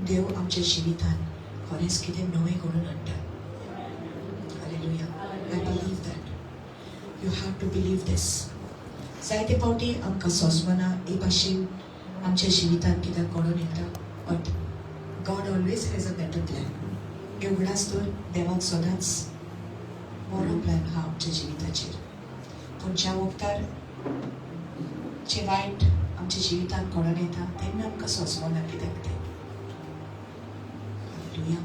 देव आमच्या जिवितान खरेंच कितें नवें करून हाडटा. Hallelujah. I believe that. You have to believe this. जायते फावटी आमकां सोंसमना हे भाशेन आमच्या जिवितान कितें कळून येता, but God always has a better plan. एवढाच तर देवाक सदांच बरो प्लॅन हा आमच्या जिविताचेर. पूण ज्या वखदार जे वायट आमच्या जिवितान कळून येता तेन्ना आमकां सोंसमना कित्याक तें. Hallelujah.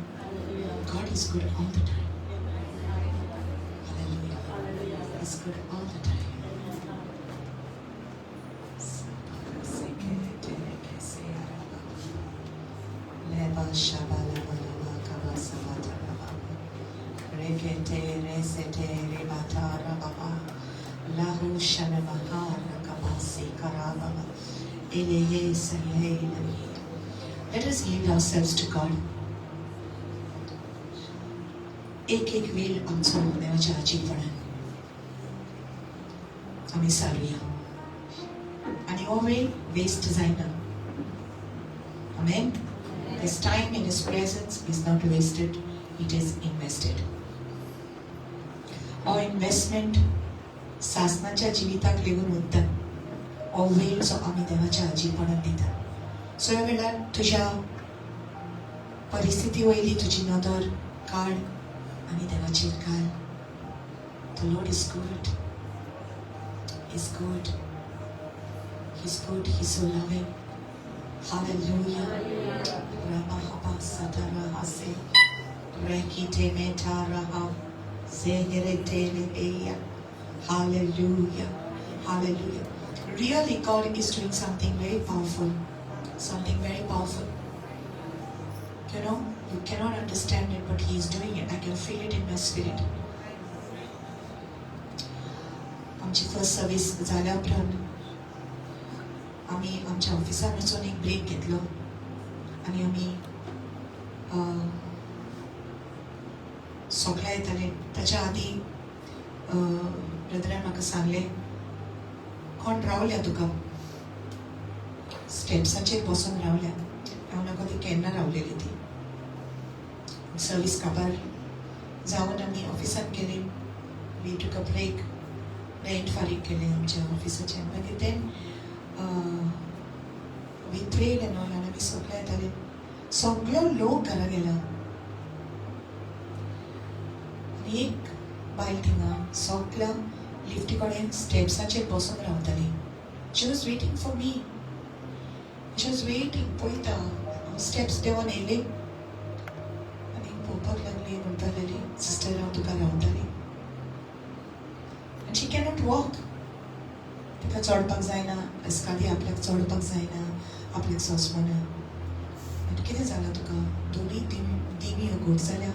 God is good all the time. Hallelujah. He's good all the time. Leba shabala balaba kaba sabata rababa. Rekete resete rebata rababa. Lahu shanamaha rakabasi karababa. Eleye saye nami. Let us yield ourselves to God. एक एक वेळ आमचो देवाच्या आजीपणान आमी सारुया आनी हो वेळ waste जायना. Amen. This time in His presence is not wasted, it is invested. हो इन्वेस्टमेंट सासनाच्या जिविताक लेगून उत्ता. हो वेळ जो आमी देवाच्या आजीपणान दिता. सो ह्या वेळार तुज्या परिस्थिती वयली तुजी नदर काड आनी देवाचेर घाल. The Lord is good. He's good. He's good. He's so loving. Hallelujah. Ramahaba satara hase. Rekite metaraha. Zeherete lebeya. Hallelujah. Hallelujah. Really, God is doing something very powerful. Something very powerful. You know, you cannot understand it, but He is doing it. I can feel it in my spirit. आमची first service जाल्या उपरांत आमी आमच्या ऑफिसान वचून एक break घेतलो आनी आमी सगळे येताले. ताच्या आदी ब्रदरान म्हाका सांगलें, कोण रावल्या तुका? स्टेप्साचेर बसून रावल्या. हांव नाका ती केन्ना रावलेली ती. सर्विस काबार जावन आमी ऑफिसान गेली. वी टूक अ ब्रेक. रेंट फारीक केलें आमच्या ऑफिसाचें. मागीर then we prayed and all आनी आमी सगळे येताले. सगळो लोक घरा गेला आनी एक बायल थिंगा सगळ्या लिफ्टी कडेन स्टेप्साचेर बसून रावताली. She was waiting for me. She was waiting. पळयता स्टेप्स देंवन येयले आनी पळोवपाक लागली. म्हणपाक लागली, सिस्टर हांव तुका रावताली. And she cannot walk. तिका चडपाक जायना. एस्कादी आपल्याक चडपाक जायना. आपल्याक सोंसमना. आनी कितें जालां तुका? दोनी दिमी घोट जाल्या.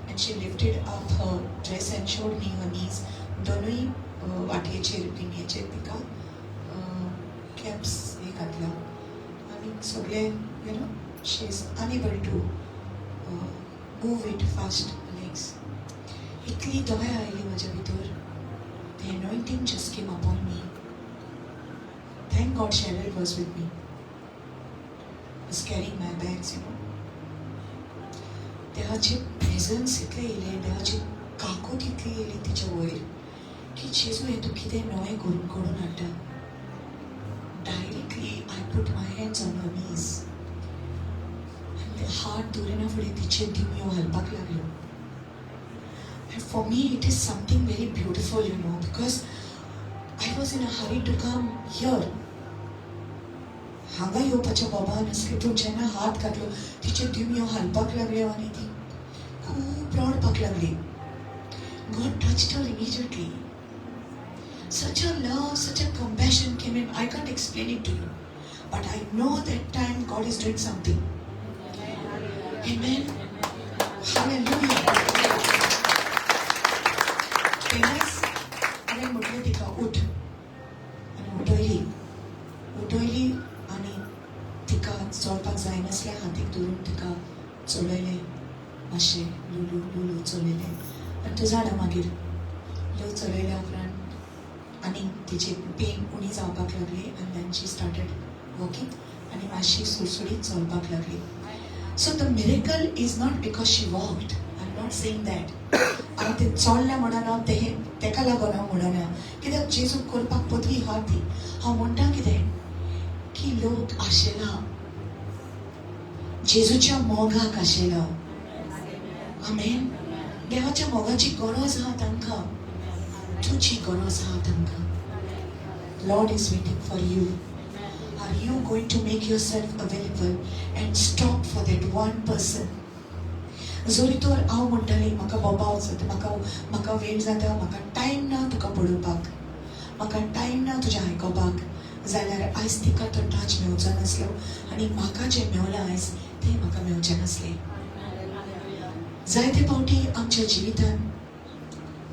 And she lifted up her dress and showed me her knees. दोनूय वाटयेचेर दिमयेचेर तिका कॅप्स हे घातला. आनी सगळे you know she is unable to move it fast legs. इतली दया आयली म्हाज्या भितर. The anointing just came upon me. Thank God Cheryl was with me. Was carrying my bags, you know. देवाचे प्रेझन्स इतले येयले, देवाची काकूट इतली येयली तिच्या वयर की जेजू हे तूं कितें नवें करून घडोवन हाडटा. Directly I put my hands on her knees आनी हात दवरिना फुडें तिचे दिमयो हलपाक लागल्यो. And for me, it is something very beautiful, you know, because I was in a hurry to come here. हांगा येवपाच्या बोबान आसली, पूण जेन्ना हात घातलो तिचे दिमयो हलपाक लागल्यो आनी ती खूब रडपाक लागली. God touched her immediately. Such a love, such a compassion came in. I can't explain it to you, but I know that time God is doing something. Amen. Hallelujah. तेन्नाच हांवें म्हटलें तिका उठ आनी उठयली आनी तिका चलपाक जायनासलें हातीक धरून तिका चलयलें. मातशें लुलू लुलू चलयलें आनी तूं जाणा मागीर ल्यो चलयल्या उपरांत आनी तिची पेन उणी जावपाक लागली. आनी देन शी स्टार्टेड वॉकिंग आनी मातशी सुडसुडीत चलपाक लागली. So the miracle is not because she walked. I'm not saying that. आणि ते चोडलें म्हणना तेका लागून हांव म्हणना कित्याक जेजू करपाक पदवी आहा ती. हांव म्हणटा कितें की लोक आशेला जेजूच्या मोगाक आशेला. आमेन. देवाच्या मोगाची गरज आहा तांकां. तुजी गरज आहा तांकां. Lord is waiting for you. Are you going to make yourself available and stop for that one person? जोरी तर हांव म्हणटाली म्हाका बाबा वचत म्हाका वेळ जाता म्हाका टायम ना तुका पळोवपाक म्हाका टायम ना तुजें आयकोपाक जाल्यार आयज तिका तो टच मेळचो नासलो आनी म्हाका जें मेवलां आयज तें म्हाका मेवचें नासलें. जायते फावटी आमच्या जिवितांत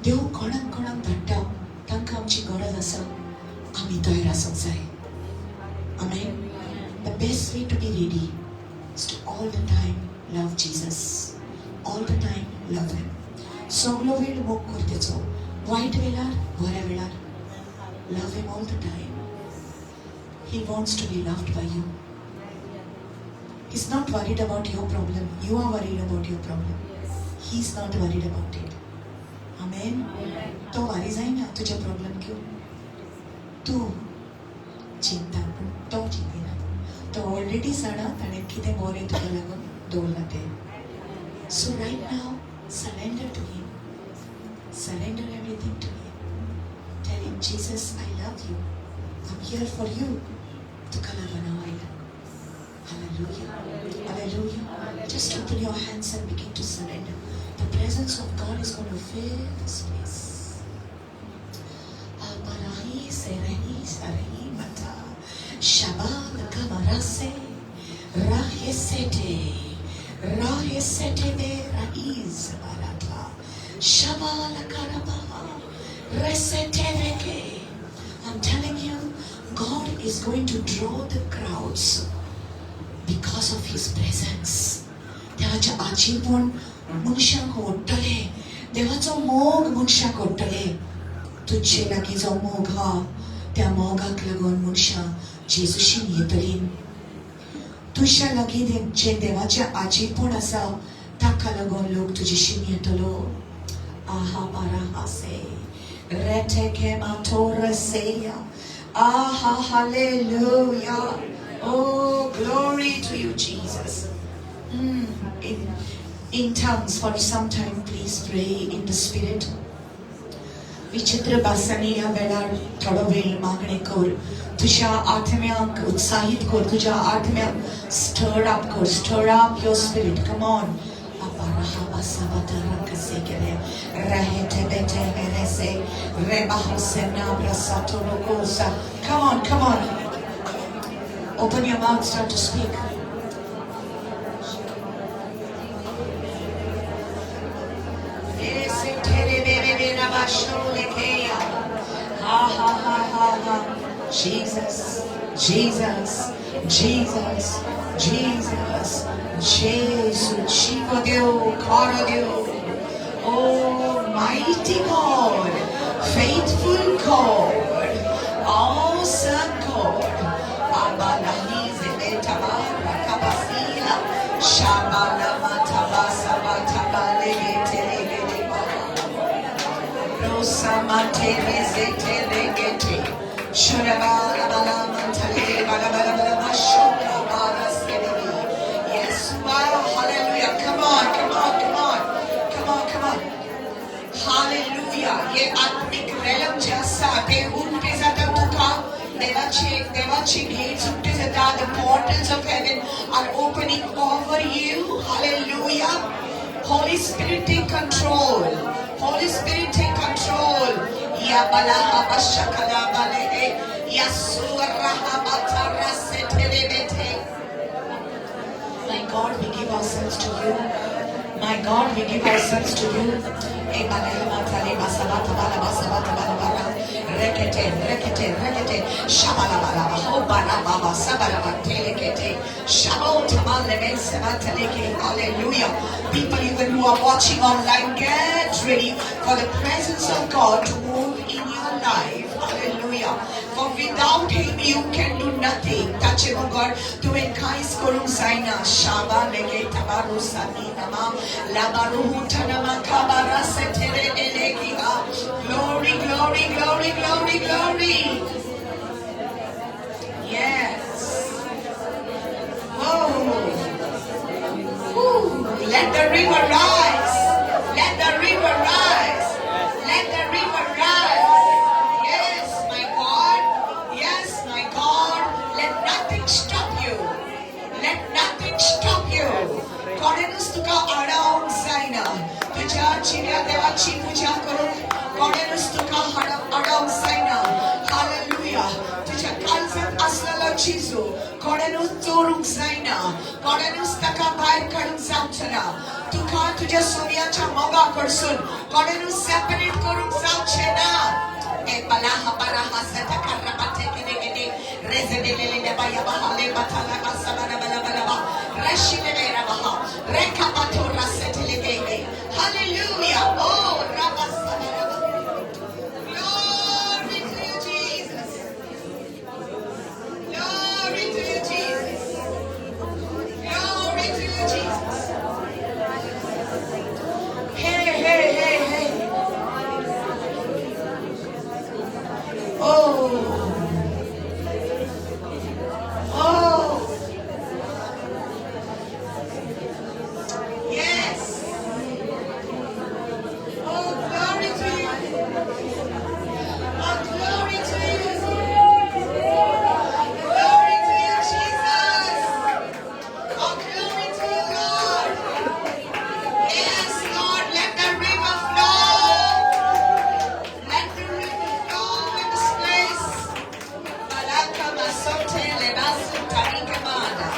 देव कोणाक कोणाक धाडटा तांकां आमची गरज आसा. आमी तयार आसूंक जाय. Amen. The best way to be ready is to all the time love Jesus. All the time love him. सगळो वेळ मोग करतेचो वायट वेळार बऱ्या वेळार. Love him all the time. He wants to be loved by you. He's not worried about your problem. You are worried about your problem. He's not worried about it. Amen. तो वारी जायना तुझे प्रॉब्लेम घेऊन. तू चिंता पूण तो चिंतिना. तो ऑलरेडी जाणा ताणें कितें बरें तुका लागून दवरलां तें. So right now, surrender to him. Surrender everything to him. Tell him, Jesus, I love you. I'm here for you. तुका लागून हांव आयलां. Hallelujah. Hallelujah. Just open your hands and begin to surrender. The presence of God is going to fill this place. Abarahi serahi sarahi mata. Shabal kamarase. Rahesete. Rahesete be raiz barata. Shabal karabaha. Resete veke. I'm telling you, God is going to draw the crowds because of his presence. देवाचे आजीवन मनशाक ओडटले. देवाचो मोग मनशाक ओडटले. तुझे लागीं जो मोग हा त्या मोगाक लागून मनशां जेजूशीन येतलीं. तुझ्या लागीं जे देवाचे आजीवन आसा ताका लागून लोक तुजेशीन येतलो. आहा बारा हासे रेटे के मातोरसेया. Aha, hallelujah. Oh, glory to you, Jesus. In tongues for some time, please pray in the Spirit. विचित्र भासांनी ह्या वेळार थोडो वेळ मागणे कर. तुझ्या आत्म्याक उत्साहित कर. तुझ्या आत्म्याक stir up कर. Stir up your spirit. Come on. Come on, come on. Open your mouth, start to speak. Jesus, Jesus, Jesus, Jesus, Jesus, Shiva Deo, Kara Deo. Oh, mighty God, faithful God, awesome God. Abalahi Zebetaba, Rakabasila, Shabala Matabasa, Batabale, Telebeba, Rosa Mate, Telegete, Shurabala, Mantale, Balabala, Shoka, Baras, yes, wow, hallelujah, come on, come on, come on, come on, come on, hallelujah, ye atmik realm jasa, te unte zata tuka, devache gates unte zata, the portals of heaven are opening over you, hallelujah. Holy Spirit, take control. Holy Spirit, take control. Ya balaha bashakala balehe, ya suraha batara setelebete. My God, we give ourselves to you. My God, we give ourselves to you. Hallelujah. People even who are watching online, get ready for the presence of God to move in your life. Hallelujah. For without Him you can do nothing. Touch Him, oh God. To enkais korung zaina. Shaba lege tabaru sani nama. Labaruhuta nama kabara setere elegiha. Glory, glory, glory, glory, glory. Yes. Oh. Ooh. Let the river rise. Let the river rise. Let the river rise. Yes, my God. Yes, my God. Let nothing stop you. Let nothing stop you. कोणेनुस तुका अडवूंक जायना. तुझ्या जिव्या देवाची पूजा करून कोणेनुस तुका अडवूंक जायना. Hallelujah. तुझ्या काळजात असलेलो जिजू कोणेनुस चोरूंक जायना. कोणेनुस ताका भायर काडूंक जावचो ना. तुका तुझ्या सोन्याच्या मोगा कडसून कोणेनुस सेपरेट करूंक जावचें ना. ए बलाहा बलाहा सतकर्रा बाते किने रेजेडेले ने बाया बहाले batala basabana bala bala ba rashile vera baha rekapato rasetele gege. Hallelujah. Oh rabasabana. Glory to you, Jesus. Glory to you, Jesus. Glory to you, Jesus. Hey, hey, hey, hey. Oh. Oh. Yes. Oh, glory to you. Oh, glory to you. Glory to you, Jesus. Oh, glory to you, Lord. Yes, Lord, let the river flow. Let the river flow in this place. Malaka masote lebasu tarika bada.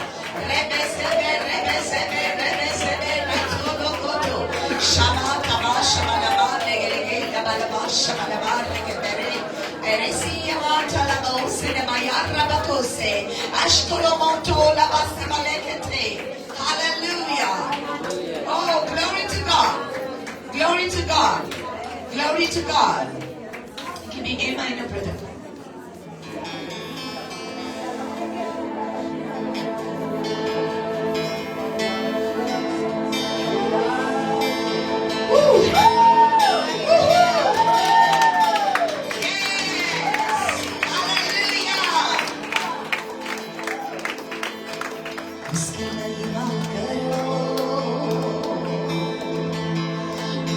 Rebesebe, rebesebe, rebesebe, ratolo koto. Shama kaba, shabalaba, negerege, labalaba, shabalaba, negebere. Eresi yamata labo, sinema yarabakose. Ashkolo monto labasi malekete. Hallelujah. Oh, glory to God. Glory to God. Glory to God. Give me A minor, brother. Woo. Woo-hoo. Yes. Hallelujah. उसकी महिमा करो,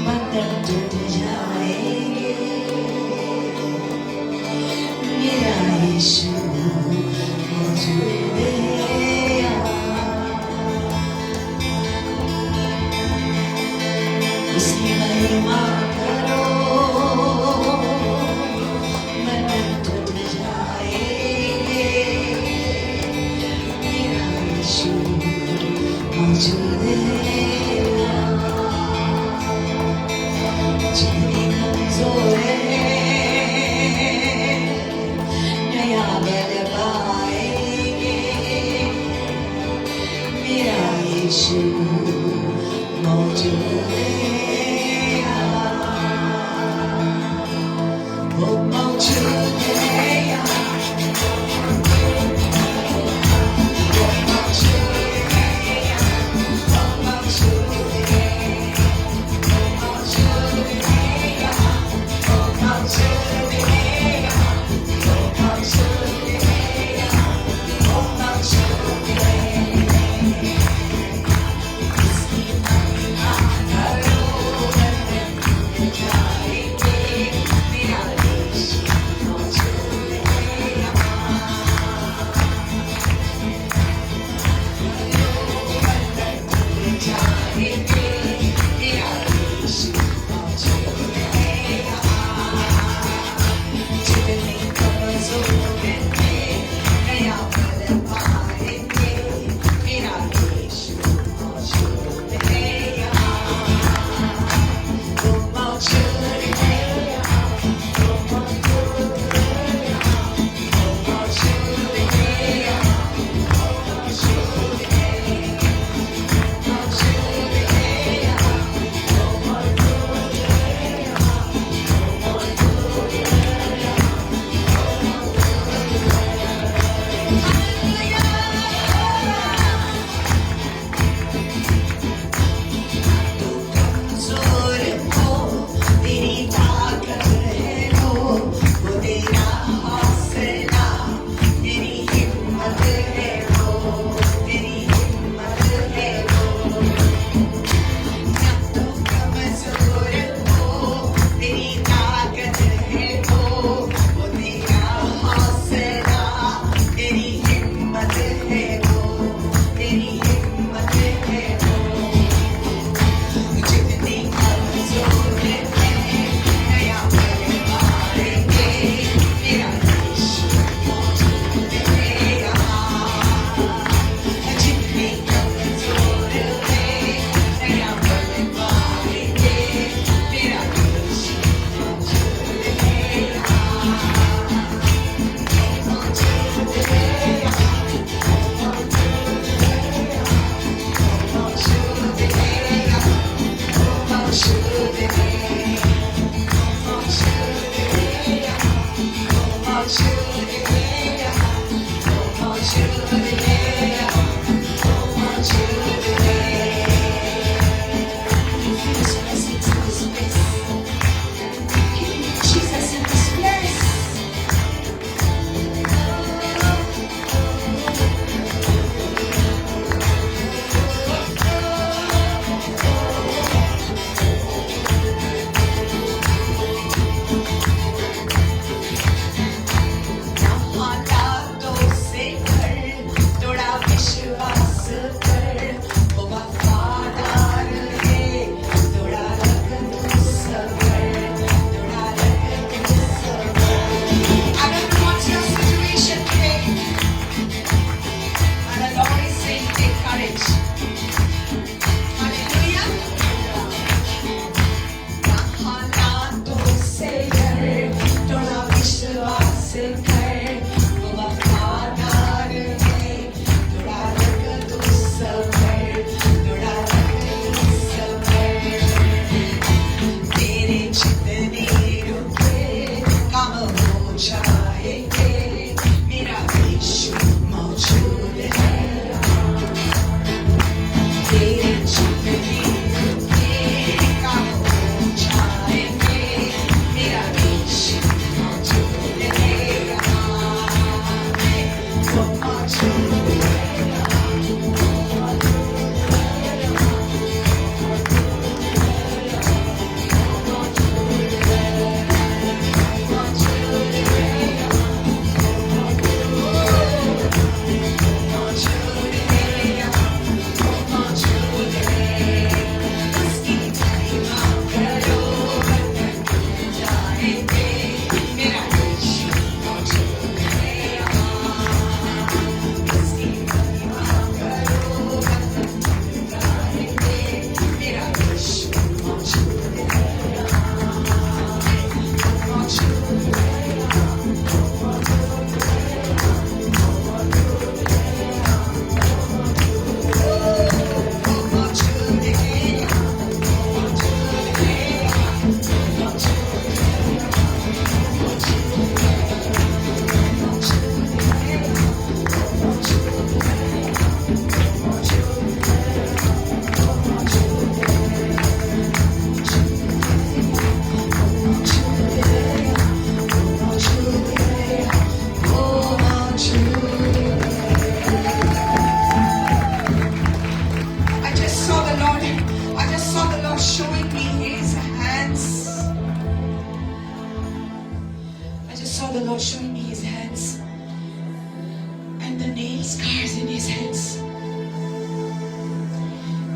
बंधन टूट जाएंगे. मेरा यीशु मौजूद है. उसकी महिमा करो, बंधन टूट जाएंगे. मेरा यीशु मौजूद है. जितनी कमजोर है नया बल पाएंगे. मेरा यीशु मौजूद है. वो मौजूद है. वो मौजूद है. वो मौजूद है. मौजूद है. वो मौजूद है. वो मौजूद है. वो मौजूद है. इसकी महिमा करो.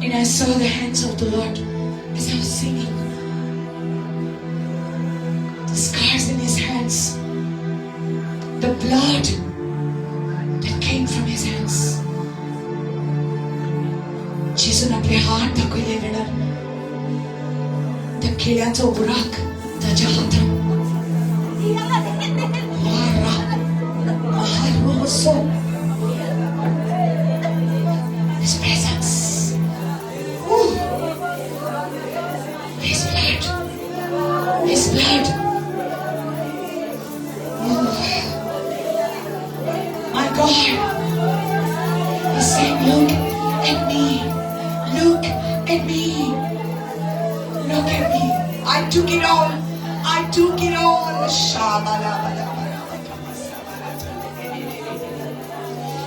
And I saw the hands of the Lord as I was singing. The scars in his hands, the blood that came from his hands. Jesus आपले हात दाखवले वेळार त्या किड्याचा बुराक त्याच्या हातात His presence, His blood, His blood. My God, He's saying, look at me, look at me, look at me. I took it all, I took it all.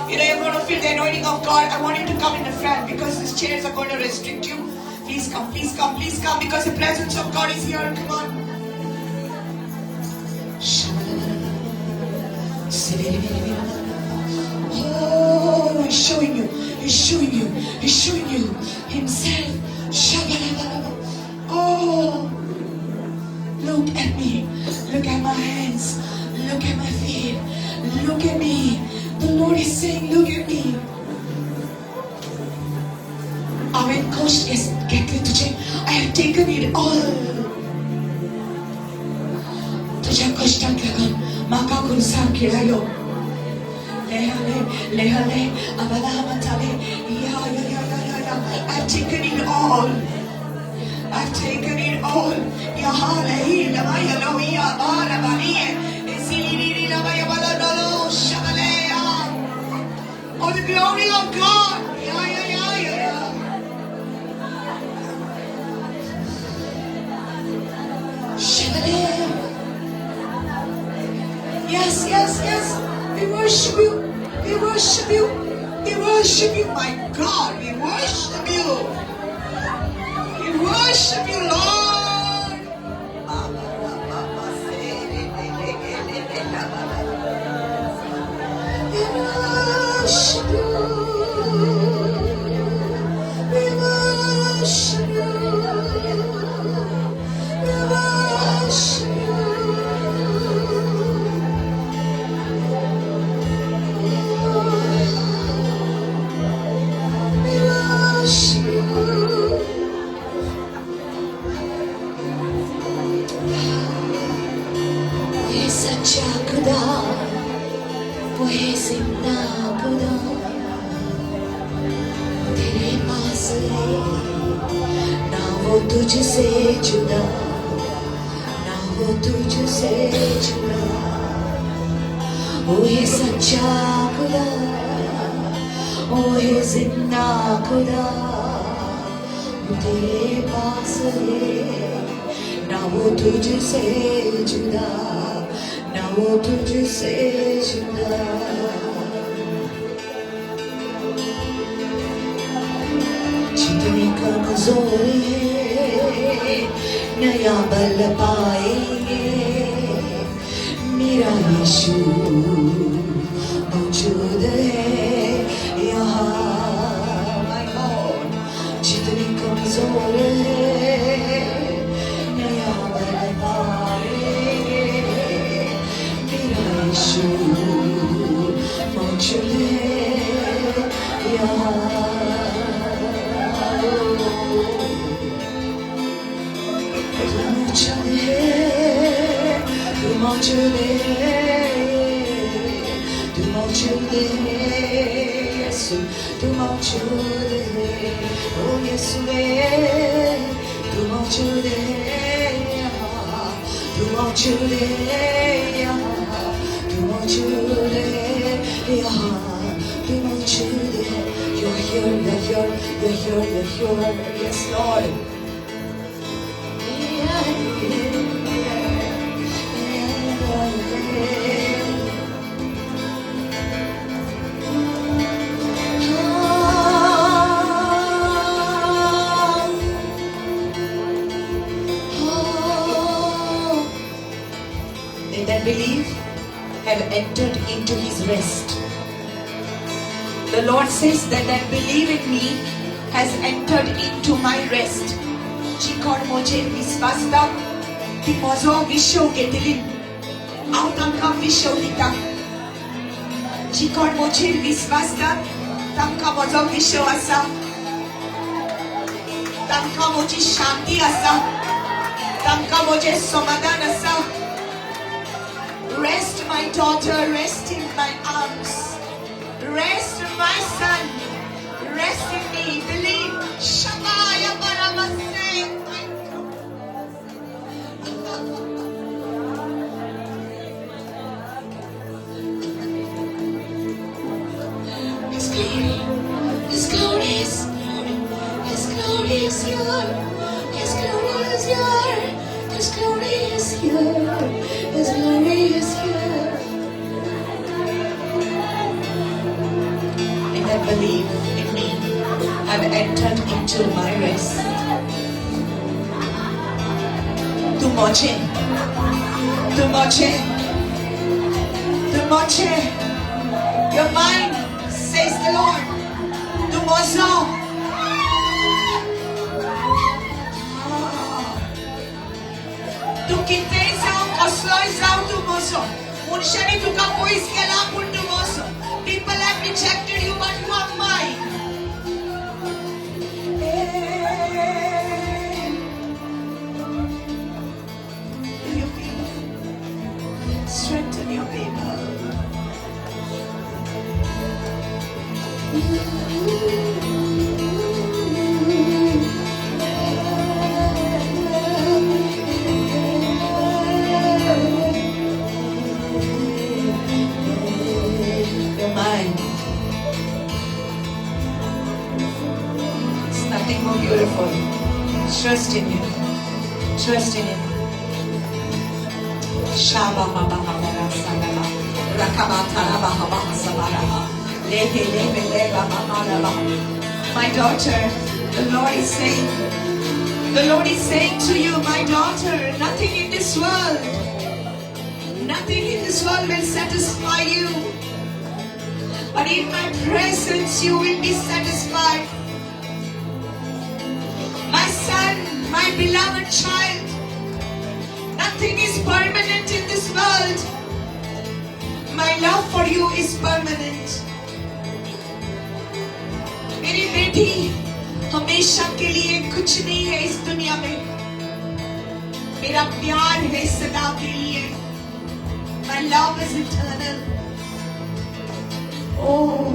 You know, you're going to feel the anointing of God. I want you to come in the front because these chairs are going to restrict you. Please come, please come, please come because the presence of God is here. Come on. Oh, He's showing you. He's showing you. He's showing you Himself. Oh, look at me. Look at my hands. Look at my feet. Look at me. The Lord is saying, look at me. I have taken it all. तुझ्या कष्टात लागून म्हाका खुरसार खेळायो. लेहले अबला मतले या. I've taken it all. I've taken it all. Ya halehi la maya lo ya bara banie. Esili la maya bala dolo shabalea. Oh, the glory of God. Ya. Shabalea. Yes. We worship you. We worship you. We worship you, my God. We worship you. We worship you, Lord. We worship you. We worship you. We worship you. तुझसे जुदा ना हो तुझसे जुदा ओ ये सच्चा खुदा ओ ये जिंदा खुदा तेरे पास है ना वो तुझसे जुदा ना वो तुझसे जुदा जितनी कमजोर है नया बल पाएंगे मेरा यीशु मौजूद है यहाँ जितनी कमजोर है नया बल पाएंगे मेरा यीशु मौजूद है यहाँ तू मौजूद है यीशु तू मौजूद है ओ यीशु तू मौजूद है यहाँ तू मौजूद है यहाँ तू मौजूद है यहाँ तू मौजूद है you're here yes Lord They that believe have entered into His rest. The Lord says that believe in me has entered into my rest. Chikon moje visvasta ki mozo visho getilin autanka visho dita. Chikon moje visvasta tanka mozo visho asa. Tanka moje shanti asa. Tanka moje somadan asa. Rest, my daughter, rest in my arms. Rest, my son, rest in me. Believe. Shabaya Paramase. His glory, His glory is His glory is here. His glory is here. His glory is here. His glory is here. And I believe in me. I've entered into my rest. Tu moche. Tu moche. Tu moche. You're mine, says the Lord. Tu mozo. Tu kitezao, osloizao tu mozo. Munshani tu kapois kelapun tu mozo. People have rejected you, but you are mine. Do you feel it? Strengthen your people. You're mine. It's nothing more beautiful. Trust in Him. Trust in Him. Shaba Baba Baba Sababa Rakamata Baba Sabara Lehe Lebe Leba Baba. My daughter, the Lord is saying to you, my daughter, nothing in this world will satisfy you. But in my presence you will be satisfied. My son, my beloved child, nothing is permanent in this world. My love for you is permanent. मेरी बेटी हमेशा के लिए कुछ नहीं है इस दुनिया में. मेरा प्यार है सदा के लिए. My love is eternal. Oh,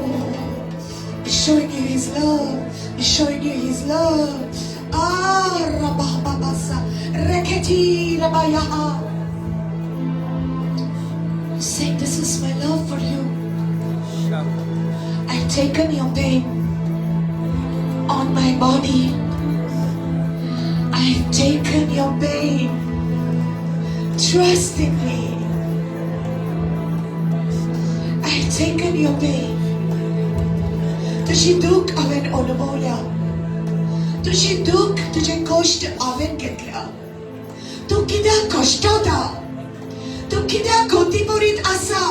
He's showing you His love. He's showing you His love. Ah, Rabah Babasa, Reketi Rabayaha. Saying, this is my love for you. I've taken your pain on my body. I've taken your pain. Trust in me. I've taken your pain. तुझी दुःख हांवें अनुभवल्या. तुझी दुःख, तुझे कष्ट हांवें घेतल्या. तू कित्याक कश्टावता? तू कित्याक खोतीपोरीत आसा?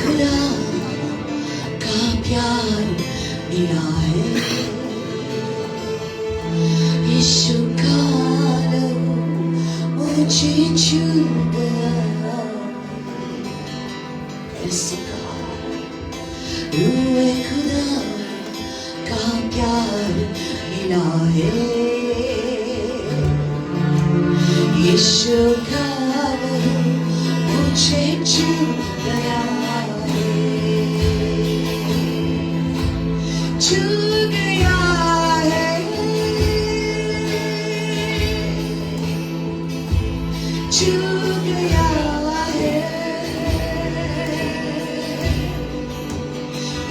खुदा का प्यार मिला है. यीशु का लहू मुझे छू गया. इसका रूहे खुदा का प्यार मिला है. यीशु का लहू मुझे छू गया. छू गया है. छू गया है.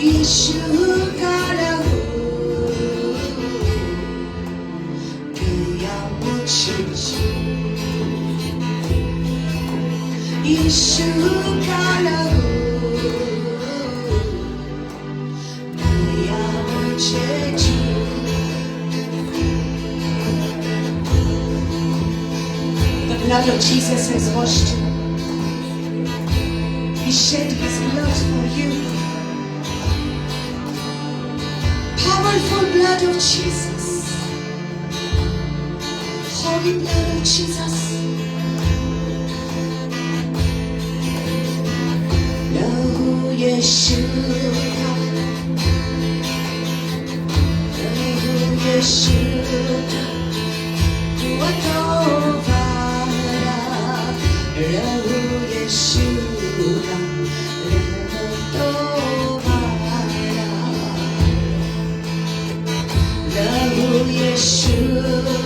यीशु का लहू गया मुझे छू. यीशु का लहू The blood of Jesus has washed you. He shed his blood for you. Powerful blood of Jesus. Holy blood of Jesus. Lahu Yeshua. Lahu Yeshua. Watovara. Lahu Yeshua. Lahu Yeshua.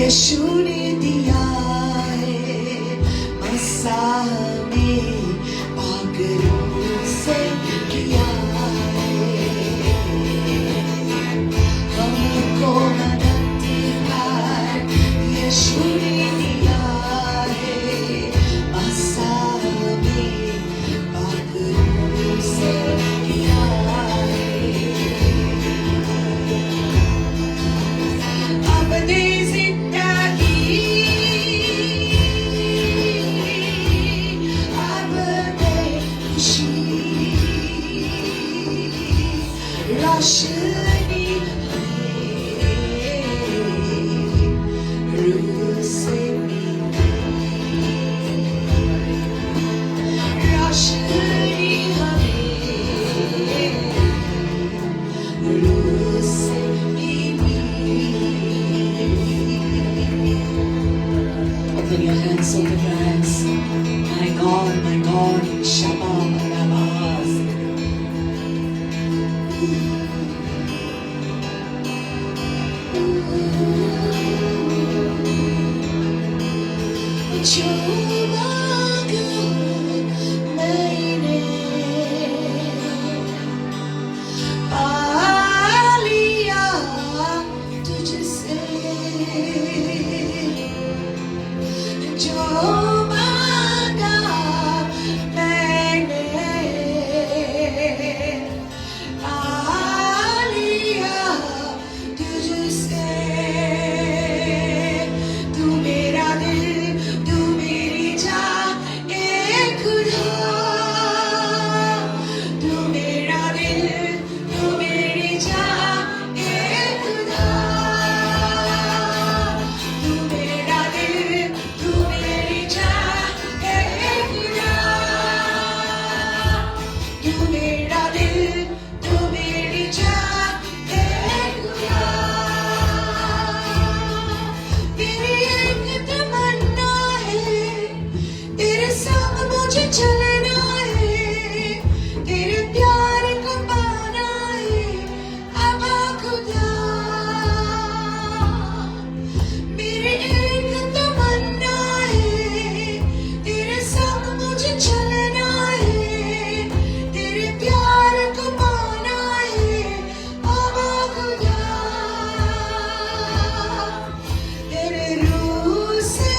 यीशु ने दिया है मसा में पागलों से किया है हमको मददगार यीशु ने दिया है मसा में पागलों से किया है अपने Open your hands, open your hands. My God, Shabbat, Rabaz. जो मांगा मैंने पा लिया तुझसे जो मांगा मैंने पा लिया तुझसे तू मेरा दिल तू मेरी जान ए खुदा तू मेरा दिल तू मेरी जान ए खुदा तू मेरा दिल तू मेरी जान ए खुदा तू मेरा दिल तू मेरी जान ए खुदा तेरी एक तमन्ना है तेरे संग मुझे चलना है तेरे प्यार को पाना है अबा खुदा मेरी एक तमन्ना है तेरे संग मुझे चलना है तेरे प्यार को पाना है अबा खुदा तेरे रूह से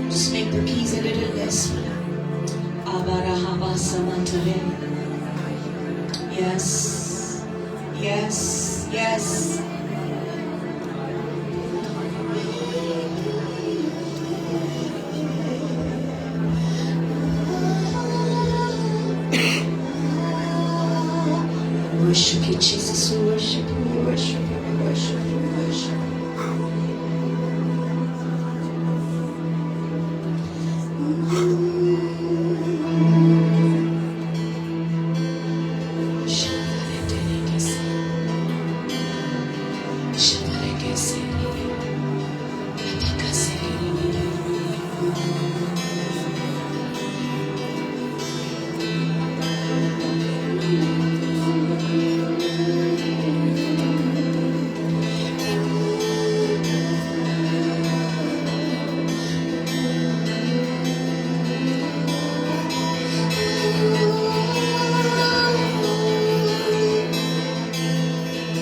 Just make the keys a little less. Yes, yes, yes. Worship you, Jesus. We worship you, we worship you, we worship you, we worship you.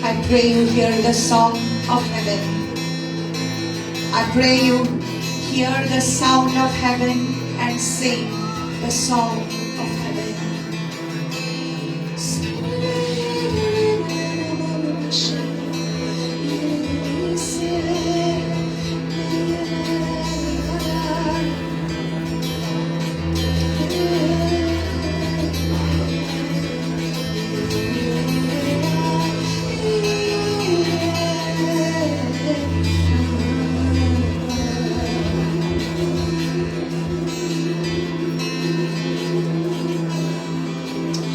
I pray you hear the song of heaven. I pray you hear the sound of heaven and sing the song of heaven.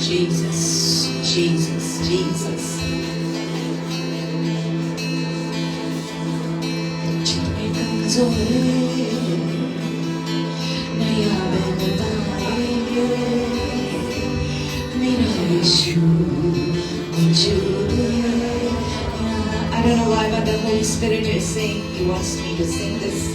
Jesus, Jesus, Jesus. I don't know why, but the Holy Spirit is saying He wants me to sing this.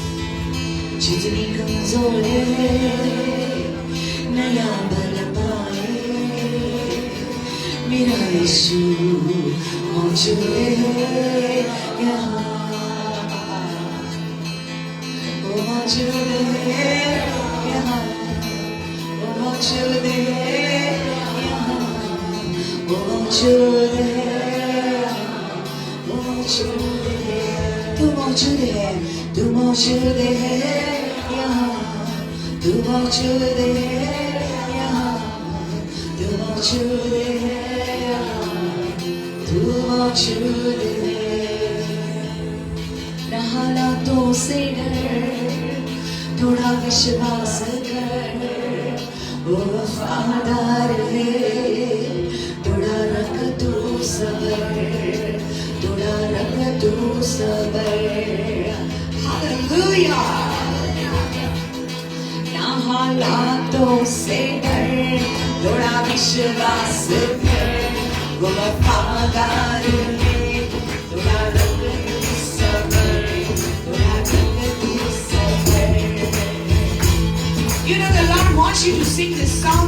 मेरा यीशु मौजूद है यहाँ, वो मौजूद है यहाँ, वो मौजूद है यहाँ, वो मौजूद है, वो मौजूद है, तू मौजूद है, तू मौजूद है यहाँ, तू मौजूद है यहाँ, तू मौजूद है, तू मौजूद है। न हालातों से डर, थोड़ा विश्वास कर, वो वफादार है, थोड़ा रख तू सबर, थोड़ा रख तू सबर। हालेलुया। न हालातों से डर, थोड़ा विश्वास कर, वो वफादार है, थोड़ा रख तू सबर, थोड़ा रख तू सबर। You know the Lord wants you to sing this song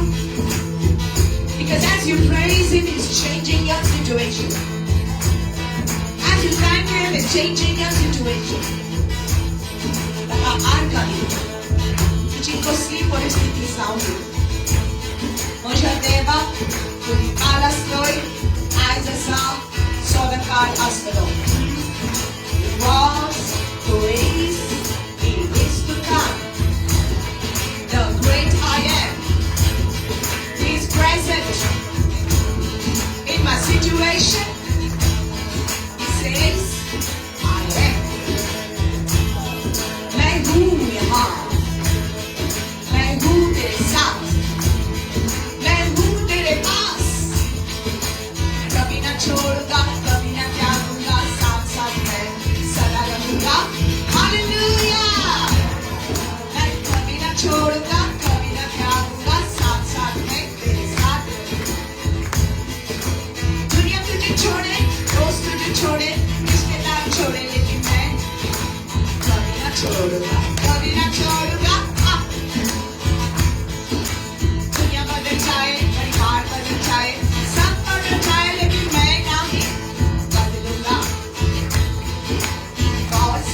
because as you praise Him, He's changing your situation. As you thank Him, He's changing your situation. तुझी कसली परिस्थिती जाऊ म्हज्या देवा तुमी काल आसलोय आयज आसा सोदन काळ आसतलो. He was, who is, He is to come. The great I am. He is present in my situation. He says, I am. मैं हूँ यहाँ, मैं हूँ तेरे साथ, मैं हूँ तेरे पास, कभी ना छोड़ूंगा, कभी ना त्यागूंगा, साथ साथ मैं सदा रहूंगा। हालेलुया। मैं कभी ना छोड़ूंगा, कभी ना त्यागूंगा, साथ साथ मैं तेरे साथ रहूंगा। दुनिया तुझे छोड़े, दोस्त तुझे छोड़े, रिश्तेदार छोड़े, लेकिन मैं कभी ना छोड़ूंगा, कभी ना छोड़ूंगा। दुनिया बदल जाए, परिवार बदल जाए, सब बदल जाए, लेकिन मैं नहीं बदलूंगा। Because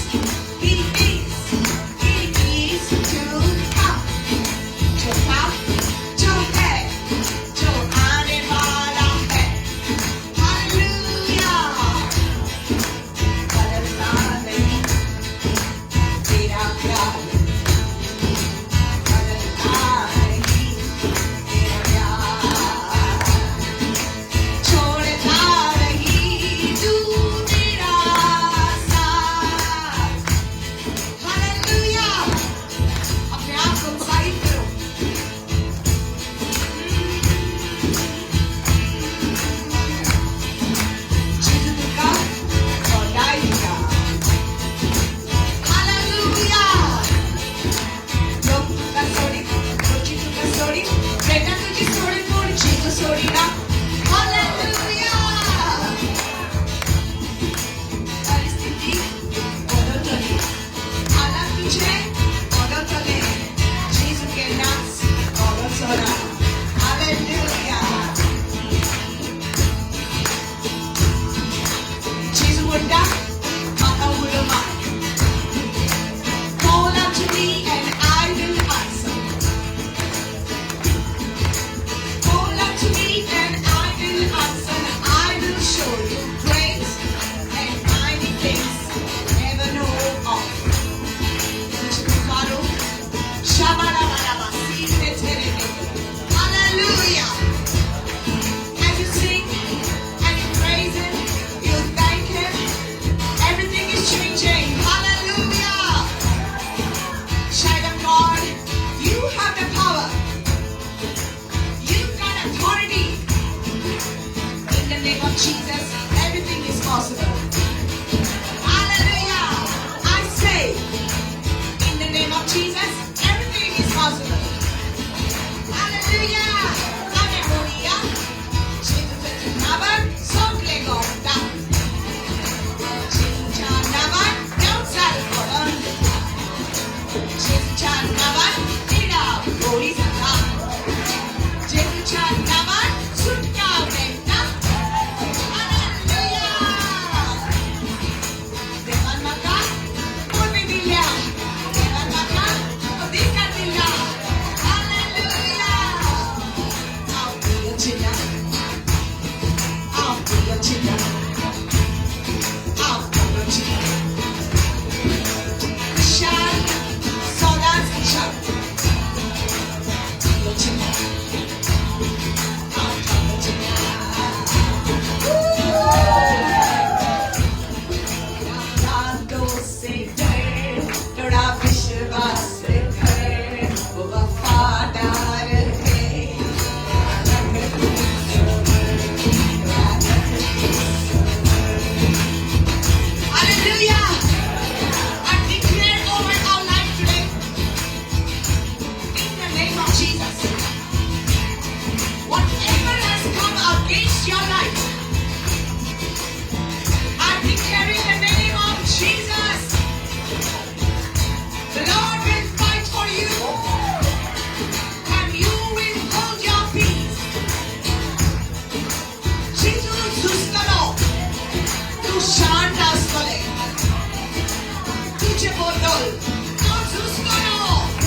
Don't you smile.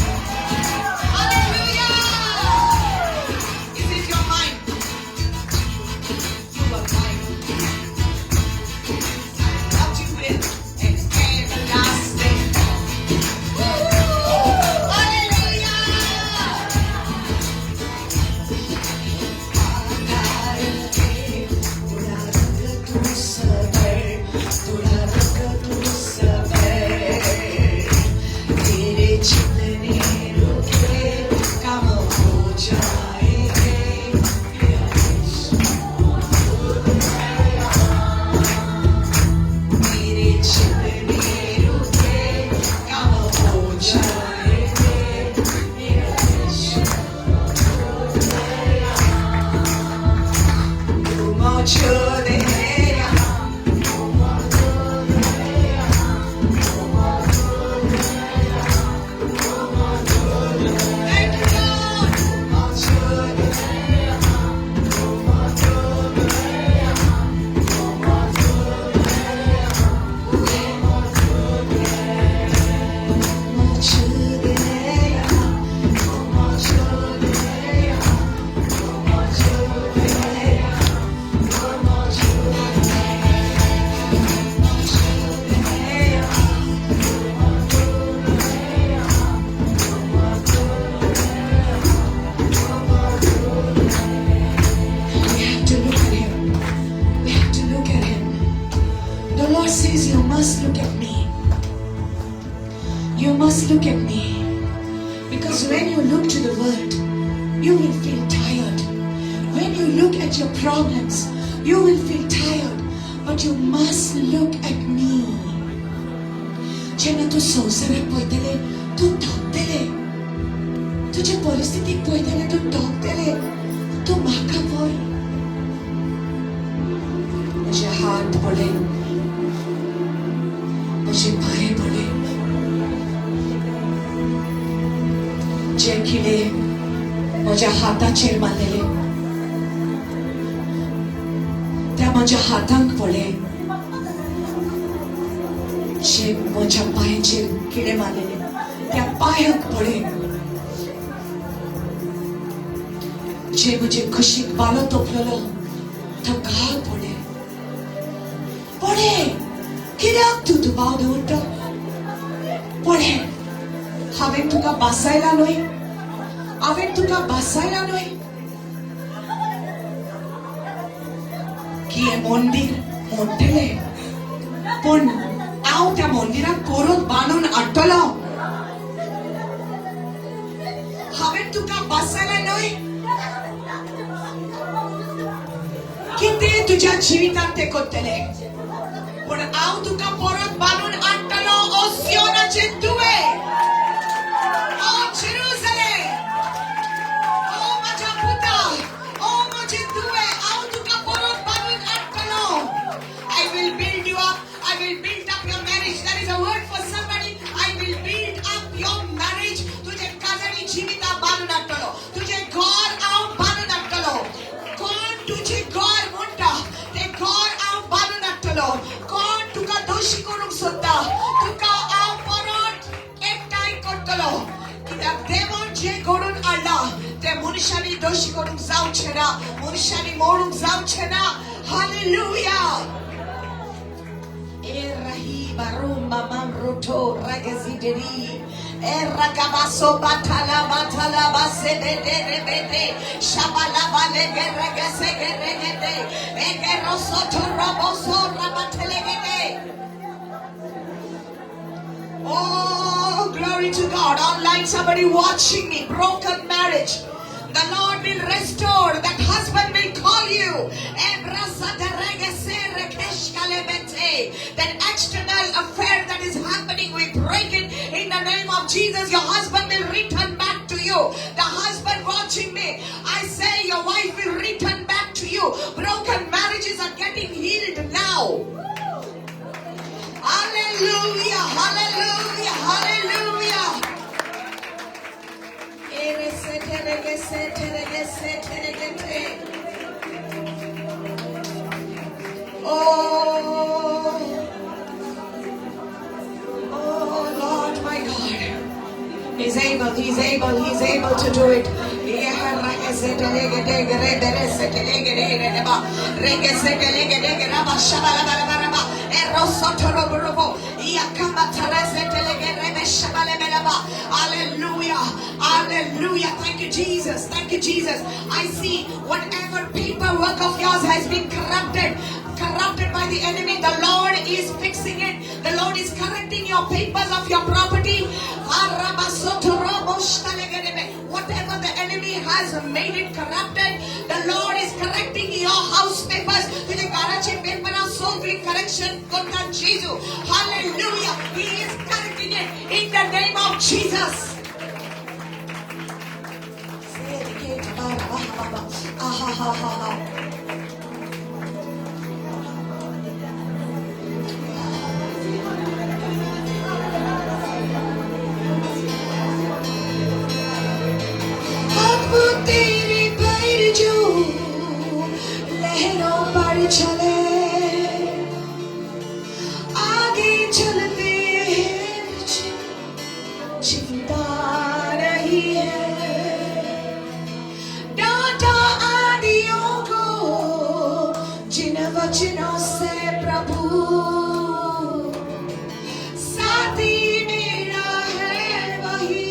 Hallelujah. Is it your mind? You are mine. I loved you with an everlasting. Hallelujah. Says you must look at me. You must look at me. Because when you look to the world, you will feel tired. When you look at your problems, you will feel tired. But you must look at me. जेव्हा तू संसारात पळयतले, तू थकतले. तुझे परिस्थितीक पळयतले तू थकतले. तू म्हाका पळय. म्हजे हात पळय. मुझे पाए पड़े जे किडे माझ्या हाताचेर मारलेले त्या माझ्या हातांक पडले जे माझ्या पायांचेर किडे मारलेले त्या पायांक पडे जे म्हजे कुशीक बालो तोपलेलो तो घाल पडे पडे कित्याक तू दुबाव दवरता पळय हांवें तुका बासायला न्हय हांवें तुका बासायला न्हय की हें मंदीर मोडटलें पूण हांव त्या मंदिराक परत बांदून हाडटलो हांवें तुका बासायला न्हय कितें तुज्या जिवितांत तें करतलें पण हांव तुका परत बांदून हाडटलो ओ सियोनाचे तुवे ओ जेरुसलेम ओ माझ्या पुता ओ माझे तुवे हांव तुका परत बांदून हाडटलो I will build you up I will build up your marriage there is a word for somebody I will build up your marriage तुझे काजळी जिविता बांदून हाडटलो तुझे घर हांव बांदून हाडटलो कोण तुझे घर म्हणटा ते घर हांव बांदून हाडटलो दोषी करूंक सोदता तुका हांव परत एकठांय करतलो कित्याक देवान जे घडोवन हाडला ते मनशांनी दोशी करूंक जावचें ना मनशांनी मोडूंक जावचें ना hallelujah Erahi barumba mamroto ragazideri Eragabaso batala batala basebede rebede Shabala balege regesegede Egeroso toroboso rabatelegede Oh, glory to God. Online, somebody watching me. Broken marriage. The Lord will restore. That husband will call you. That external affair that is happening, we break it in the name of Jesus. Your husband will return back to you. The husband watching me, I say your wife will return back to you. Broken marriages are getting healed now. Hallelujah, hallelujah, hallelujah. Oh, Lord, He's able, he's able, he's able to do it. Hallelujah. Hallelujah. Thank you, Jesus. Thank you, Jesus. I see whatever paperwork of yours has been corrupted by the enemy, the Lord is fixing it. The Lord is correcting your papers of your property. Whatever the enemy has made it corrupted, the Lord is correcting your house papers. Hallelujah. He is correcting it in the name of Jesus. तेरी पर जो लहरों पर चले आगे चलते हैं चिंता नहीं है डांटा आदियों को जिन वचनों से प्रभु साथी मेरा है वही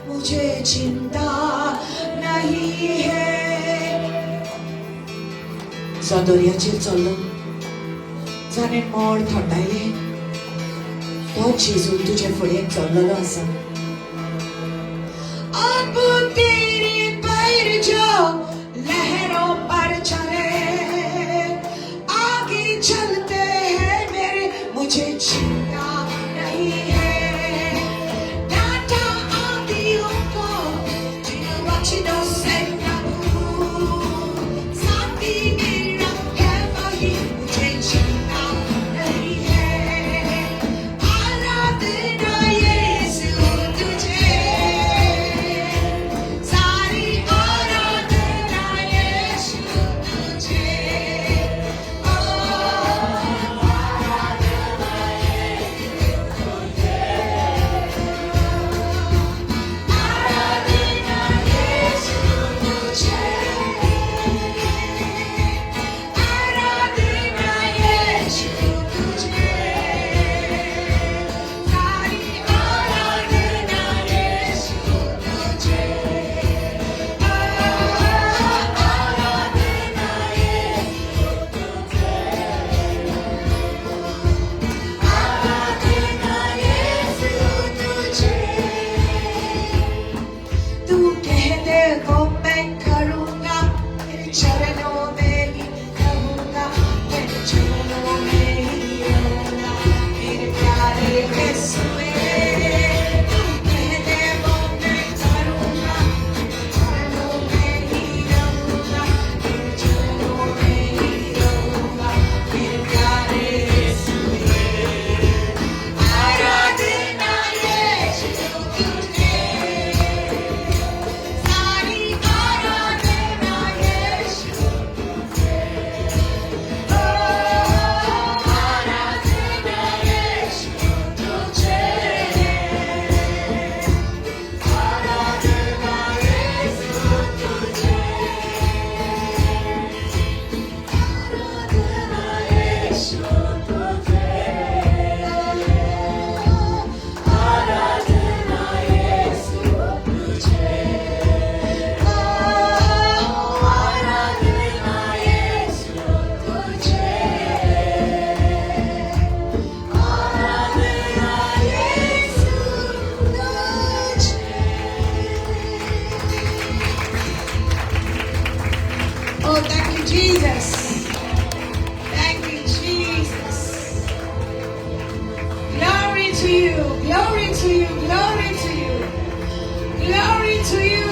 मुझे चिंता दर्याचेर चल्लो जाणे मोड थंडायले तो जेजू तुझे फुडें चल्लेलो आसा अब तेरे पैर जो लहरों पर चले आगे चलते हैं मेरे मुझे चिंता नहीं है डांटा आदियों को जिन वचनों से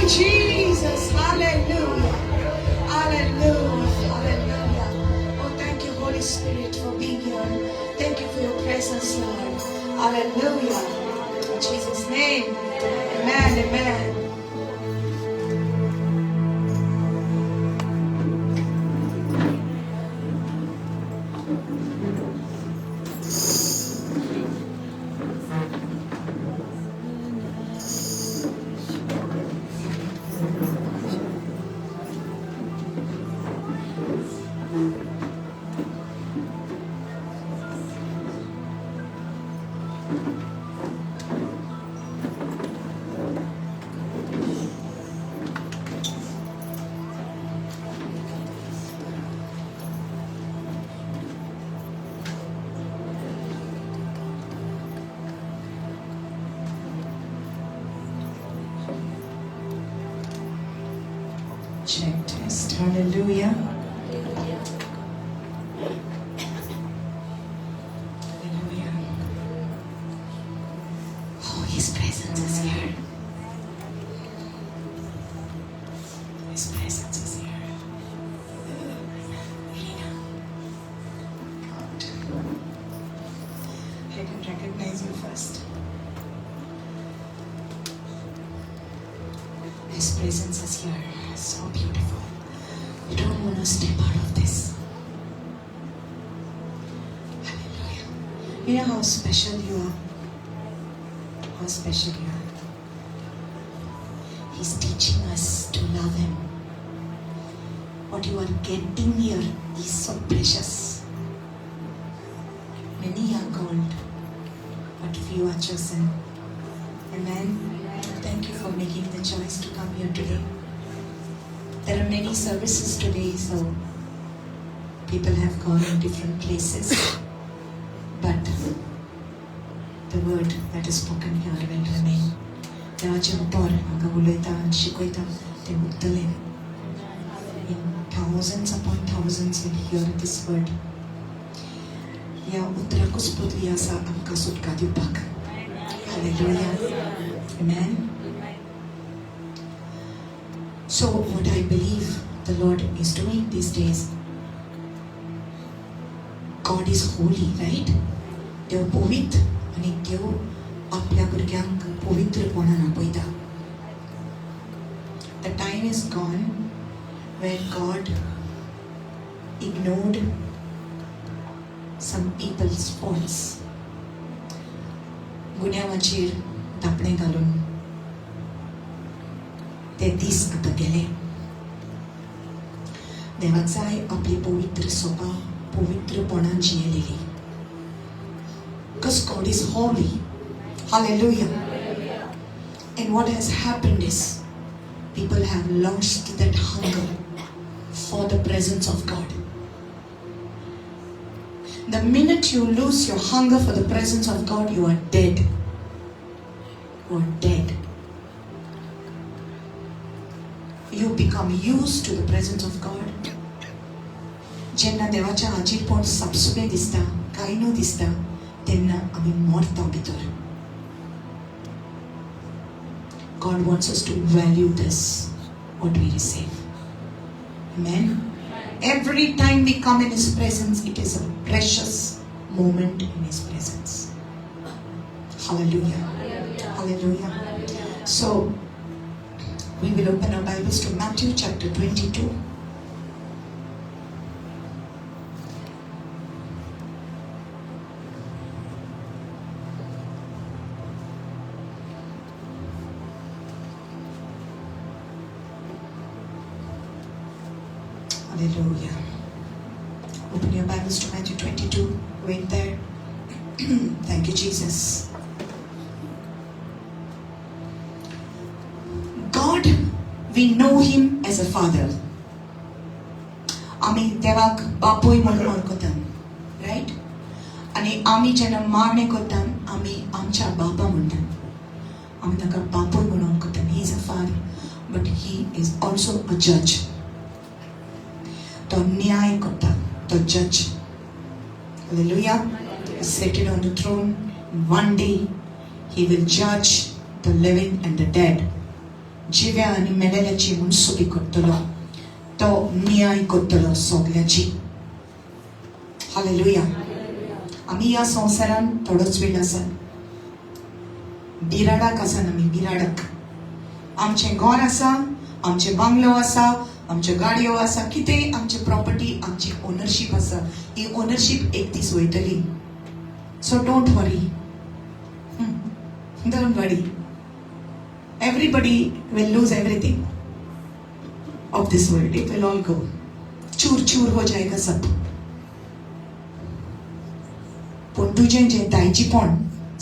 Jesus, hallelujah, hallelujah, hallelujah. Oh, thank you, Holy Spirit, for being here. Thank you for your presence, Lord. Hallelujah. In Jesus' name, amen, amen. Check test. Hallelujah. Hallelujah. Oh, His presence is here. His presence is here. Irina. God. I can recognize you first. His presence is here. So beautiful. You don't want to step out of this. Hallelujah. You know how special you are. How special you are. He's teaching us to love Him. What you are getting here is so precious. Many are called, but few are chosen. Amen. Thank you for making the choice to come here today. There are many services today, so people have gone in different places. But the word that is spoken here will remain. In thousands upon thousands will hear this word. Hallelujah. Amen. So what I believe the Lord is doing these days, God is holy, right? Dev povit ani Dev आपल्या भुरग्यांक पवित्रपणान आपयता. The time is gone when God ignored some people's faults. गुन्ह्यावाचेर दापणे घालून ते दीस आता गेले. देवाक जाय आपली पवित्र सभा पवित्रपणान जियेलेली. Because God is holy. Hallelujah. And what has happened is people have lost that hunger for the presence of God. The minute you lose your hunger for the presence of God, you are dead. You are dead. You become used to the presence of God. जेन्ना देवाच्या हाजीर पण सापसुबें दिसता, कांय न्हू दिसता, तेन्ना आमी मरता भितर. God wants us to value this, what we receive. Amen. Every time we come in His presence, it is a precious moment in His presence. Hallelujah. Hallelujah. So, we will open our Bibles to Matthew chapter 22. Hallelujah. Open your Bibles to Matthew 22. Wait there. Thank you, Jesus. God, we know Him as a Father. आमी देवाक बापूय म्हणून वळखतात, right? आणि आमी जेन्ना मारणे करतात, आमी आमच्या बापा म्हणतात. आमी ताका बापूय म्हणून वळखतात. He is a father, but He is also a judge. To न्याय करता, to judge. Hallelujah. He is seated on the throne. One day He will judge the living and the dead. जिव्या आणि मेलेल्याची मुनसुबी करतलो. तो न्याय करतलो सगळ्याची. Hallelujah. आमी ह्या संवसारान थोडोच वेळ आसा. बिराडाक आसा आमी बिराडाक. आमचें घर आसा, आमचे बंगलो आसा, आमच्यो गाडयो आसा, कितें आमची प्रॉपर्टी, आमची ओनरशीप आसा. ही ओनरशीप एक दीस वयतली. So don't worry. Don't worry. Everybody will lose everything of this world. It will all go. चूर चूर हो जाएगा सब. पण तुझें जे दायजीपण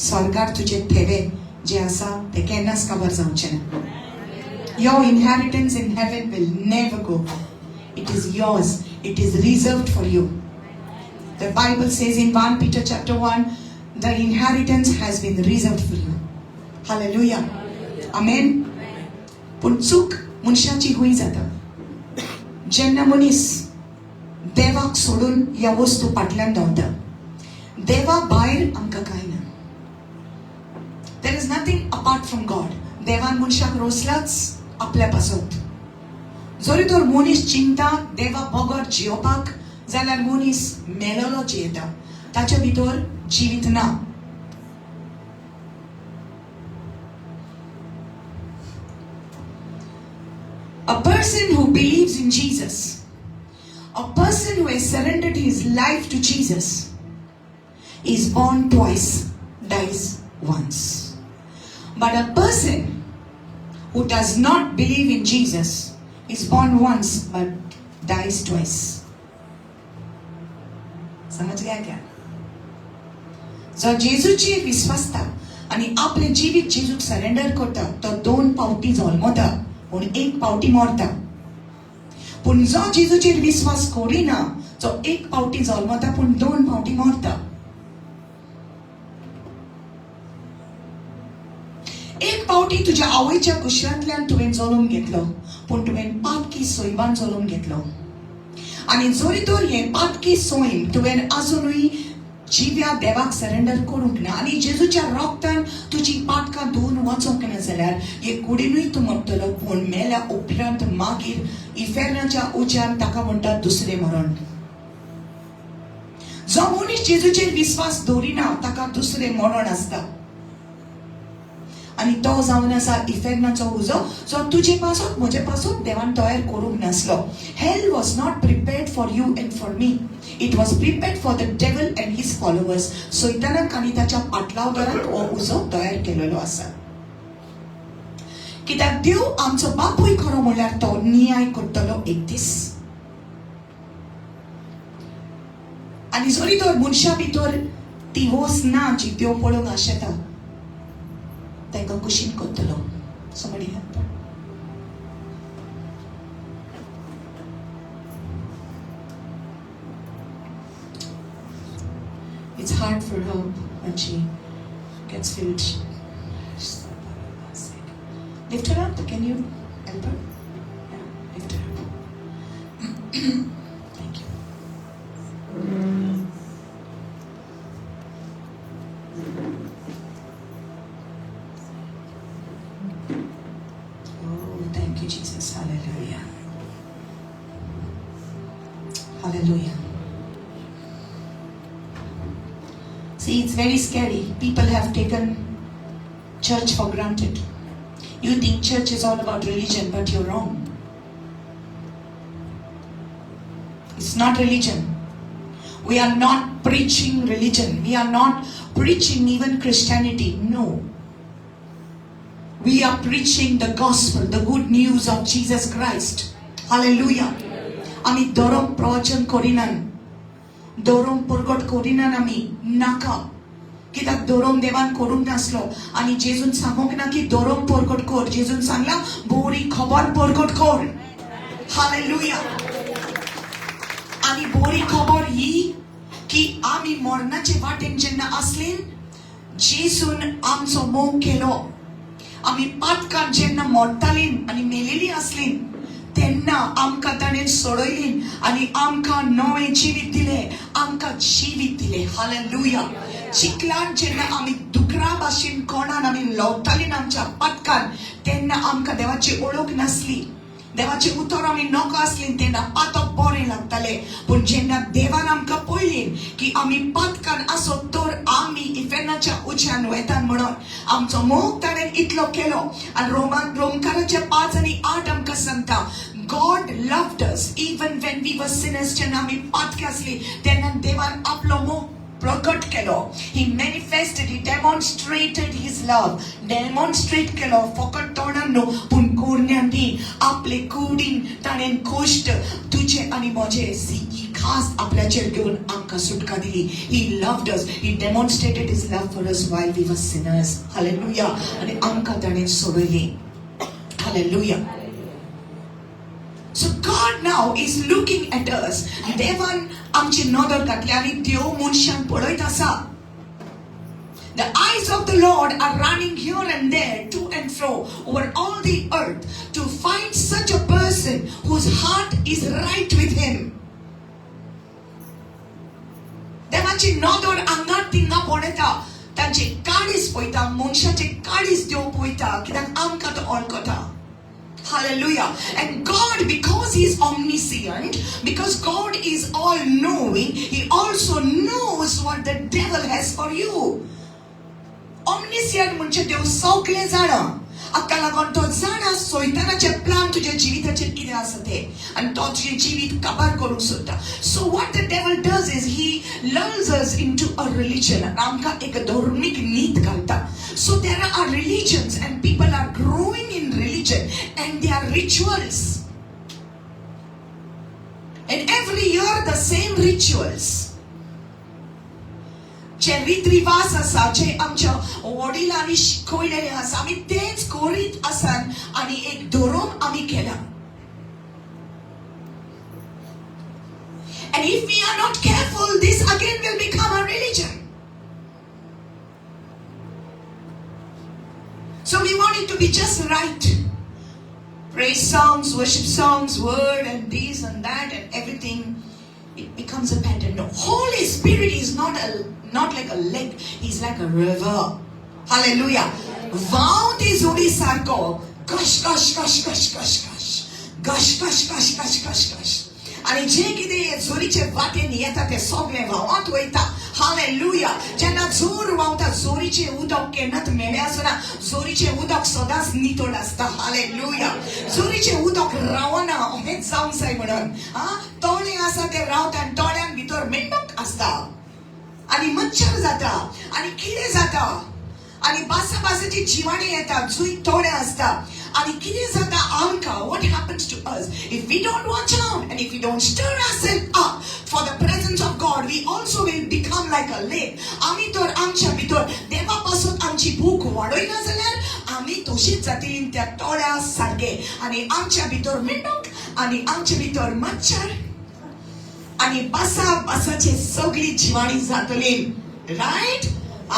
स्वर्गार तुझे थेवे जे आसा ते केन्नाच काबार जावचे ना. Your inheritance in heaven will never go. It is yours. It is reserved for you. The Bible says in 1 Peter chapter 1, the inheritance has been reserved for you. Hallelujah. Amen. पण चूक मनशाची हुई जाता. जेन्ना मनीस देवाक सोडून ह्या वस्तू फाटल्यान धांवता, देवा भायर आमकां कांय ना. There is nothing apart from God. देवान मनशाक रोसलाच आपल्या पासत. जरी तर मनीस चिंता देवा बगर जियोवपाक, जाल्यार मनीस मेलोलो जियेता, ताच्या भितर जिवीत ना. A person who believes in Jesus, a person who has surrendered his life to Jesus, is born twice, dies once. But a person who does not believe in Jesus is born once but dies twice. समझ गया क्या? जो जेजूचेर विश्वासता आणि आपले जीवित जेजूक surrender करता, तो 2 पावटी जल्मता पूण 1 पावटी मरता. पूण जो जेजूचेर विश्वास करिना, जो 1 पावटी जल्मता पूण 2 पावटी मरता. 1 पावटी तुझ्या आवयच्या कुशियांतल्यान तुवें जळून घेतलो, पूण तुवें पातकी सोयबान जळून घेतलो. आणि जरी तर हे पातकी सोयम तुवें आजुनूय जिव्या देवाक सरेंडर करूंक ना आणि जेजूच्या रक्तान तुजी पाटकां धुवन वचोंक ना, जाल्यार हे कुडीनूय तूं मरतलो. पूण मेल्या उपरांत मागीर इफेर्नाच्या उज्यान ताका म्हणटात दुसरें मरण. जो मनीस जेजूचेर विश्वास दवरिना ताका दुसरें मरण आसता. आणि तो जावन आसा इफेर्नाचो उजो, जो तुजे पासून म्हजे पासून देवान तयार करूंक नासलो. Hell was not prepared for you and for me. It was prepared for the devil and his followers. सैतानाक आनी ताच्या पाटलावदारांक हो उजो तयार केलेलो आसा. कित्याक देव आमचो बापूय खरो म्हणल्यार तो न्याय करतलो एक दीस. आनी जरी तर मनशा भितर ती वोस ना जी देव पळोवंक आशेता, ताका कुशीन करतलो. Somebody help her. It's hard for her when she gets filled. Lift her up. Can you help her? Yeah, lift her up. Thank you. Oh, thank you, Jesus. Hallelujah. Hallelujah. See, it's very scary. People have taken church for granted. You think church is all about religion, but you're wrong. It's not religion. We are not preaching religion. We are not preaching even Christianity. No. We are preaching the gospel, the good news of Jesus Christ. Hallelujah. Ami dorom प्रवचन करिनान, दोरोम परगट करिनान आमी नाका. कित्याक दोरोम देवान करूंक नासलो आनी जेजून सांगूंक ना की दोरोम परगट कर. जेजून सांगला बरी खबर परगट कर. हालेलुया. आनी बरी खबर ही की आमी मरणाचे वाटेन जेन्ना आसलीं, जेजून आमचो मोग केलो. आमी पाटकान जेन्ना मरतालीं आनी मेलेलीं आसलीं, तेन्ना आमकां ताणें सोडयलीं आनी आमकां नवें जिवीत दिलें, आमकां जिवीत दिलें. हालेलुया. चिखलान जेन्ना आमी दुकरा भाशेन कोणान आमी लवतालीं आमच्या पाटकान, तेन्ना आमकां देवाची ओळख नासली, देवाचे उतर आमी नॉका आसलीं, तेन्ना पातक बरें लागतालें. पूण जेन्ना देवान आमकां पळयलीं की आमी पातकान आसत तर आमी इफेर्नाच्या उज्यान वयतात म्हणून आमचो मोग ताणें इतलो केलो. आनी रोमकाराचे 5 आणि 8 आमकां सांगता, God loved us even when we were sinners. जेन्ना आमी पातकी आसलीं तेन्ना देवान आपलो मोग प्रकट केलो. He manifested, he demonstrated his love. Demonstrate केलो फकत तोंडान न्हू पूण कोरण्यांनी. आपले कुडीन ताणें कश्ट तुजे आनी म्हजे खास आपल्याचेर घेवन आमकां सुटका दिली. He loved us. He demonstrated his love for us while we were sinners. Hallelujah. आनी आमकां ताणें सोडयलें. Hallelujah. So God now is looking at us. देवान आमची नदर घातली आनी देव मनशांक पळयत आसा. The eyes of the Lord are running here and there, to and fro, over all the earth, to find such a person whose heart is right देवाची नदर आंगार तिंगा पडटा तांचे काळीज पळयता मनशाचे काळीज देव पळयता कित्याक आमकां तो वळखता. Hallelujah. And God, because He is omniscient, because God is all-knowing, He also knows what the devil has for you. Omniscient म्हणजे देव सगळें जाणा. हाका लागून तो जाणा सैतानाचे प्लान तुज्या जिविताचेर कितें आसा ते आनी तो तुजें जिवीत काबार करूंक सोदता. So what the devil does is he lulls us into a religion. आमकां एक धार्मीक नीत घालता. So there are religions and people are growing in religion and they are rituals. And every year the same rituals. जे रीत रिवाज आसा जे आमच्या वडिलांनी शिकवलेले आसा आमी तेच करीत आसान आनी एक धर्म आमी केला. And if we are not careful, this again will become a religion. So we want it to be just right. Praise songs, worship songs, word and this and that and everything. It becomes a pattern. No, Holy Spirit is not like a lake. He's like a river. Hallelujah. Wow, this Uri Sarko. Gush, gush, gush, gush, gush, gush. Gush, gush, gush, gush, gush, gush. आणि जे कितें जोरीचे वाटेन येता ते सगळें व्हांवत वयता. Hallelujah. जेन्ना जोर व्हांवता जोरीचे उदक केन्नाच मेळ्ळें आसना. जोरीचे उदक सदांच नितळ आसता. हालेलुया. जोरीचे उदक रावना हेंच जावंक जाय म्हणून. तळें आसा तें रावता आनी तळ्यान भितर मेंढक आसता आनी मच्छर जाता आनी कितें जाता आनी बासाची जिवाणी येता जुंय तळें आसता. आणि कितें जाता आमकां? What happens to us if we don't watch out and if we don't stir ourselves up for the presence of God? We also will become like a lake. आमी तर आमच्या भितर देवा पासून आमची भूक वाडयना जाल्यार आमी तशीच जातली त्या तळ्या सारके आनी आमच्या भितर मेंढक आनी आमच्या भितर मच्छर आनी बासाचे सगळी जिवाणी जातली. रायट?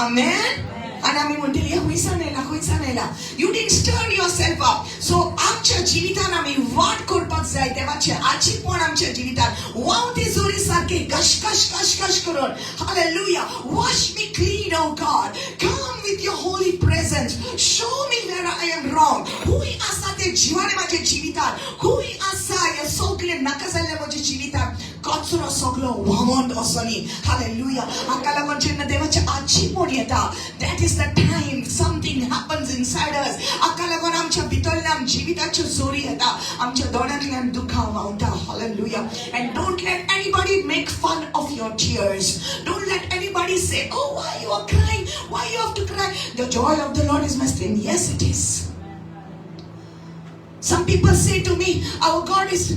आमेन. आणि आम्ही म्हणटली खंयसान येयला. You didn't stir yourself up. So आमच्या जिवितान आमी वाट करपाक जाय देवाचे आजीपण आमच्या जिवितान वावते जोरी सारखे गश गश गश गश करून. Hallelujah. Wash me clean O God. Come with your holy presence. Show me where I am wrong. खूंय आसा ते जिवाने म्हाज्या जिवितान. खूंय आसा हे सगळे नाका जाल्ले म्हज्या जिवितान कचरो सगळो व्हांवत वचनी. हालेलुया. हाका लागून जेन्ना देवाचे आजीपण येता that is the time something happens inside us. हाका लागून आमच्या भितरल्यान जिविताच्यो जोरी येता. आमच्या दोळ्यांतल्यान दुखां व्हांवता. Hallelujah. And don't let anybody make fun of your tears. Don't let anybody say, oh, why you are crying? Why you have to cry? The joy of the Lord is my strength. Yes, it is. Some people say to me, our God is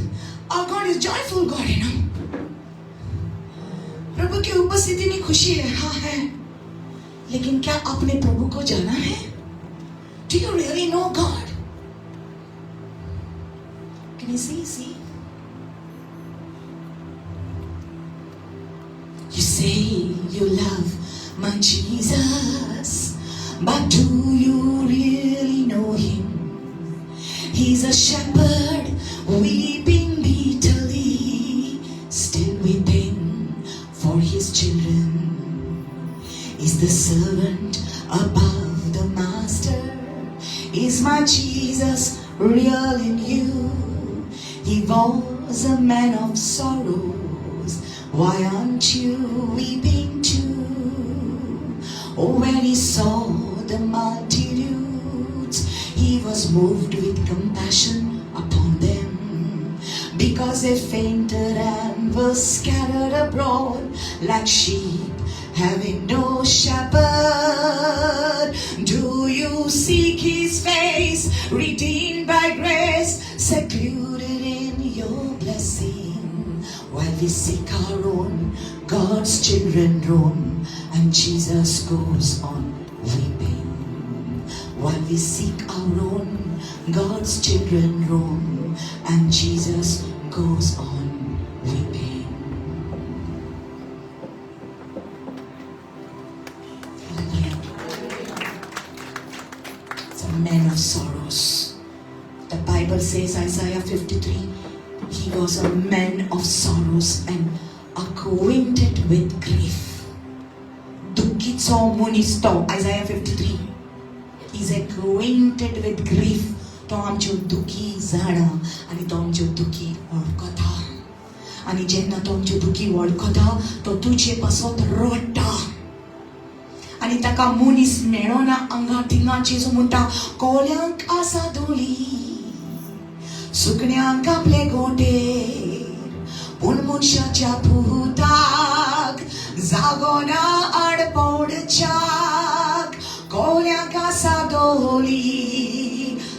joyful God, you know. प्रभु की उपस्थिति में खुशी है. हाँ है. लेकिन क्या आपने प्रभु को जाना है? Do you really know God? Can you see? You say you love my Jesus, but do you really know Him? He's a shepherd weeping bitterly, still weeping for His children. Is the servant above the master? Is my Jesus real in you? He was a man of sorrows. Why aren't you weeping too? Oh, when he saw the multitudes, he was moved with compassion upon them, because they fainted and were scattered abroad like sheep having no shepherd. Do you seek His face, redeemed by grace, secluded in your blessing? While we seek our own, God's children roam, and Jesus goes on weeping. While we seek our own, God's children roam, and Jesus goes on weeping. Man of sorrows. The Bible says, Isaiah 53, he was a man of sorrows and acquainted with grief. So munis to Isaiah 53. He's acquainted with grief. To आमच्यो दुखी झाडां आनी तो आमच्यो दुखी वळखता आनी जेन्ना तो आमच्यो दुखी वळखता तो तुजे पासत रडटा आनी ताका मनीस मेळना हांगा थिंगा जेजू म्हणटा कोल्यांक आसा दोली सुकण्यांक आपले गोटेर पूण मनशाच्या पुताक जागो ना आडपडच्याक कोल्यांक आसा दोली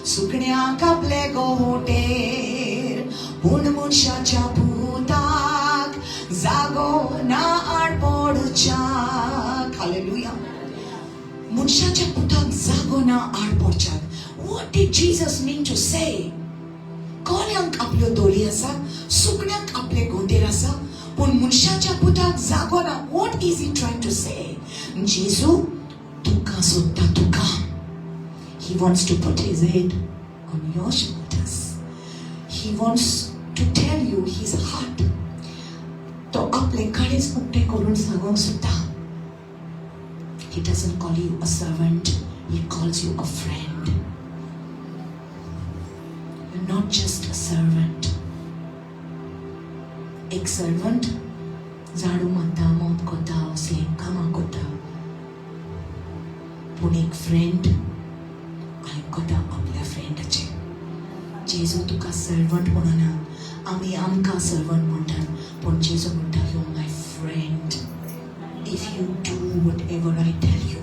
सुकण्यांक आपले गोटेर पूण मनशाच्या पुताक जागो ना आडपडच्याक हालेलुया मनशाच्या पुताक जागो ना आडपडच्याक What did Jesus mean to say? कोल्यांक आपल्यो दोली आसा सुकण्यांक आपले गोंदेर आसा पूण मनशाच्या पुताक जागो ना What is he trying to say? जेजू तुका सोदता तुका He wants to put his head on your shoulders. He wants to tell you his heart. तो आपले कडेच उक्ते करून सांगूंक सोदता He doesn't call you a servant, he calls you a friend. You're not just a servant. एक servant झाडू मारता, मॉप करता, असले कामां करता. पूण एक friend आयकता आपल्या फ्रेंडाचे. जेजू तुका सर्वंट म्हणना, आमी आमकां सर्वंट म्हणटात, पूण जेजू म्हणटा you my friend. If you do whatever I tell you,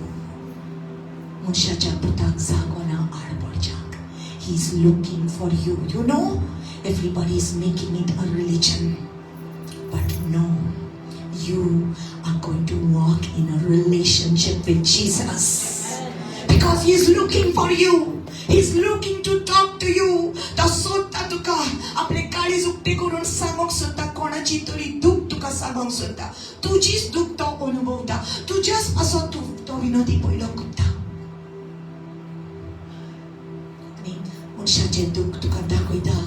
मनशाच्या पुताक जागो ना आडपडच्याक. He's looking for you. You know, everybody is making it a religion, but no, you are going to walk in a relationship with Jesus because He is looking for you. He's looking to talk to you. तो सोदता तुका आपले काळीज उक्ते करून सांगूंक सोदता कोणाची तरी दुख तुका सांगूंक सोदता तुजीच दुख तो अनुभवता तुज्याच असो तो विनोदी पयलो करता आनी मनशाचे दुख तुका दाखयता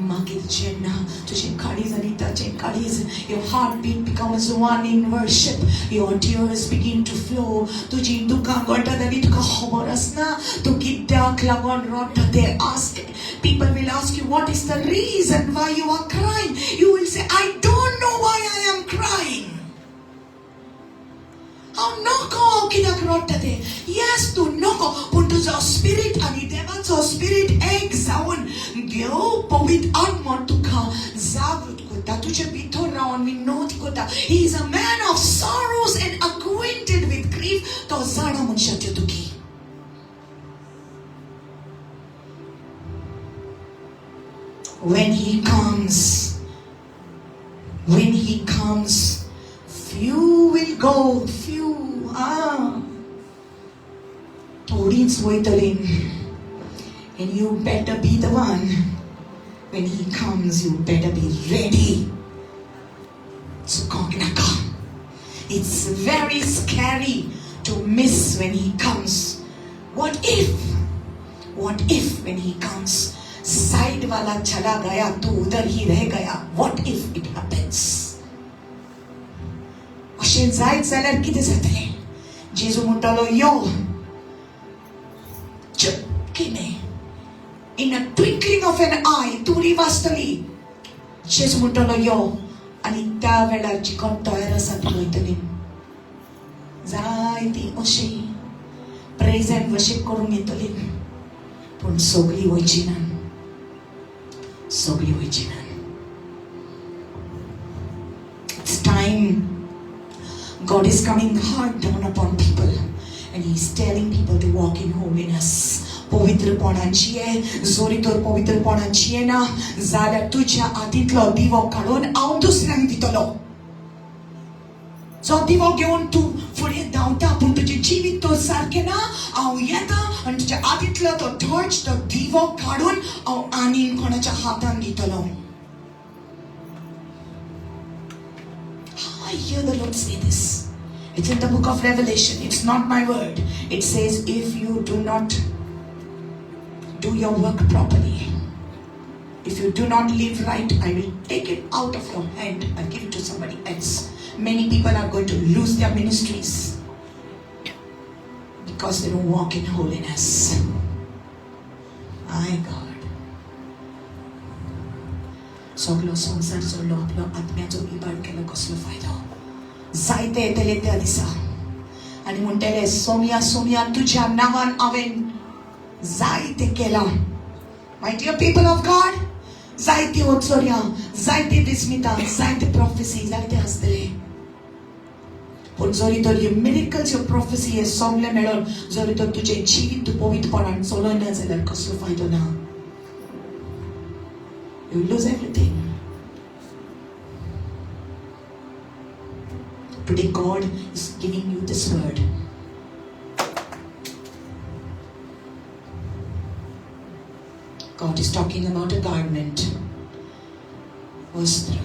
मागीर जेन्ना तुजें काळीज आनी ताचें काळीज your heartbeat becomes one in worship your tears begin to flow तुजी दुखां घडटात आनी तुका खबर आसना तूं कित्याक लागून रडटा ते ask people will ask you what is the reason why you are crying you will say I don't know why I am crying हांव नको कित्याक रडटा ते yes तूं नको पूण तुजो स्पिरीट आनी देवाचो स्पिरीट एक जावन देव पवित्र आत्मा तुका जागृत करता तुजे भितर रावन विनोद करता he is a man of sorrows and acquainted with grief तो जाणा मनशाच्यो दुखी when he comes few will go few थोडीच वयतली and you better be the one when he comes you better be ready so kognaka it's very scary to miss when he comes what if when he comes side wala chala gaya tu udhar hi reh gaya what if it happens अशें जायत जाल्यार कितें जातलें जेजू म्हणटालो यो चुपकीने in a twinkling of an eye तुरी वाचतली जेजू म्हणटालो यो आनी त्या वेळार जी कोण तयार आसा ती वयतली जायती अशी प्रेज एंड वर्शिप करून येतली पूण सगळीं वयची ना it's time God is coming hard down upon people and He is telling people to walk in holiness. पवित्रपणाची आहे जोरीतोर पवित्रपणाची आहे ना जाल्यार तुज्या हातींतलो दिवो काडून हांव दुसऱ्यांक दितलो जो दिवो घेवन तूं फुडें धांवता पूण तुजें जिवीत तर सारकें ना हांव येता आनी तुज्या हातींतलो तो टॉर्च तो दिवो काडून हांव आनीक कोणाच्या हातान दितलो I hear the Lord say this. It's in the book of Revelation. It's not my word. It says if you do not do your work properly, if you do not live right, I will take it out of your hand and give it to somebody else. Many people are going to lose their ministries because they don't walk in holiness. My God. सगळो संसार सोडलो आपलो आत्म्याचो इबाड केलो कसलो फायदो जायते येतले त्या दिसा आनी म्हणटले सोम्या सोम्या तुज्या नांवान हांवें जायते केलां. My dear people of God, जायती ओचोऱ्यां, जायती विस्मितां, जायते प्रॉफेसी जायते आसतले. पूण जरी तर ह्यो मिरेकल्स ह्यो प्रॉफेसी हे सोमले मेळोन जरी तर तुजें जिवीत तूं पवित्रपणान चलोयना जाल्यार कसलो फायदो ना. You lose everything. Today God is giving you this word. God is talking about a garment. Vastra.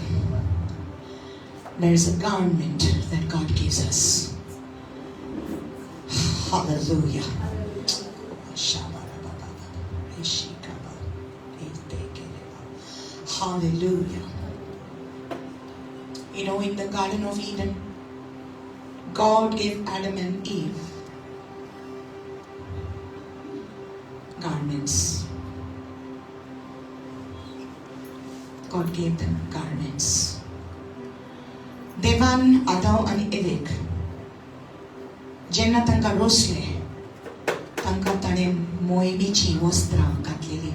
There is a garment that God gives us. Hallelujah. Hallelujah. You know, in the Garden of Eden, God gave Adam and Eve garments. God gave them garments. Devan, Adam and Evek. Jenna tanka rosle. Tanka tane moimichi wastra katlili.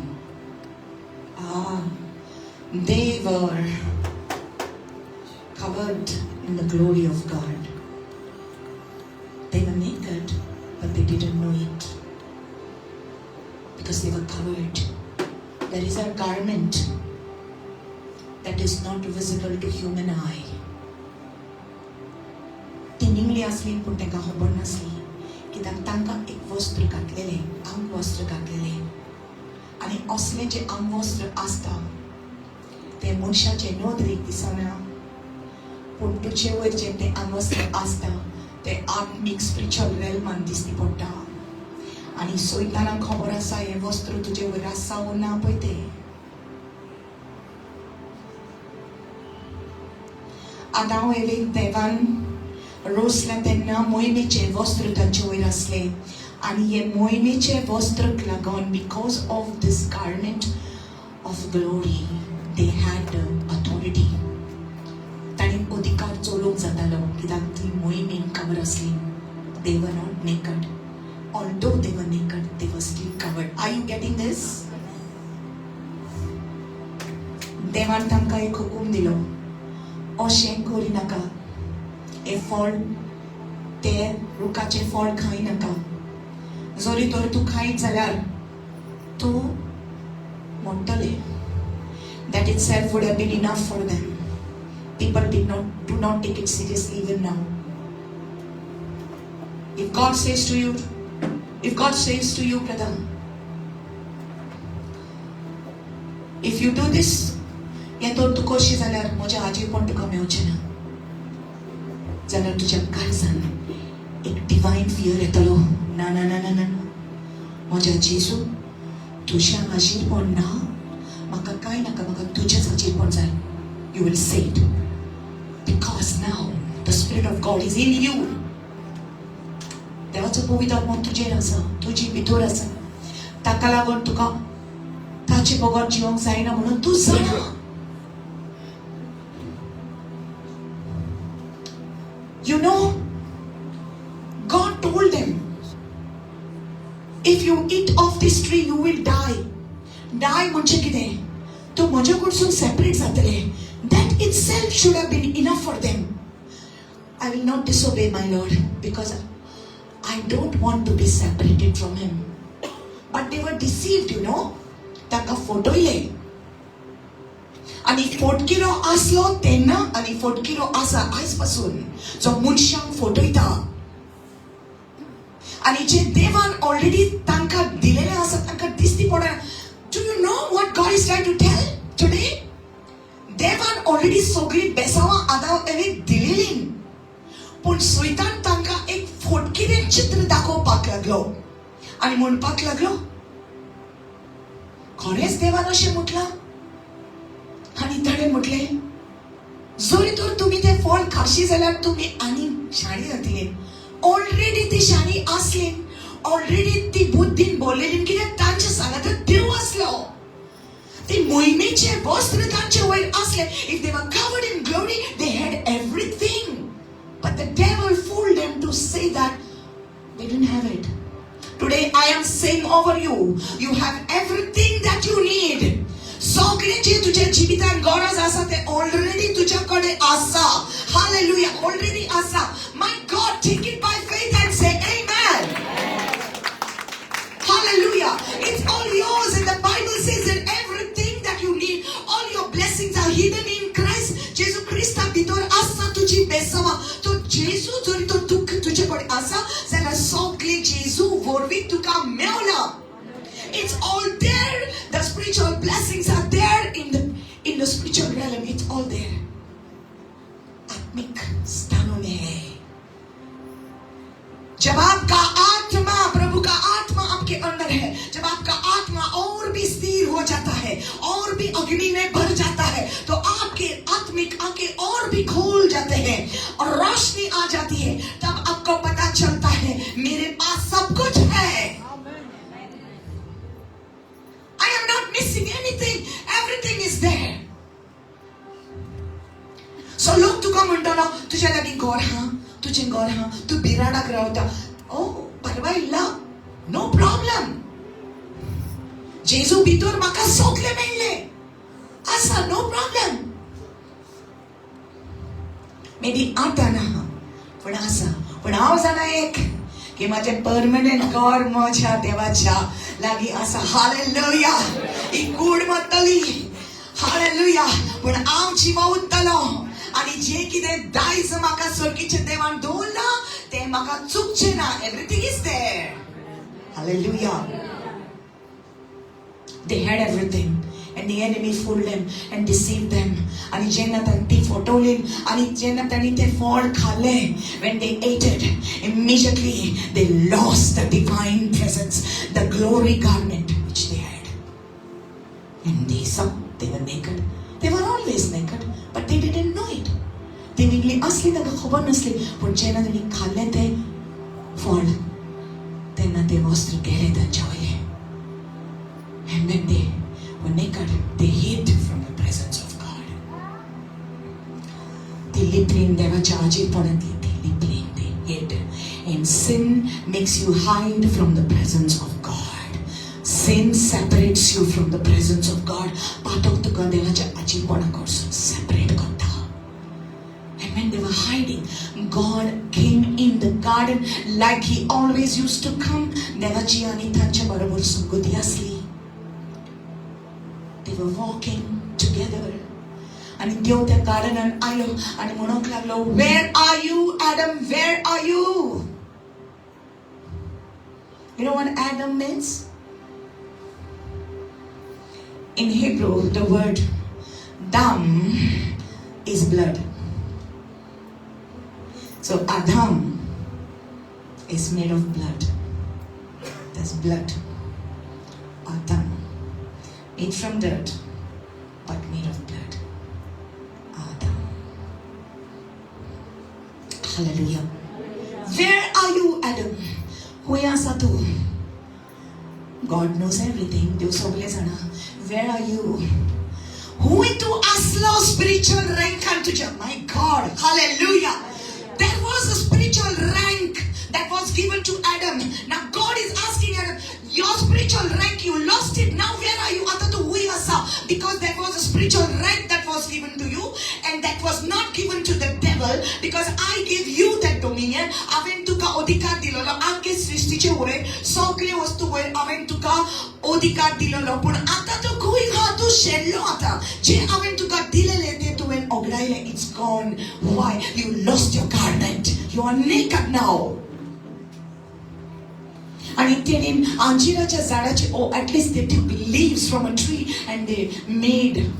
They were covered in the glory of God. They were naked, but they didn't know it because they were covered. There is a garment that is not visible to human eye. तिनिंगली असली पण तेका खबर नासली कित्याक तांकां एक वस्त्र घातलेलें, अंग वस्त्र घातलेलें आनी असलें जें अंग वस्त्र आसता ते मनशाचे नदरेक दिसना पूण तुजे वयर जें तें आंगवस्त्र आसता तें आत्मीक स्पिरिच्युअल रेल्मान दिसती पडटा आनी सैतानाक खबर आसा हें वस्त्र तुजे वयर आसा वो ना पळय तें. आदाम एवेक देवान रोसलें तेन्ना मोहिमेचें वस्त्र तांचे वयर आसलें आनी हे मोहिमेचे वस्त्रक लागून because of this garment of glory they had authority. ताणी अधिकार चलोवंक जातालो कित्याक ती मोहिमेन कवर आसली. They were not naked. Although they were naked, they were still covered. Are you getting this? देवान तांकां एक हुकूम दिलो, अशें करी नाका, हे फळ ते रुखाचे फळ खाय नाका. जरी तर तूं खायत जाल्यार तूं मरतलें. That itself would have been enough for them. People do not take it seriously even now. If God says to you, brother, if you do this, येतो तू कोशी जाल्यार म्हज्या हाजीर पण तुका मेवचें ना. जाल्यार तुज्या काळजान एक डिवायन फियर येतलो. ना ना ना ना ना म्हज्या जेजू तुज्या हाजीर पण ना, म्हाका कांय नाका, म्हाका तुज्याच हाजीरपण जाय. You will say it because now the Spirit of God is in you. देवाचो पवित्र आत्मा तुजेर आसा, तुजी भितर आसा. ताका लागून तुका ताचे बगर जिवंक जायना म्हणून तूं जाणा. You know, God told them, if you eat of this tree, you will die. Die म्हणजे कितें? तूं म्हजे कडसून सेपरेट जातलें. That itself should have been enough for them. I will not disobey my Lord because I don't want to be separated from Him. But they were deceived, you know. ताका फटयले. आनी फटकिरो आसलो तेन्ना आनी फटकिरो आसा आयज पासून जो मनशांक फटयता आनी जे देवान ऑलरेडी तांकां दिलेलें आसा तांकां दिसती पडना. Do you know what God is trying to tell today? देवान ऑलरेडी सगळी बेसावां आदाम एवेक दिलेलीं पूण सैतान तांकां एक फटकिरें चित्र दाखोवपाक लागलो आनी म्हणपाक लागलो खरेंच देवान अशें म्हटलां. आनी ताणें म्हटलें जरी तर तुमी तें फळ खाशी जाल्यार तुमी आनी शाणी जातलीं. ऑलरेडी ती शाणी आसली ऑलरेडी ती बुद्धीन बोललेली कित्याक तांचे सांगा तर देव असलो ते मोहिमेचे वस्त्र तांचे वयर असले if they were covered in glory they had everything but the devil fooled them to say that they didn't have it. Today I am saying over you, you have everything that you need. सगळे जे तुझ्या जीवितान गरज आसा ते already तुझ्याकडे आसा. Hallelujah, already आसा. My God, take it by faith and say amen. Hallelujah, it's all yours and the Bible says that everything that you need, all your blessings are hidden in Christ. जेजू ख्रिस्ता भितर आसा तुझी बेसवा. तो जेजू जरी तो दुःख तुझ्याकडे आसा जाल्यार सगळे जेजू वरवीं तुका Mewla. It's all there. The spiritual blessings are there in the spiritual realm. It's all there. आत्मिक स्थानों में है. जब आपका आत्मा प्रभु का आत्मा आपके अंदर है, जब आपका आत्मा और भी स्थिर हो जाता है, और भी अग्नि में भर जाता है, तो आपके आत्मिक आंखें और भी खोल जाते हैं और रोशनी आ जाती है. तब आपको पता चलता है मेरे पास सब कुछ है. I am not missing anything. Everything is there. So लोग तुका म्हणटलो तुझ्या लागीं घर हा, तुझें घर हा, तू बिराडाक रावता. ओ परवाइल्ला, नो प्रॉब्लम. जेजू भितर म्हाका सगळें मेळ्ळें आसा, नो प्रॉब्लम. मे बी आतां ना पण आसा. पण हांव जाणा एक की माझें परमनंट घर म्हज्या देवाच्या लागीं आसा. हालेलुया. ही कूड म्हणटली हालेलुया. पण हांव जिववतलो आनी जे कितें दायज म्हाका सर्गीच्या देवान दवरला तें म्हाका चुकचें ना. Everything is there. Hallelujah. They had everything and the enemy fooled them and deceived them. आणि जेन्ना तांणी फटवली आणि जेन्ना तांणी ते फळ खाल्लें, when they ate it, immediately they lost the divine presence, the glory garment which they had. And they saw they were naked. They were always naked, but they didn't know it. ते निगली असली ताका खबर नसली. पण जेन्ना तांणी खाल्लें ते फळ तेन्ना ते वस्त्र गेले तांच्या वयले. And when they were naked, they hid from the presence of God. They लिपलीन देवाच्या आजीरपणांतली ते लिपलीन, they hid. And sin makes you hide from the presence of God. Sin separates you from the presence of God. पातक तुका देवाच्या आजीरपणा कडसून separate करता. And when they were hiding, God came in the garden like He always used to come. देवाची आनी तांच्या बरोबर संगती आसली. They were walking together. And देव त्या गार्डनान आयलो आणि म्हणूंक लागलो, Where are you, Adam? Where are you? You know what Adam means? In Hebrew, the word dam is blood. So Adam is made of blood. There's blood. Adam. Made from dirt, but made of blood. Adam. Hallelujah. Where are you, Adam? Who asa tu? God knows everything. Dev sogle jana. Where are you? Who into aslo spiritual rank unto you? My God. Hallelujah. There was a spiritual rank that was given to Adam. Now God is asking Adam, your spiritual rank, you lost it. Now where are you? Because there was a spiritual rank that was given to you, and that was not given to the devil, because I gave you that dominion. Aven tuka odikar dilolo. Anke सृष्टीचे वयर सगळे वस्तू वयर हांवें तुका अधिकार दिलेलो. पूण आतां तो खंय हा तूं शेणलो. आतां जे हांवें तुका दिलेले ते तुवें ओगडायले. It's gone. Why? You lost your garment. You are naked now. आणि तेणीन अंजिराच्या झाडाचे at least they took leaves from a tree and they made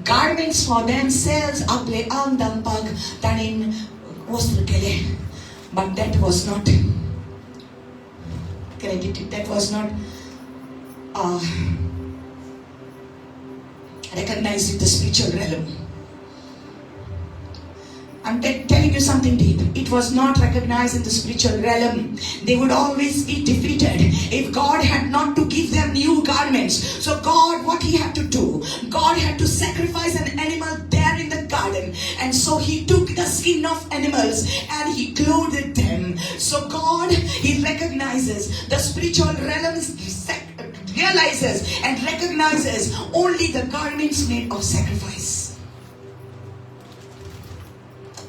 garments for themselves. आपले अंग दांपाक ताणीन वस्त्र केले. But that was not credited. That was not recognized in the spiritual realm. I'm telling you something deep. It was not recognized in the spiritual realm. They would always be defeated if God had not to give them new garments. So God, what he had to do? God had to sacrifice an animal there in the garden. And so he took the skin of animals and he clothed them. So God, he recognizes the spiritual realm realizes and recognizes only the garments made of sacrifice.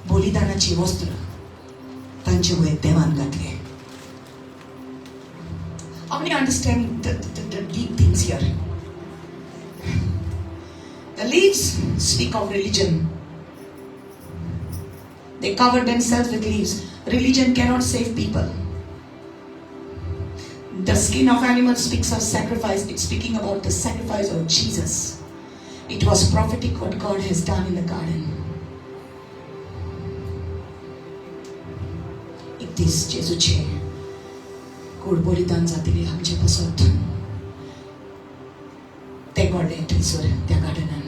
बलिदानाची वस्त्र तांचे वयर देवान घातले. How many understand the deep things here? The leaves speak of religion. They cover themselves with leaves. Religion cannot save people. The skin of animals speaks of sacrifice. It's speaking about the sacrifice of Jesus. It was prophetic what God has done in the garden. This Jesuचे गोड बलिदान जातले आमचे पासत ते घडले थंयसर त्या गार्डनान.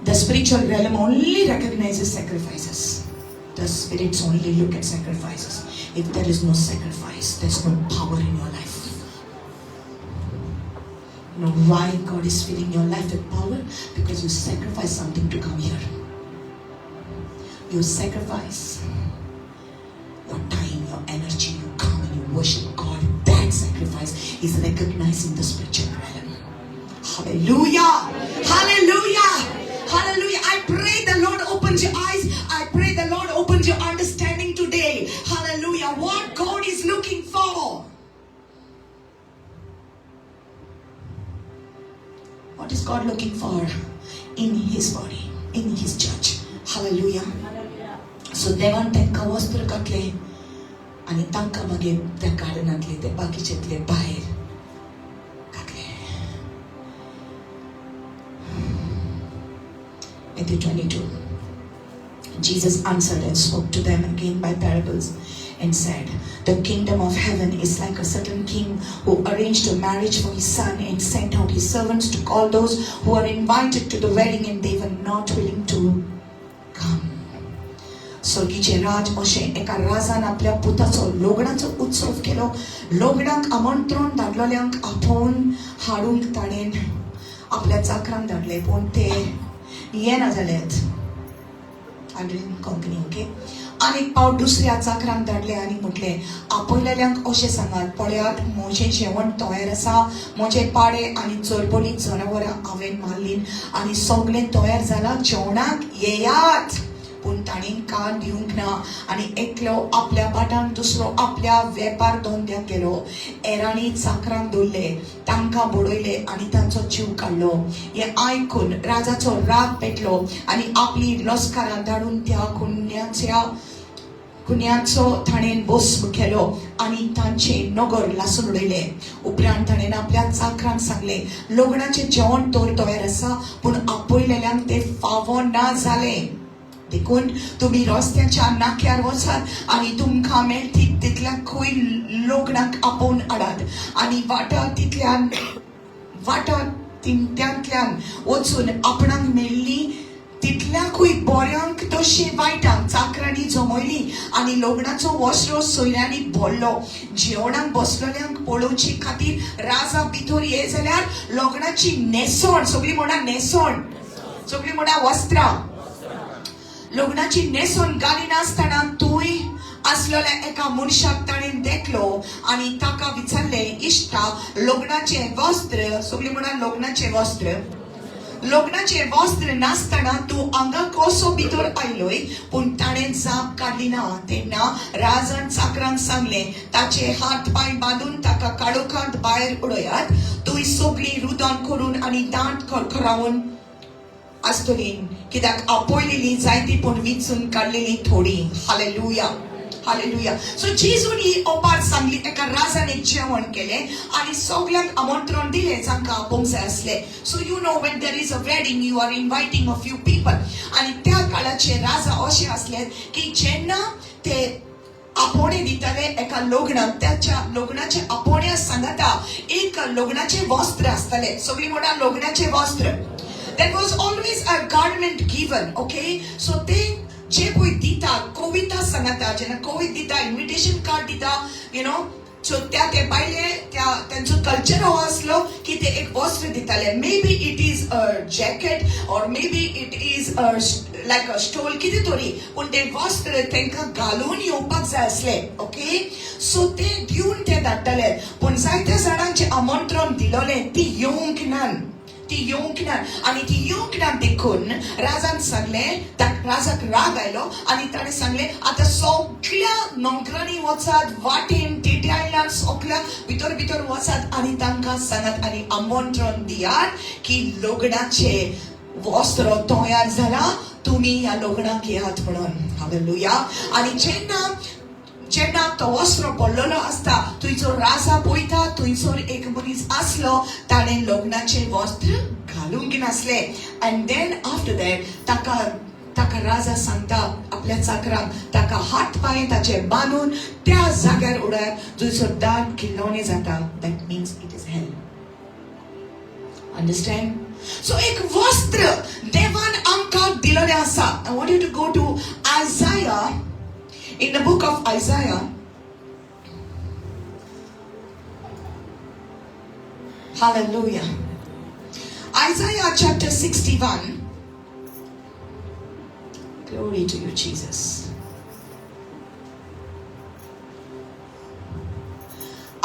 The spiritual realm only recognizes sacrifices. The spirits only look at sacrifices. If there is no sacrifice, there's no power in your life. You know why God is filling your life with power? Because you sacrifice something to come here. You sacrifice your time, your energy, you come and you worship God. That sacrifice is recognized in the spiritual realm. Hallelujah! Hallelujah! Hallelujah! I pray the Lord opens your eyes. I pray the Lord opens your understanding today. Hallelujah! What God is looking for. What is God looking for in His body, in His church? Hallelujah! So देवान तांकां वस्त्र घातले आनी तांकां मागीर त्या गार्डनांतले ते बाकीचेतले भायर घातले. Matthew 22. Jesus answered and spoke to them again by parables and said, the kingdom of heaven is like a certain king who arranged a marriage for his son and sent out his servants to call those who are invited to the wedding, and they were not willing to come. स्वर्गीचे राज अशें एका राजान आपल्या पुताचो लग्नाचो उत्सव केलो. लग्नाक आमंत्रण धाडलेल्यांक आपोवन हाडूंक ताणें आपल्या चाकरांक धाडले, पूण ते येना जाल्यात. Company okay. आनीक पावट दुसऱ्या चाकरांक धाडले आनी म्हटले, आपयलेल्यांक अशें सांगात, पळयात म्हजें जेवण तयार आसा, म्हजे पाडे आनी चरबली जनावरां हांवें मारलीं आनी सगळें तयार जालां, जेवणाक येयात. पूण ताणें कान दिवंक ना आनी एकलो आपल्या बाटान दुसरो आपल्या वेपार धंद्याक गेलो. एरांनी चाकरांक दवरले, तांकां बडयले आनी तांचो जीव काडलो. हें आयकून राजाचो राग पेटलो आनी आपली लस्करां धाडून त्या कुन्याचो ताणें भस्म केलो आनी तांचे नगर लासून उडयले. उपरांत ताणें आपल्या चाकरांक सांगले, लग्नाचें जेवण तर तयार आसा, पूण आपयलेल्यांक तें फावो ना जालें. देखून तुम्ही रस्त्याच्या नाक्यार वचात आनी तुमकां मेळटी तितल्या खंय लग्नाक आपोवन हाडात आनी वाटा तिंत्यांतल्यान वचून आपणाक मेळ्ळी तितल्या खंय बऱ्यांक तशें वायटांक चाकरांनी जमयली आनी लग्नाचो वस्त्र सोयऱ्यांनी भरलो. जेवणाक बसलेल्यांक पळोवचे खातीर राजा भितर ये जाल्यार लग्नाची न्हेसण, सगळीं म्हणा न्हेसण, सगळीं म्हणा वस्त्रां, लग्नाची न्हेसण घाली नासतना थंय असलेल्या एका मनशाक ताणें देखलो आनी ताका विचारले, इश्टा लग्नाचे वस्त्र, सगळीं म्हणा लग्नाचे वस्त्र नासतना तूं हांगा कसो भितर आयलोय? पूण ताणें जाप काडली ना. तेन्ना राजान चाकरांक सांगले, ताचे हात पाय बांदून ताका काळोखांत भायर उडयात. थंय सगळीं रुदान करून आनी दांत खरखरावन आसतली, कित्याक आपयलेली जायती पूण विचून काडलेली थोडी. Hallelujah, hallelujah. सो जेजूनी ओपार सांगली, एका राजाने जेवण केले आनी सगळ्यांक आमंत्रण दिले जांकां आपोवंक जाय आसले. So you know when there is a wedding you are inviting a few people. आनी त्या काळाचे राजा अशे आसले की जेन्ना ते आपोणे दिताले एका लग्नाक, त्याच्या लग्नाचे आपोण्या सांगता एक लग्नाचे वस्त्र आसताले. सगळीं म्हणा लग्नाचे वस्त्र. There was always a garment given, okay? So they जे कोई दिता कोविता सांगता जेना कोविड दिता इन्विटेशन कार्ड दिता यू नो सो त्या ते पाहिले त्या त्यांचं कल्चर हो असलो की ते एक वस्त्र दिताले maybe it is a jacket or maybe it is like a stole कितें तरी पूण ते वस्त्र तांकां घालून येवपाक जाय असले ओके सो ते दिवन ते धाडटले पूण जायत्या जाणांचे आमंत्रण दिलोलें ती येवंक नान ती येवंक ना आणि ती येवंक ना देखून राजान सांगलें राजाक राग आयलो आणि ताणें सांगलें आतां सगळ्या नोकरांनी वचात वाटेन टिट्यायल्यान सगळ्या भितर भितर वचात आणि तांकां सांगात आणि आमंत्रण दियात की लग्नाचे वस्त्र तयार जाला तुम्ही ह्या लग्नाक येयात म्हणून हालेलुया आणि जेन्ना तो वस्त्र पडलेलो असता थंयचो राजा पळयता थंयसर एक मनीस आसलो ताणें लग्नाचे वस्त्र घालूंक नासले अँड देन आफ्टर दॅट ताका राजा सांगता आपल्या चाकरांक ताका हात पांय ताचे बांदून त्या जाग्यार उडय जंयसर दाट किल्लोने जाता that means it is hell understand so एक वस्त्र देवान आमकां दिलोलें आसा I want you to go to Isaiah in the book of Isaiah, hallelujah, Isaiah chapter 61, glory to you Jesus.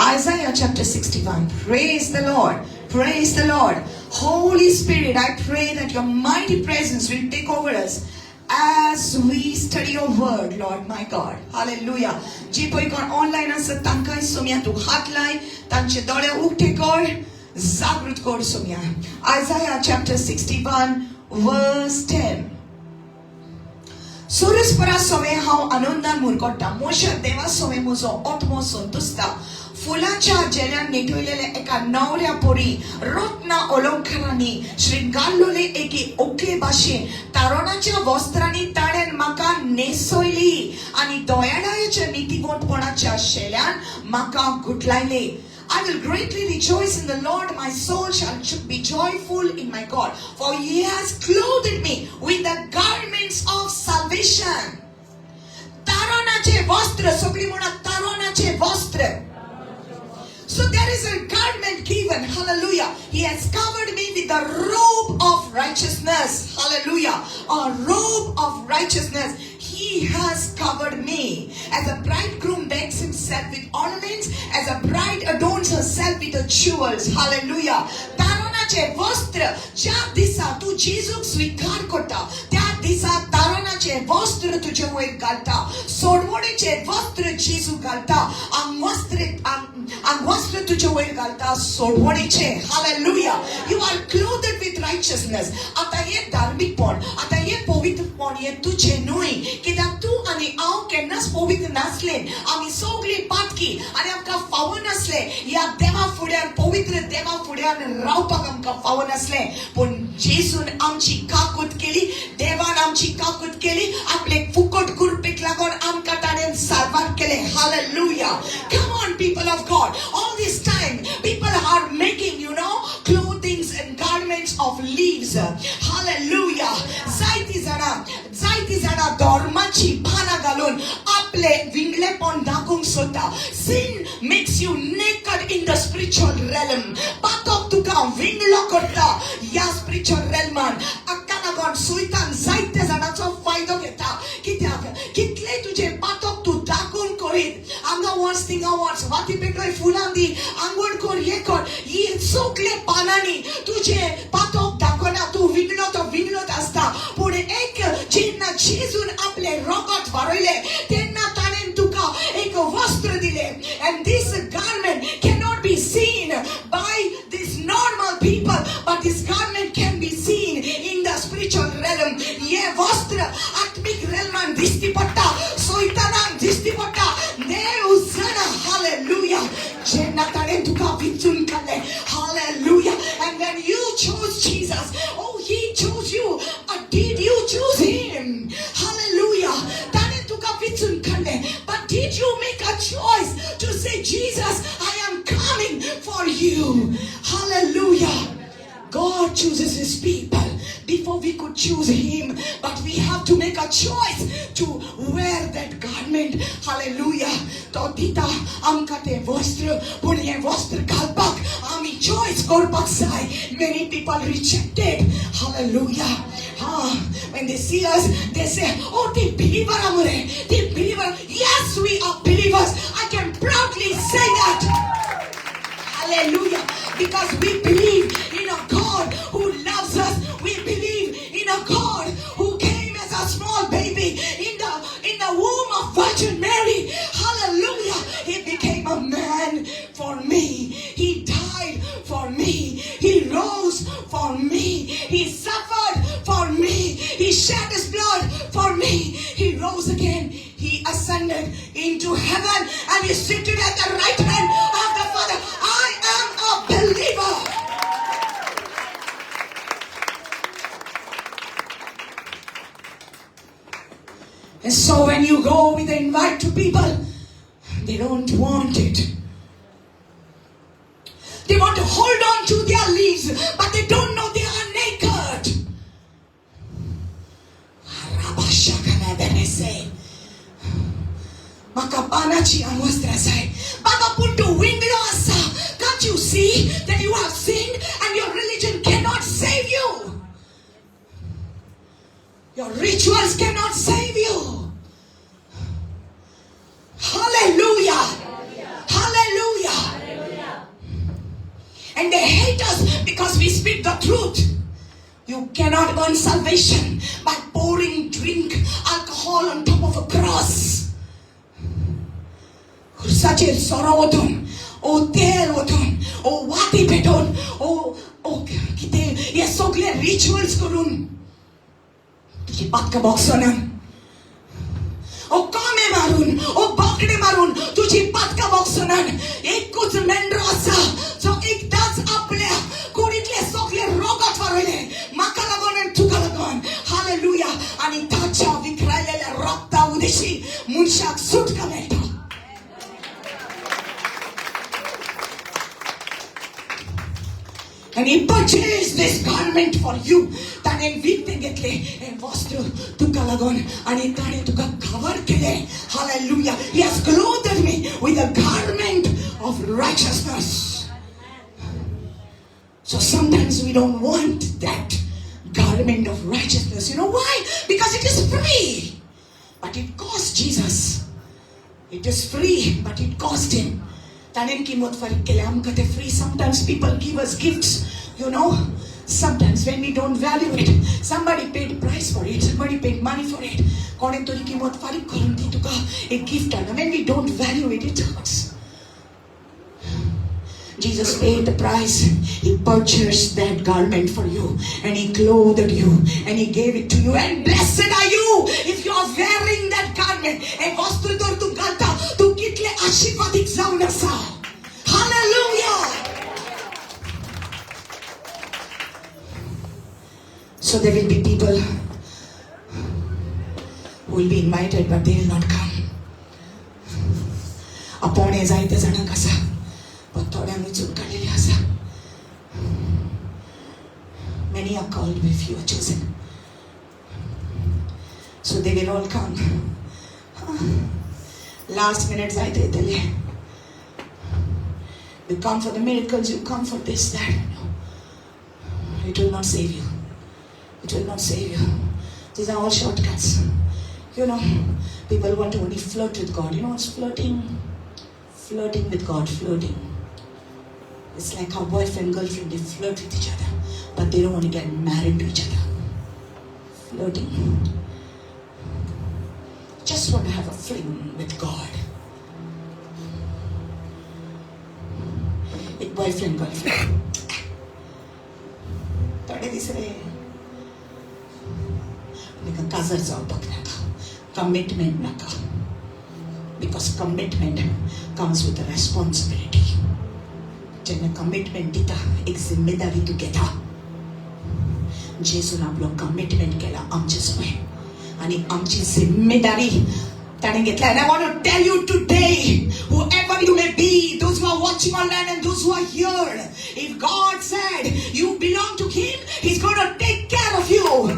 Isaiah chapter 61, praise the Lord, praise the Lord. Holy Spirit, I pray that your mighty presence will take over us as we study your word, Lord my God. Hallelujah. जी पळय कोण online आसा तांकांय सोम्या तूं हात लाय तांचे दोळे उक्ते कर जागृत कर सोम्या Isaiah chapter 61 verse 10 सुरस्परा सोमे हांव आनंदान मुरगोडटा मोशा देवा सोमे म्हजो आत्मो संतुसता फुलांच्या जेल्यान न्हिदलेले एका नवऱ्या पोरी रत्ना अलंकारांनी श्रृंगारलोले एके ओके भाशेन तारुणाच्या वस्त्रांनी ताणेन म्हाका न्हेसयली आनी दोयाडायेच्या नितीवंतपणाच्या शेल्यान म्हाका गुटलायले I will greatly rejoice in the Lord. My soul shall be joyful in my God. For he has clothed me with the garments of salvation. तारुणाचे वस्त्र सगळी म्हणा तारुणाचे वस्त्र So there is a garment given, hallelujah. He has covered me with the robe of righteousness, hallelujah. A robe of righteousness. He has covered me. As a bridegroom decks himself with ornaments, as a bride adorns herself with her jewels, hallelujah. तारुणाचे वस्त्र ज्या दिसा तू जेजूक स्वीकार करता त्या दिसा तारुणाचे वस्त्र तुझे वयर घालता सोडवणीचे वस्त्र जेजू घालता आंग वस्त्र तुझे वयर घालता सोडवणीचे हालेलुया यू आर क्लोथड विथ रायचियसनेस आता हे धार्मिकपण आता हे पवित्रपण हे तुझे न्हय कित्याक तू आनी हांव केन्नाच पवित्र नासले आमी सगळी पातकी आनी आमकां फावो नासले ह्या देवा फुड्यान पवित्र देवा फुड्यान रावपाक आमकां फावो नासले पूण जेजून आमची काकूट केली देवान आमची काकूट केली आपले फुकट कुरपीक लागून आमकां ताणें सारवार केले hallelujah come on people of God all this time people are making clothings and garments of leaves hallelujah जायती जाणा धर्माची भाना घालून आपले विंगलेपण दाखोवंक सोदता sin makes you naked in the spiritual realm पातक तुका विंगलो करता ह्या spiritual realman अक्का लागून सुयतान जायत्या जाणांचो फायदो घेता कित्याक कितले तुजे पातक तू दाखोवन करीत हांगा वच थिंगा वच वाती पेटय फुलां दी आंगवण कर हे कर ही सगळे पानांनी तुजे पातक दाखोना तू विंगलोत आसता पूण एक जेन्ना जेजून आपले रगत वारयले तेन्ना ताणें तुका एक वस्त्र दिले and this garment cannot be seen by these normal people but this garment can be seen in the spiritual realm ये वस्त्र आत्मिक realman दिसती पडटा सोयतानाक दिसती पडटा देव जाणा हालेलुया जेन्ना ताणें तुका विचून काडले hallelujah and when you chose Jesus oh he chose you did you choose him hallelujah ताणें तुका विचून काडले but did you make a choice to say Jesus I am coming for you hallelujah God chooses his people could choose him, but we have to make a choice to wear that garment. Hallelujah. To tita amkate vostra punya vostra kalpak ami choice korpak sai. Many people rejected. Hallelujah. When they see us, they say, oh, the believer amure, the believer. Yes, we are believers. I can proudly say that. Hallelujah. Because we believe in a God who loves us. We believe in a God who came as a small baby in the womb of Virgin Mary. Hallelujah. He became a man for me. He died for me. He rose for me. He suffered for me. He shed his blood for me. He rose again. He ascended into heaven and he seated at the right hand of the Father. I am a believer. And so when you go with the invite to people, they don't want it. They want to hold on to their leaves, but they don't know they are naked. Can't you see that you have sinned and your religion cannot save you? Your rituals cannot save you. Hallelujah. Hallelujah. And they hate us because we speak the truth. You cannot earn salvation by pouring alcohol on top of a cross. Such a sorrow, oh, there, oh, wati beton, oh, kite, yes, so clear rituals kurun. Tuji patka boxonan. Oh, kame marun, oh, bakde marun, tuji patka boxonan. Ek kuch mendrosa, so ek das aple, kuritle so clear rogat farele, makalagon and tukalagon. Hallelujah. Ani tacha vikrayele rakta udeshi, munshak sut kameta. And he purchased this garment for you. Tane vittengetle and vostru tukalagon ani tane tuka cover kele. Hallelujah. He has clothed me with a garment of righteousness. So sometimes we don't want that garment of righteousness. You know why? Because it is free. But it cost Jesus. It is free, but it cost him. Free. Sometimes people give us gifts, you know. Sometimes when we don't value it, somebody paid price for it, somebody paid money for it. A gift, and when we don't value it, it hurts. Jesus paid the price. He purchased that garment for you, and he clothed you, and he gave it to you. And blessed are you if you are wearing that garment. And hallelujah. So there will be people who will be invited, but they will not come. Upon his many are called, but few are chosen. So they will all come. Last minute, you come for the miracles, you come for this, that. No. It will not save you. It will not save you. These are all shortcuts. You know, people want to only flirt with God. You know what's flirting? Flirting with God, flirting. It's like how boyfriend, girlfriend, they flirt with each other, but they don't want to get married to each other. Flirting. Just want to have a fling with God. With boyfriend, girlfriend. Commitment. Because commitment comes with a responsibility. Commitment dita ek zimmedari tu keta. Jesus आप लोग commitment केला आमचेसोय आणि आमची zimmedari त्याने घेतला. And I want to tell you today, whoever you may be, those who are watching online and those who are here, if God said you belong to Him, He's going to take care of of you.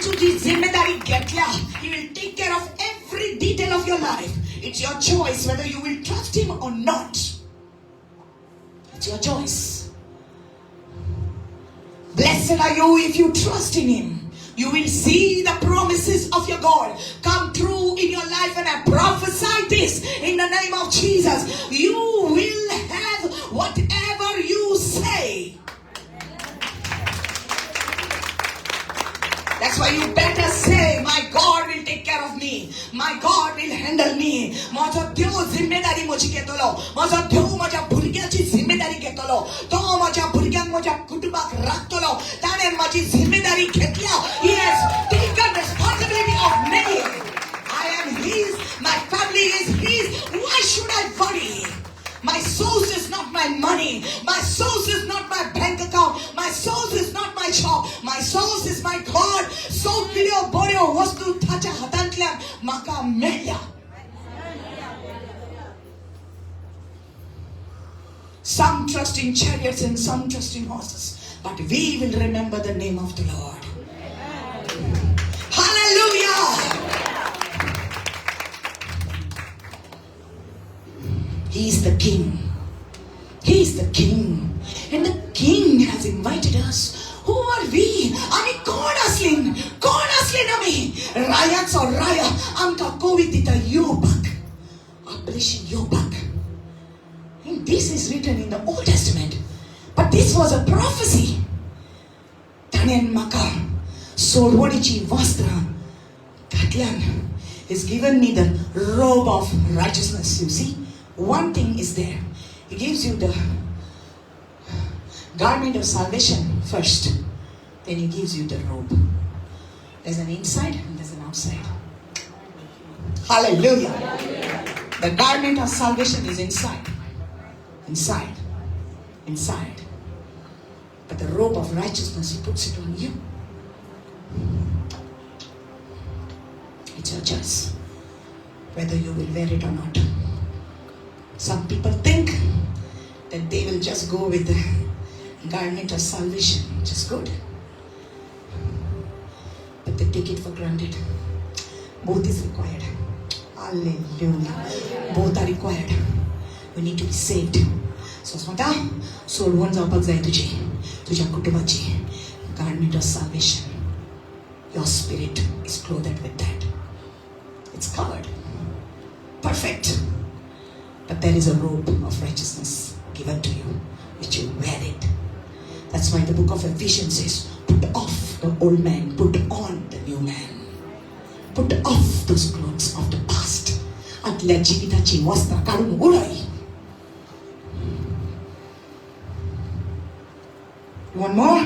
तुझी जिम्मेदारी घेतल्या. He will take care of every detail of your life. It's your choice whether you will trust him or not. It's your choice. Blessed are you if you trust in him. You will see the promises of your God come true in your life, and I prophesy this in the name of Jesus. You will have whatever you say. That's why you better say, my God will take care of me. My God will handle me. माझा देव जिम्मेदारी म्हजी घेतलो. माझा देव माझ्या भुरग्याची जिम्मेदारी घेतलो. तो माझ्या भुरग्यांक माझ्या कुटुंबाक राखतलो. ताणे माझी जिम्मेदारी घेतल्या. He has taken responsibility of me. I am his. My family is his. Why should I worry? My source is not my money. My source is not my bank account. My source is not my job. My source is my God. So video boryo vastu tacha hatantल्या maka मेल्या. Some trust in chariots and some trust in horses, but we will remember the name of the Lord. Hallelujah. He is the King. He is the King. And the King has invited us. Who are we? आम्ही कोण असलीन? कोण असलीन आम्ही? रायाचो राया आमका कोवी दिता योबक. आपलेशी योबक. And this is written in the Old Testament. But this was a prophecy. ताणेन म्हाका सोडवणीची वस्त्रां घातल्यान. He's given me the robe of righteousness. You see? One thing is there. He gives you the garment of salvation first. Then he gives you the robe. There's an inside and there's an outside. Hallelujah. The garment of salvation is inside. Inside. Inside. But the robe of righteousness, he puts it on you. It's your choice whether you will wear it or not. Some people think that they will just go with the garment of salvation, which is good. But they take it for granted. Both is required. Hallelujah. Both are required. We need to be saved. So, Swata, सोडवून जावपाक जाय तुझ्या कुटुंबाची garment of salvation. Your spirit is clothed with that. It's covered. Perfect. But there is a robe of righteousness given to you, which you wear it. That's why the book of Ephesians says, put off the old man, put on the new man. Put off those clothes of the past. Atल्या जीविताची वस्त्र काढून उडय. You want more?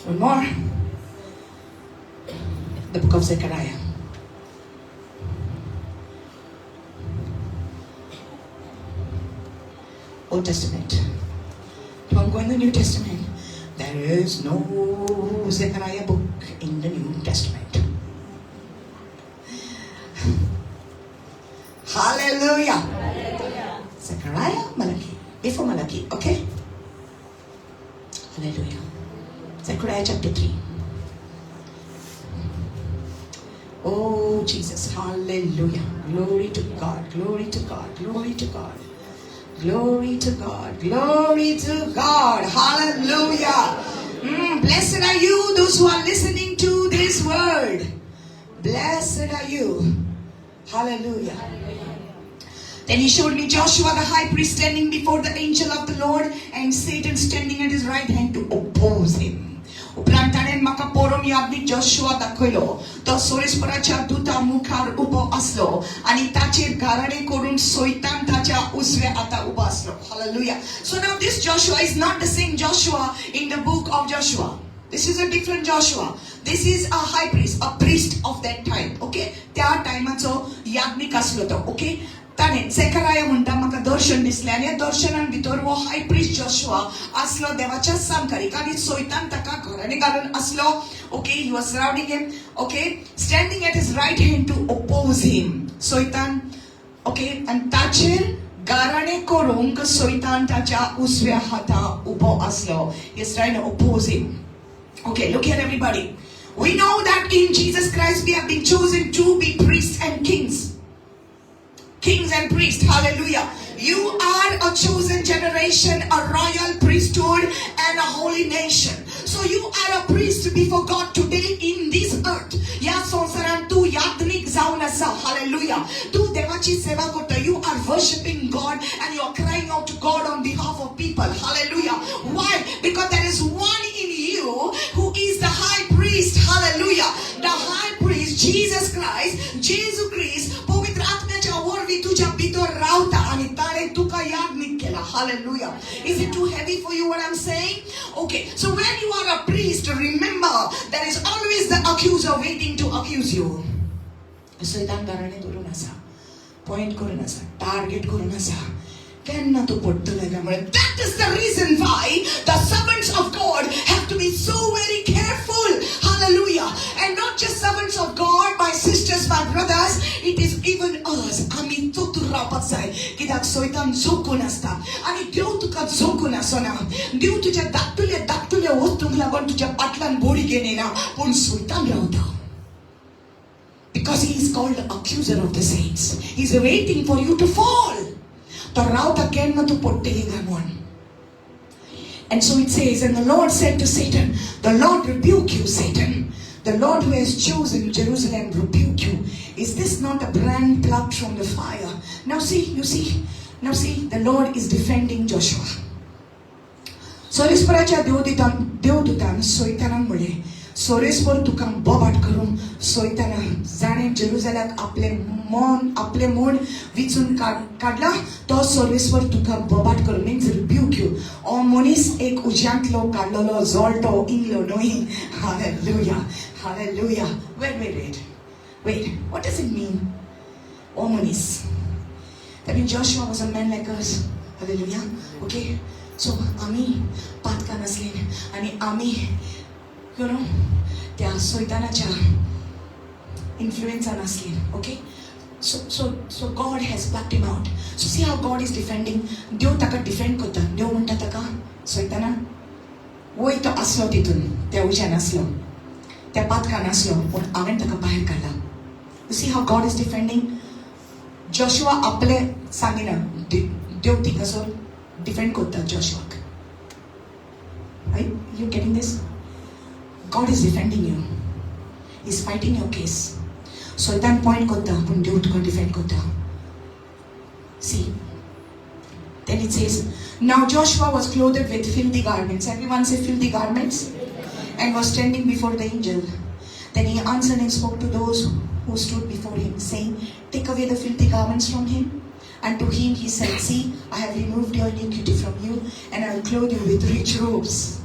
One more. The book of Zechariah. Old Testament. Don't go in the New Testament. There is no Zechariah book in the New Testament. Hallelujah. Hallelujah. Zechariah, Malachi. Before Malachi, okay? Hallelujah. Zechariah chapter 3. Oh, Jesus. Hallelujah. Glory to God. Glory to God. Glory to God. Glory to God. Glory to God. Hallelujah. Blessed are you, those who are listening to this word. Blessed are you. Hallelujah. Then he showed me Joshua the high priest standing before the angel of the Lord, and Satan standing at his right hand to oppose him. उपरांताने म्हाका पोरम याज्ञिक Joshua दाखयलो. तो सोरेस्पराच्या दूता मुखार उबो असलो आणि ताचेर गाराडे करून सैतान ताच्या उजव्या हाता उबो असलो. Hallelujah. So now this Joshua is not the same Joshua in the book of Joshua. This is a different Joshua. This is a high priest, a priest of that time. Okay? त्या टाइमाचो याज्ञिक असलो तो. Okay? ताणे झेकराया म्हणटा म्हाका दर्शन दिसलें आनी दर्शनान भितर वो हाय प्रिस्ट जोशुआ असलो देवाच्या सामकारीक आनी सैतान ताका घरांनी घालून असलो. Okay, he was surrounding him. Okay, standing at his right hand to oppose him. सैतान. ओके, आनी ताचेर गाराणे करूंक सैतान ताच्या उजव्या हाता उबो असलो. He's trying to oppose him. Okay, look here everybody. We know that in Jesus Christ we have been chosen to be priests and kings. Kings and priests, hallelujah. You are a chosen generation, a royal priesthood and a holy nation. So you are a priest before God today in this earth. Ya संसारात तू यातनिक जाऊन असा, hallelujah. तू देवाची सेवा करतो. You are worshiping God and you are crying out to God on behalf of people, hallelujah. Why? Because there is one in you who is the high priest, hallelujah. The high priest, Jesus Christ, Jesus Christ, पवित्र आत्म्याच्या वरवी तुझ्या भितर रावता आणि ताणे तुका याज्ञिक केला, hallelujah. Is it too heavy for you what I'm saying? Okay, so when you are a priest, remember there is always the accuser waiting to accuse you. सैतान गाराणे धरून असा, पॉइंट करून असा, टार्गेट करून असा. केन्ना तू पडटले काय म्हणून. That is the reason why the servants of God have to be so very careful, hallelujah. And not just servants of God, my sisters, my brothers, it is even us. आम्ही चतुर रावपाक जाय, कित्याक सैतान जोखून असता आणि देव तुका जोखून असना. देव तुझ्या धाकटुल्या वस्तूंक लागून तुझ्या पाटलान बोडी घेवन येना, पूण सैतान रावता. Because he is called the accuser of the saints. He is waiting for you to fall. तो रावता केन्ना तू पडटली काय म्हणून. And so it says, and the Lord said to Satan, the Lord rebuke you, Satan. The Lord who has chosen Jerusalem rebuke you. Is this not a brand plucked from the fire? Now see, now see, the Lord is defending Joshua. सोरेस्पराच्या देवदूतान सैतानान म्हळे, सोरेस्पर तुका बोबाट करून सैताना जाणे जेरुसलेमाक आपले मन विचून काढला, तो सोरेस्पर तुका बोबाट करून, मीन्स रिब्यूक यू. ओ मनीस एक उज्यांतलो काडलेलो जोल्टो इंगलो न्हय. Hallelujah, hallelujah. Wait, what does it mean? O मनीस. That means Joshua was a man like us. Hallelujah. Okay. So आम्ही पातका नसले आणि आम्ही त्या सैतानाच्या इन्फ्लुएन्सान असले. Okay. So God has plucked him out. So see how God is defending. देव ताका defend करता. देव म्हणटा ताका, सैताना वय तो असलो तितून, त्या उज्यान असलो, त्या पातकान असलो, पण हांवें ताका भायर काडला. You see how God is defending. Joshua आपले सांगिना, देव तिकासो डिफेंड करता जॉशुआक. Right? You getting this? God is defending you. He's fighting your case. सैतान पॉइंट करता, पण देव तुका डिफेंड करता. See. Then it says, now Joshua was clothed with filthy garments. Everyone say filthy garments. And was standing before the angel. Then he answered and spoke to those who stood before him, saying, take away the filthy garments from him. And to him he said, see, I have removed your iniquity from you, and I will clothe you with rich robes.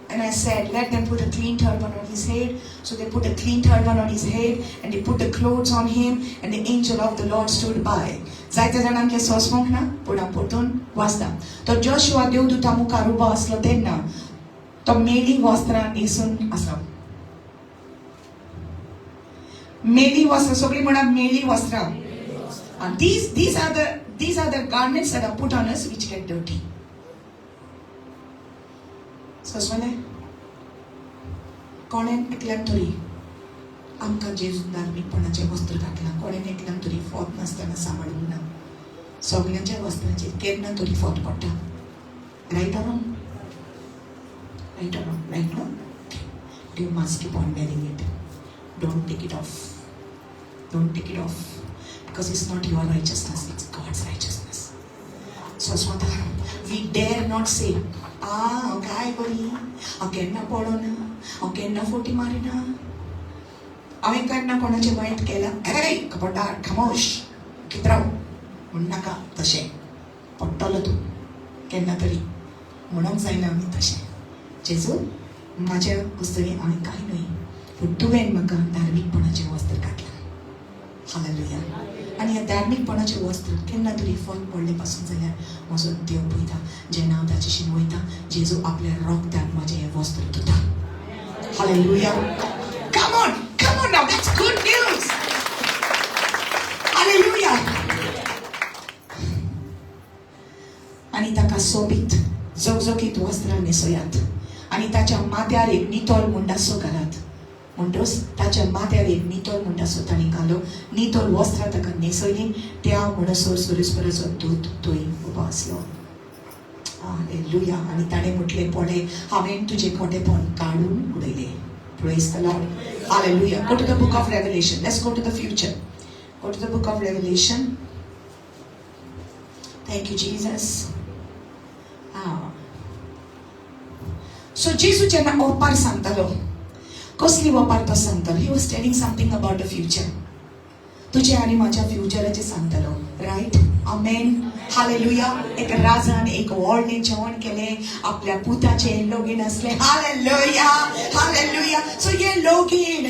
And I said, let them put a clean turban on his head. So they put a clean turban on his head, and they put the clothes on him, and the angel of the Lord stood by. जायत्या जाणांचे सोसमोक ना, पुढा परतून वाचता. तो Joshua देवदूता मुखार उबो असलो तेन्ना तो मेली वस्त्रां न्हेसून असलो. मेली वस्त्र, सगळी म्हणा मेली वस्त्रां. And these are the garments that are put on us which get dirty. So स्वने कोणेन एकल्यान तरी आमकां जेजू धार्मीकपणाचे वस्त्र घातला. कोणेन एकल्यान तरी फोत नासतना सांबाळूंक ना. सगळ्यांच्या वस्त्रांचेर केन्ना तरी फोत पडटा. Right or wrong? Right or wrong? Right, no? You must keep on wearing it. Don't take it off. Don't take it off. Because it's not your righteousness, it's God's righteousness. So स्वतः we dare not say, काय बरी, केन्ना पडोना, केन्ना forty Marina, हांवें केन्ना कोणाचें वायट केलां, हे खबरदार, खामोश, कितराव, म्हण नाका तशें, पडटलो तूं, केन्ना तरी, म्हणूंक जायना आमी तशें. जेजू, म्हाज्या कुस्तेन हांवें कांय न्हय, पूण तुवें म्हाका धार्मीकपणाचें वस्त्र घातलां. हालेलुया. आणि ह्या धार्मीकपणाचें वस्त्र केन्ना तरी फॉल पडले पासून जाल्यार म्हजो देव पळयता. जेन्ना हांव ताचेशीन वयता, जेजू आपल्या रोगतान म्हाजें हें वस्त्र धुता. Hallelujah. Come on now, that's good news. Hallelujah. एका सोबीत जोगजोगीत वस्त्रां न्हेसयात आनी ताच्या माथ्यार एक नितोल मुंडासो घालात. म्हणटोच ताच्या माथ्यार एक नितोल मुंडासो तांणी घालो. नितोल वस्त्रां ताका न्हेसयलीं. त्या म्हणसर सुरेस्पराचो दूत थंय उबो आसलो. हालेलुया. आनी ताणें म्हटलें, पळय, हांवें तुजें खोटेपण काडून उडयलें. Praise the Lord. Hallelujah. Go to the book of Revelation. Let's go to the future. Go to the book of Revelation. Thank you, Jesus. So Jesus जेन्ना ओपार सांगतालो, कसली ओपार तो सांगतालो? He was telling something about the future. तुझे आनी म्हाज्या फ्युचराचें सांगतालो. रायट? आमेन. हालेलुया. एक राजान एक व्हडलें जेवण केलें. आपल्या पुताचें लोगीन आसलें. हालेलुया. हालेलुया. सो हे लोगीन,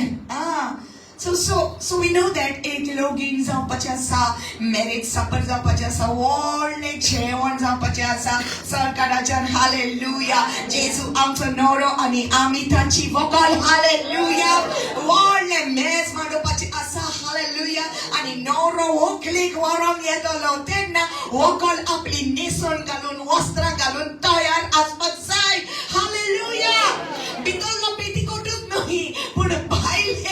So we know that एक लोगीन जावपाचें आसा, मॅरेज सपर जावपाचें आसा, व्हडलें जेवण जावपाचें आसा सरकाराच्यान. हालेलुया. जेजू आमचो नवरो आनी आमी तांची व्हंकल. हालेलुया. व्हडलें मेज मांडोवपाचें आसा. हालेलुया. आनी नवरो व्हंकलेक व्हरोंक येतलो तेन्ना व्हंकल आपली न्हेसोन घालून, वस्त्रां घालून तयार आसपाक जाय. हालेलुया. भितरलो पेटीकोटूच न्हय, पूण भायले.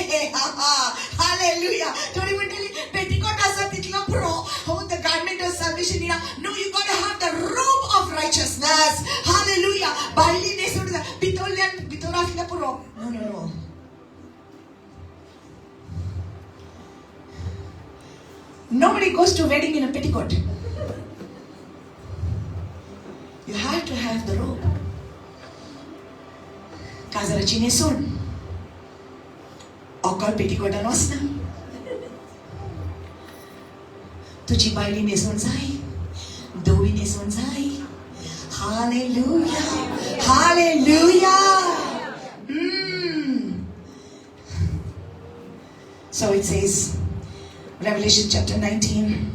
Hallelujah. थोडी म्हणटली पेटीकोट आसा तितलो पुरो. Oh, the garment of salvation. No, you got to have the robe of righteousness. Hallelujah. भायली न्हेसोन भितरल्यान भितर आसल्या पुरो. No. Nobody goes to wedding in a petticoat. You have to have the robe. काजराची न्हेसोन. ओकल पेटीकोटान वचना. तुजी बायली न्हेसोन जाय, धवी न्हेसोन जाय. Hallelujah. Hallelujah. So it says, Revelation chapter 19.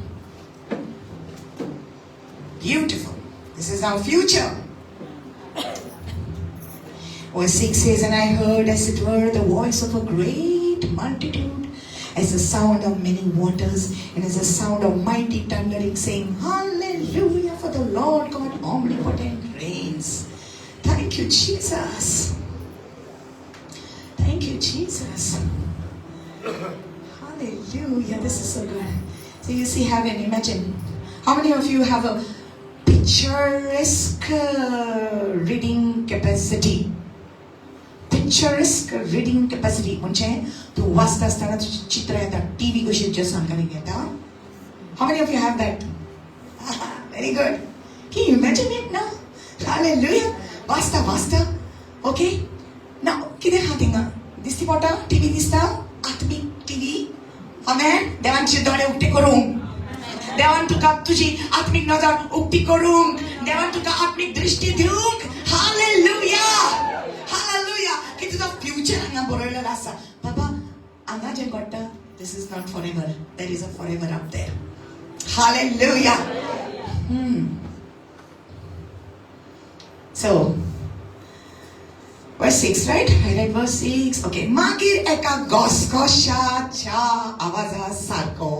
Beautiful. This is our future. Verse 6 says, and I heard as it were the voice of a great multitude, as the sound of many waters, and as the sound of mighty thundering, saying, Hallelujah, for the Lord God omnipotent reigns. Thank you, Jesus. Thank you, Jesus. Hallelujah. This is so good. So you see heaven, imagine. How many of you have a picturesque reading capacity? Picturesque reading capacity. म्हणजे तू वाचता असताना तुझी चित्र येतात. TV कशी just सांगण्यात येता. How many of you have that? Very good. Can you imagine it now? Hallelujah. वाचता. Okay? Now, कितें हा थिंगा? दिसती पडटा? टीव्ही दिसता? आत्मीक टीव्ही. Amen. देवांचे दोळे उक्ते करूंक. देवान तुका तुझी आत्मीक नजर उक्ती करूंक. देवान तुका आत्मीक दृष्टी दिवंक. Hallelujah. Hallelujah. की तुझा फ्युचर हांगा बरयलेलो आसा. बाबा, हांगा जें घडटा, this is not forever. There is a forever up there. Hallelujah. So, verse 6, right? I read verse 6. Okay. मागीर एका घसघशाच्या आवाजासारको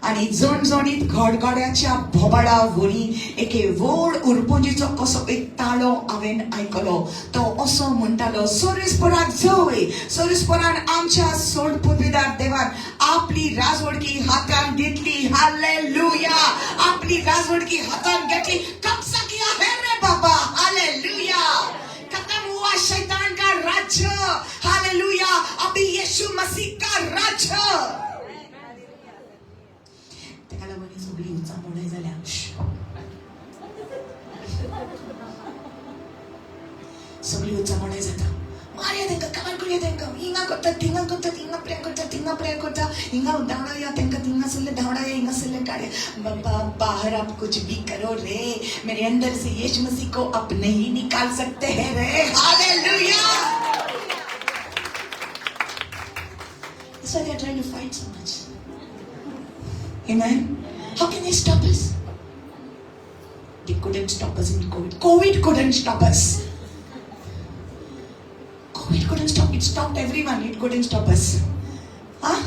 आनी झणझणीत घडघड्याच्या भोबाडावरी एके व्हड उरपुंजीचो कसो एक ताळो हांवें आयकलो. तो असो म्हणटालो, सोरेस्पराक जय. सोरेस्परान आमच्या सोडपुतविदार देवान आपली राजवडकी हातान घेतली. हालेलुया. आपली राजवडकी हातान घेतली. कब्जा किया है रे बाबा. हालेलुया. खत्म हुआ शैतान का राज्य. हालेलुया. अभी यीशु मसीह का राज्य. सगळी उचामोडाय जाल्या. सगळी उचामोडाय जाता. मारया तेंका, कवर करूया तेंका. हिंगा करता, थिंगा करता, हिंगा प्रेयर करता, थिंगा प्रेयर करता. हिंगा धावडाया तेंका, थिंगा सल्ले धावडाया, हिंगा सल्ले काढे. बाबा, बाहर आप कुछ भी करो रे, मेरे अंदर से यीशु मसीह को आप नहीं निकाल सकते हैं रे. Hallelujah. That's why they are trying to fight so much. Amen. How can they stop us? They couldn't stop us in COVID. COVID couldn't stop us. COVID couldn't stop. It stopped everyone. It couldn't stop us. Huh?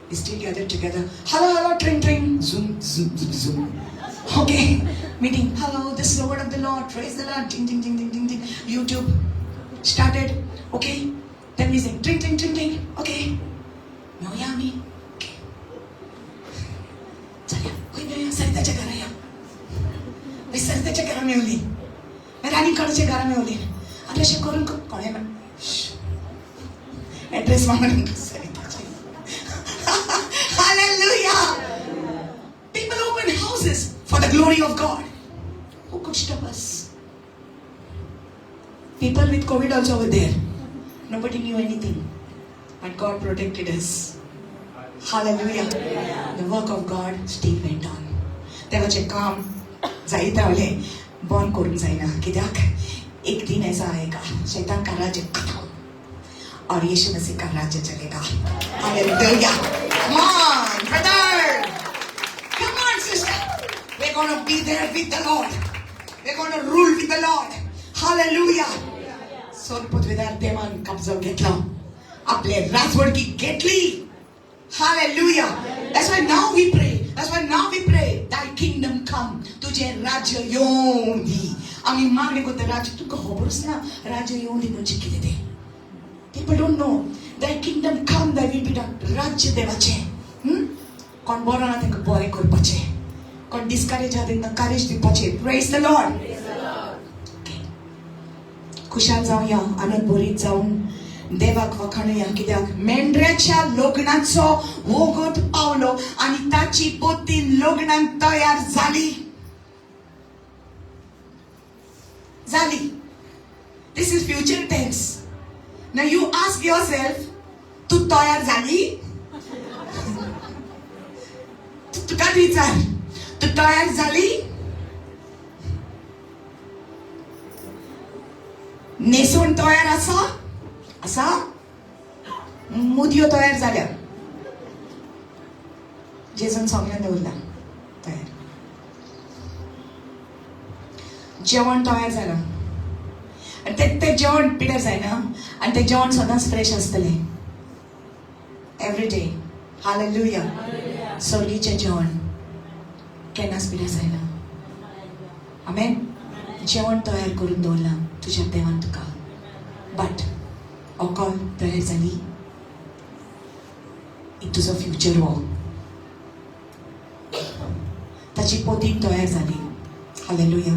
We still gathered together. Hello, hello, tring, tring. Zoom, zoom, zoom, zoom. Okay, meeting. Hello, this is the word of the Lord. Praise the Lord. Ding, ding, ding, ding, ding, ding. YouTube started. Okay, then we sing. Ding, ding, ding, ding. Okay. Miami. Okay. Chaya. Koi मैं सरता चक्कर आया. मैं सरता चक्कर में उली. मैं रानी कड़ चक्कर में उली. अरे शे करूँ को कौन है मैं? Address मांगने को सरता चक्कर. Hallelujah. People open houses for the glory of God. Who could stop us? People with COVID also were there. Nobody knew anything. But God protected us. Hallelujah. The work of God still went on. देवाचे काम जायत रावले बंद करून जायना कित्याक एक दिन ऐसा आएगा शैतान का राज्य खत्म और यीशु मसीह का राज्य चलेगा. Hallelujah. Come on, brother. Come on, sister. We're going to be there with the Lord. We're going to rule with the Lord. Hallelujah. सोनपुत विदार देवान कब्जा घेतला. आपले राजवड की घेतली. Hallelujah. That's why now we pray. That's why now we pray. Thy kingdom come. तुझे राज्य येऊन दी. आम्ही मागणे करतो राज्य तुका खबरच ना राज्य येऊन दी म्हणजे कितें ते. People don't know. Thy kingdom come. Thy will be done. राज्य देवाचे. कोण बरो ना तेका बरें करपाचे. कोण डिस्करेज आहा तेंका करेज दिवपाचे. Praise the Lord. Okay. Khushal जावया आनंद भरीत जाऊन देवाक वखाणुया कित्याक मेंढऱ्याच्या लग्नाचो वगत पावलो आणि ताची पोती लग्नाक तयार झाली. This is future tense. Now you ask yourself, तू तयार झाली? तुका विचार, तू तयार झाली? नेसून तयार असा मुदयो तयार झाल्या. जेजून सगळ्यांना दवरला तयार. जेवण तयार झालं. ते जेवण पिड्यार जायना आणि ते जेवण सदांच फ्रेश असतले. Every day. हालेलुया. सवलीचे जेवण केन्नाच पिड्यार जायना. आमेन. जेवण तयार करून दवरला तुझ्या देवान तुका. बट अकल तयार झाली. तुझो फ्युचर हो ताची पोती तयार झाली. हालेलुया.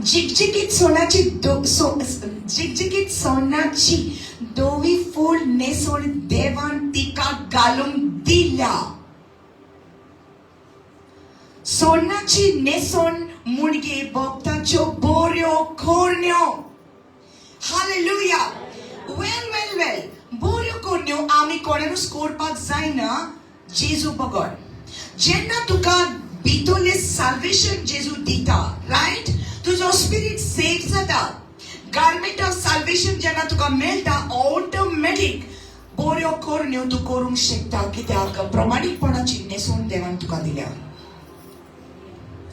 झिकझिकीत सोन्याची दोवी फूल नेसून देवान तिका घालून दिल्या. सोन्याची नेसून मुडगे बोगताच्यो बोऱ्यो खोरण्यो. Hallelujah. Well. बोऱ्यो खोरण्यो आमी कोणारूच कोरपाक जायना जेजू बगड. जेन्ना तुका भितरले salvation जेजू दिता, right? तुजो स्पिरिट सेव जाता. गार्मेंट ऑफ salvation जेन्ना तुका मेळटा ऑटोमॅटिक बोऱ्यो खोरण्यो तू करूंक शकता कित्याक प्रामाणिकपणाची नेसून देवान तुका दिल्या.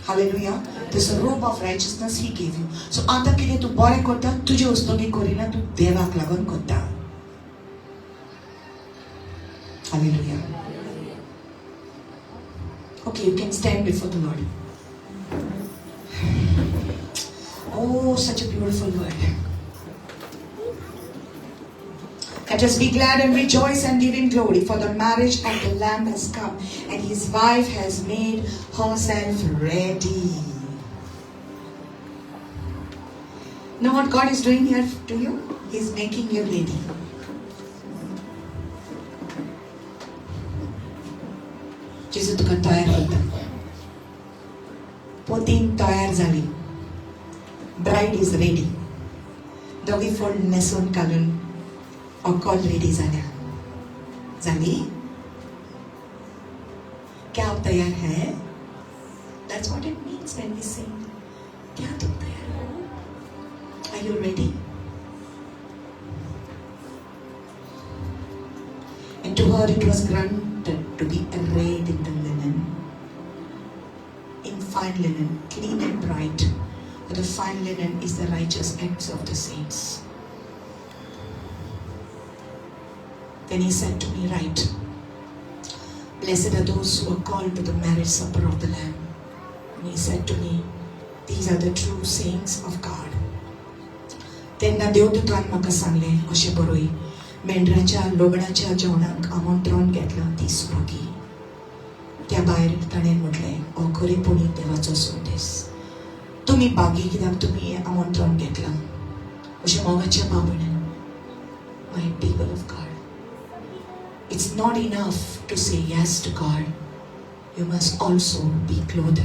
Hallelujah. This robe of righteousness he gave you. So आता कितें तू बरें करता तुजे वस्तुनी करिना तू देवाक लागून करता. Hallelujah. Okay, you can stand before the Lord. Oh, such a beautiful word. Let us be glad and rejoice and give him glory, for the marriage of the Lamb has come, and his wife has made herself ready. Know what God is doing here to you? He is making you ready. Jesus तुका तयार करता. पोतीन तयार झाली. Bride is ready. दोघी fold नेसून घालून अकल ready झाली. क्या आप तैयार है? That's what it means when we sing. क्या तुम तैयार हो? Are you ready? And to her it was granted to be arrayed in the linen, in fine linen, clean and bright. For the fine linen is the righteous acts of the saints. Then he said to me, write, blessed are those who are called to the marriage supper of the Lamb. he said to me, these are the true sayings of God. तेन्ना देवदूतान म्हाका सांगलें अशें बरोय, मेंढराच्या लग्नाच्या जेवणाक आमंत्रण घेतलां 30 भुरगीं. त्या भायर ताणें म्हटलें, हो खरेपणी देवाचो संदेश. तुमी बागी कित्याक तुमी हें आमंत्रण घेतलां. अशें मोगाच्या भावनेन, my people of God, it's not enough to say yes to God. You must also be clothed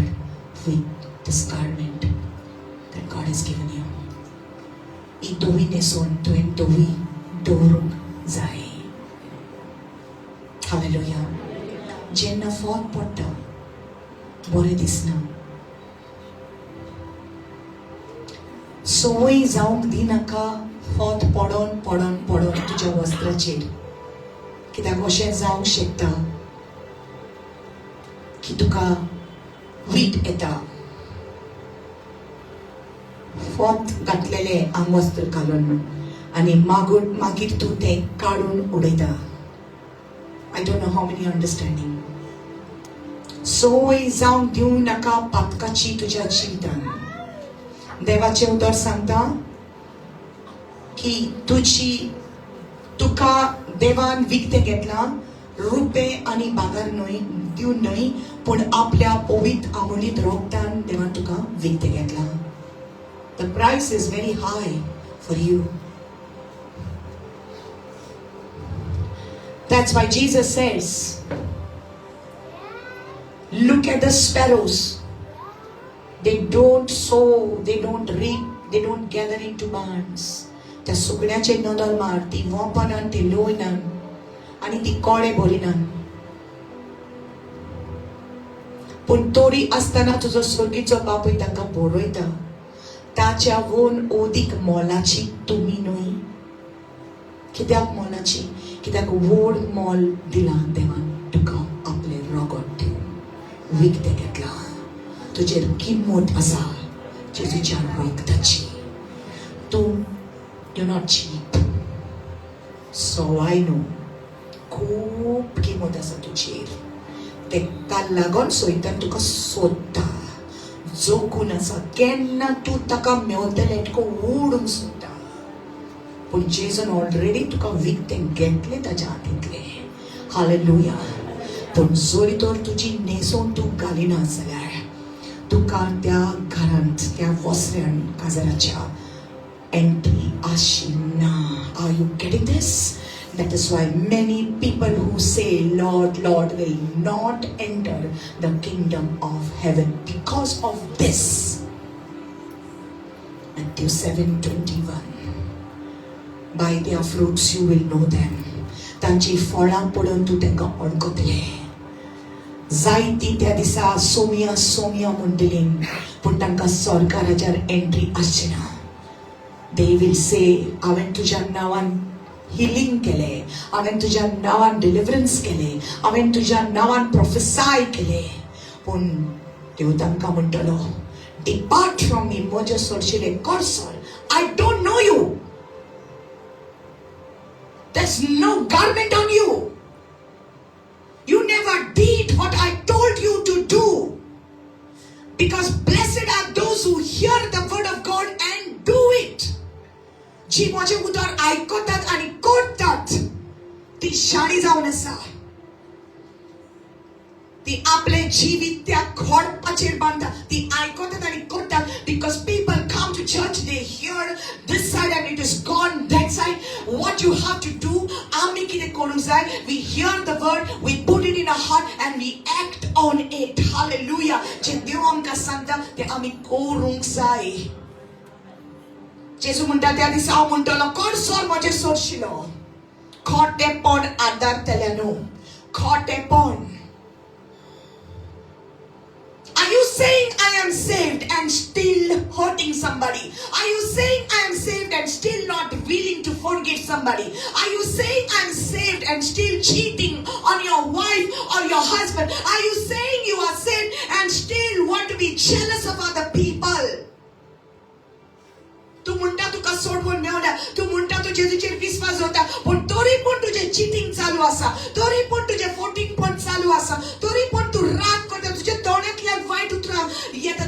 with this garment that God has given you. I dowi neson tuem dowi doruk zai. Hallelujah. Jenna fought potta bore disna. Sowai जावंक दिनाका फौत पडोन तुज्या वस्त्राचेर. कित्याक अशें जावंक शकता की तुका wheat येता. फौत घातलेले आंगवस्त्र घालून आनी मागीर तूं तें काडून उडयता. I don't know how many understanding. सवय जावंक दिवं नाका पातकाची तुज्या जिवितान. देवाचे उतर सांगता की तुका देवान विकतें घेतलां, रुपे आनी भांगर न्हय दिवन न्हय, पूण आपल्या पवित्र अमूल्य रोगतान देवान तुका विकतें घेतलां. The price is very high for you. That's why Jesus says, look at the sparrows. They don't sow, they don't reap, they don't gather into barns. त्या सुकण्याचे नदल मार, ती वोंपनान, ती लोयनान, आनी ती कोडे भरिनान. पूण तोरी आसतना तुजो स्वर्गीचो बापूय तांकां भरयता. ताच्या वोन ओदीक मोलाची तुमी न्हय. कित्याक मोलाची? कित्याक व्हड मोल दिलां देवान तुका आपले रगत दिवन विकतें घेतलां. तुजेर किंमत आसा जेजूच्या रगताची. तूं you're not cheap. So I know खूब किंमत आसा तुजेर. तेका लागून सोयतान तुका सोदता, जोखून आसा. केन्ना तूं ताका मेवतलें तुका ओडूंक सोदता. पूण जेजून ऑलरेडी तुका विकतें घेतलें ताच्या हातींतलें. हालेलुया. पूण जोरी तर तुजी न्हेसोवन तूं घालिना जाल्यार तुका त्या घरांत, त्या वस्त्र्यान काजराच्या entry ashina. Are you getting this? That is why many people who say Lord, Lord will not enter the kingdom of heaven because of this. Matthew 7:21. By their fruits you will know them. तांची फळां पळोवन तूं तांकां वळखतलें. जायतीं त्या दिसा सोमिया म्हणटलीं, पूण तांकां स्वर्गा राज्यार एंट्री आसचेना. They will say, हांवें तुज्या नांवान हिलिंग केलें, हांवें तुज्या नांवान डिलिव्हरन्स केलें, हांवें तुज्या नांवान प्रोफेसाय केलें. पूण देव तांकां म्हणटलो, डिपार्ट फ्रॉम मी, म्हजे सोडशिले cursor. I don't know you. There's no garment on you. You never did what I told you to do. Because blessed are those who hear the word of God and do it. जी माझे उतर ऐकतात आणि करतात, ती शाणी जावन आसा. ती आपले जीवित त्या खोडपाचेर बांधता. ती ऐकतात आणि करतात. Because people come to church, they hear this side and it is gone that side. What you have to do, आम्ही कितें करूंक जाय? We hear the word, we put it in our heart and we act on it. Hallelujah. जे देव आमकां सांगता ते आम्ही करूंक जाय. जेजू म्हणटा त्या दिसा हांव म्हणटलो, करसर म्हजें सोडशिलो. खोटेपण आदारतलें न्हू, खोटेपण. Are you saying I am saved and still hurting somebody? Are you saying I am saved and still not willing to forgive somebody? Are you saying I am saved and still cheating on your wife or your husband? Are you saying you are saved and still want to be jealous of other people? तू म्हणटा तुका सोडवून मेवना, तू म्हणटा तू जेजूचेर विश्वास दवरता, पूण तरी पण तुजें चिटिंग चालू आसा, तरी पण तुजें फोटिंगपण चालू आसा, तरी पण तू राग करता, तुज्या तोंडांतल्यान वायट उतरां येता.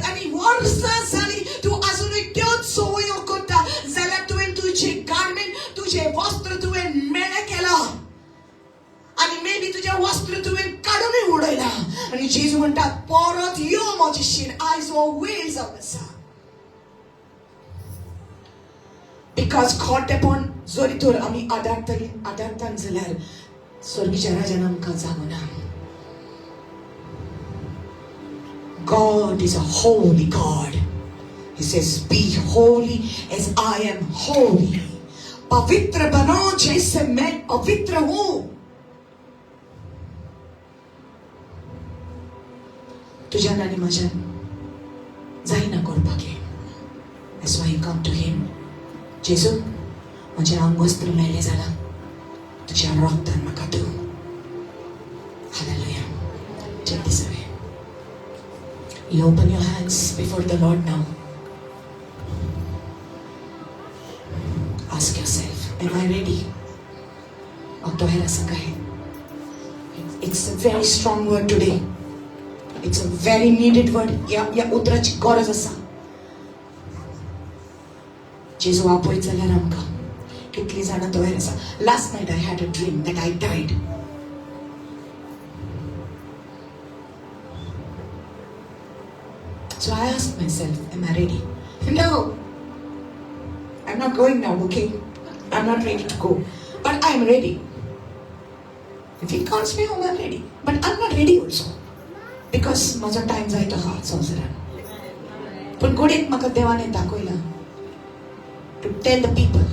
आणि जेजू म्हणतात परत यो माझी आयज हो वेळ जावन आसा. बिकॉज खोटेपण जरी तर आमी आदारतात जाल्यार स्वर्गीच्या राजान आमकां जागोना. God is a holy God. He says, be holy as I am holy. पवित्र बनो जैसे मैं पवित्र हूं. तुझ्यान आनी म्हज्यान जायना करपाक. That's why you come to him. जेजू म्हजें आंगवस्त्र मेलें जालां, तुज्या रोगतान म्हाका Dhruv. Hallelujah. Take this away. You open your hands before the Lord now. Ask yourself, am I ready? It's a very strong word today. It's a very needed word. या उतराची गरज आसा. जेजू आपयत जाल्यार आमकां कितलीं जाणां तयार आसा. Last night I had a dream that I died. So I asked myself, am I ready? No. I'm not going now, okay? I'm not ready to go. But I'm ready. If he calls me home, I'm ready. But I'm not ready also. Because माझा time जायतो हा संवसारान. पण गोडीत म्हाका देवाने दाखयला to tell the people.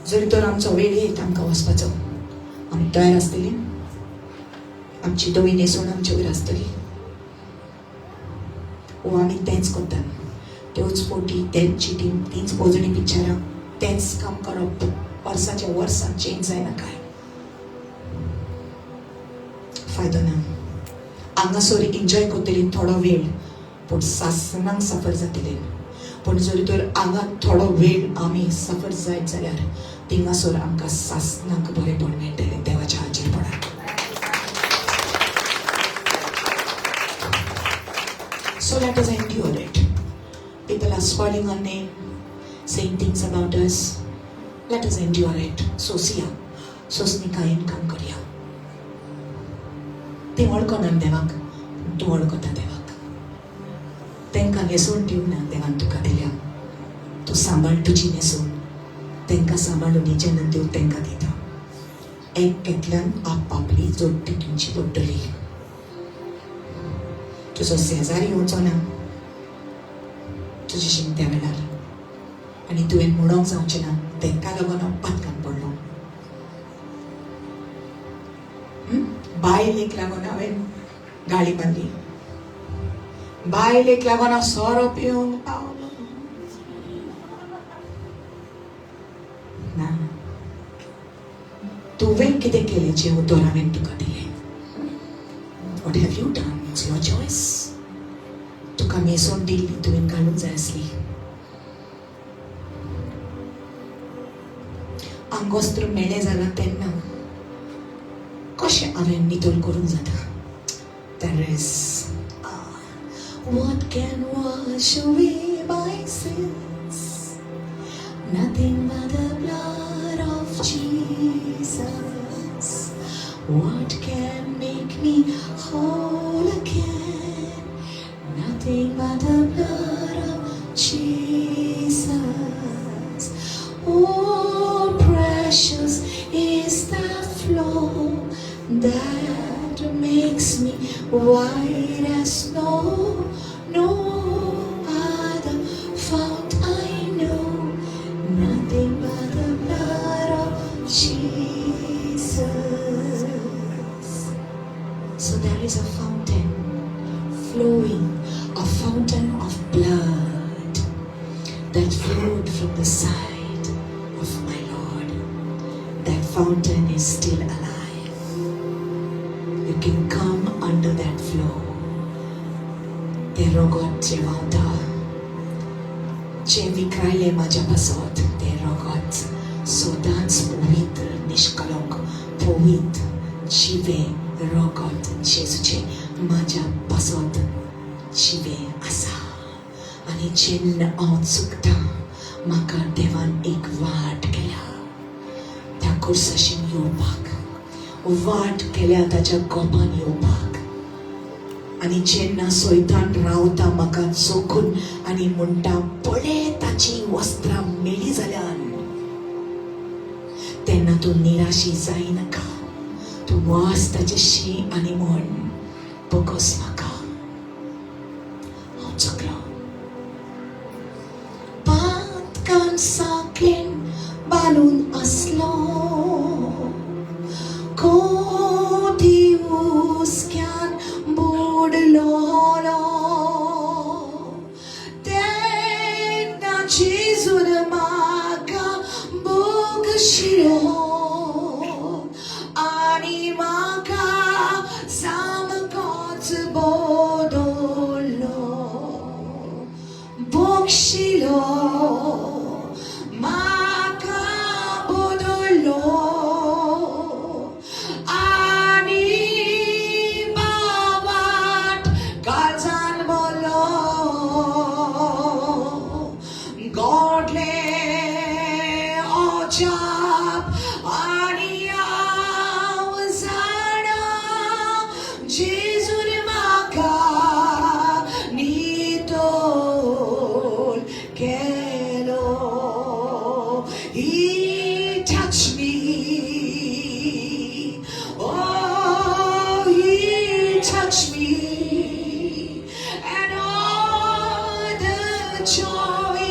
जरी तर आमचो वेळ येत आमकां वचपाचो, आमी तयार आसतलीं. आमची दोळी न्हेसून आमचे वयर आसतली. वो आमी तेंच करतात. त्योच पोटी, तेंच चिटींग, तीच पोजणी पिक्चरां, तेंच काम करप. वर्साच्या वर्सां चेंज जायना काय. फायदो ना. हांगासर एन्जॉय करतलीं थोडो वेळ, पूण सासणांक सफर जातलीं. पूण जरी तर हांगा थोडो वेळ आमी सफर जायत जाल्यार थिंगासर आमकां सासणांक बरेपण मेळटलें देवाच्या हाजीरपणान. So let us endure it. People are spoiling our name, saying things about us. Let us endure it. सोसिया, सोसनिकायेन काम करूया. ती वळखना देवाक, तूं वळखता देवाक. तेंकां न्हेसून दिवना देवान तुका दिल्या. तूं सांबाळ तुजी न्हेसून. तेंकां सांबाळून जेन्ना देव तेंकां दिता. एकल्यान आपआपली जोडटी तुमची पडटली. तुजो शेजारी येवचो ना तुजी शिमत्या वेळार, आनी तुवें म्हणोंक जावचें ना तेंकां लागून हांव पातकान पडलो. बायलेक लागून हांवें गाळी बांदली. बायलेक लागून हांव सोरो पिवंक पावलो ना. तुवें कितें केलें उतर हांवें तुका दिलें. What have you done? It's your choice. तुका न्हेसून दिल्ली तुवें घालूंक जाय आसली. आंगवस्त्र मेळ्ळें जाल्यार तेन्ना कशें हांवें नितळ करूंक जाता. There is what can wash away my sins? Nothing but the blood of Jesus. What can make me whole again? Nothing but the blood of Jesus. Oh, precious is the flow that makes me white as snow. No other fount I know. Nothing but the blood of Jesus. So there is a fountain flowing, a fountain of blood that flowed from the side of my Lord. That fountain is still alive. You can come under that flow. Te rogot ce vanta, ce vikraile माझ्या पासत, te rogot सोदांच पवित्र निष्कलंक पवित्र जिवे रोगत जेजूचे माझ्या पासत जिवे आसा. आनी जेन्ना हांव चुकता म्हाका देवान एक वाट केल्या त्या खुर्साशीन येवपाक, वाट केल्या ताच्या गोपान येवपाक. आणि जेन्ना सोयतान रावता म्हाका चोखून आनी म्हणटा पळय ताची वस्त्रां मेली जाल्यान, तेन्ना तूं निराशी जायनाका. तूं वास ताचेशी आनी म्हण बगोस म्हाका हांव चुकलो. पातकान साकलेन बांदून आसलो, कोती उस्क्यान बुडलोलो, तेन्ना जेजून म्हाका बगशिलो आनी म्हाका सामकोच बदल्लो. बगशिलो म्हाका बदल्लो आनी बाबाट काळजान बोलो. गोडले ओजाप आनी हांव जाणा जेजून म्हाका नितोल केलो. He touched me. Oh, he touched me. And all the joy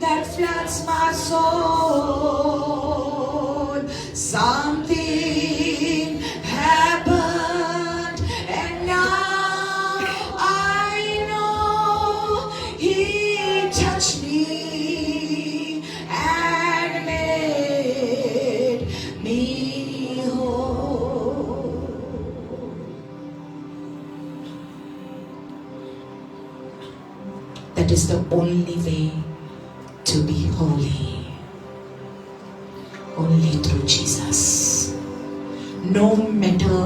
that floods my soul. Something happened, and now I know he touched me and made me whole. That is the only way to be holy. Only through Jesus. No matter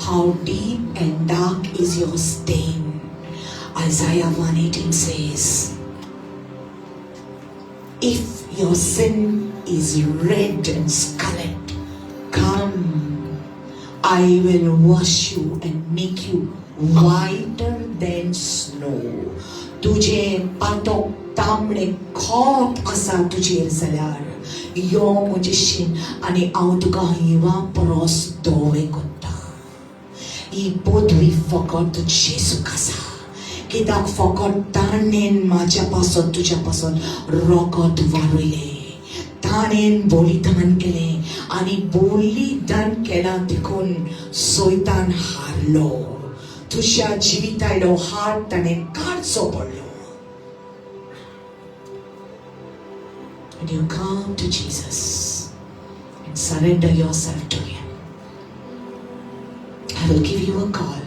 how deep and dark is your stain, Isaiah 1:18 says, if your sin is red and scarlet, come, I will wash you and make you whiter than snow. तुझे पाटोक तांबडे खोप आसा तुजेर जाल्यार यो म्हजेशीन आनी हांव तुका हिवा परोस धवे कोत्ता. ही पदवी फकत जेजूक आसा, कित्याक फकत ताणेन म्हाज्या पासून तुज्या पासून रोगत वारयले. ताणेन बलिदान केलें आनी बलिदान केला देखून सोयतान हारलो. तुज्या जिवितायलो हार ताणें काडचो पडलो. When you come to Jesus and surrender yourself to Him, I will give you a call.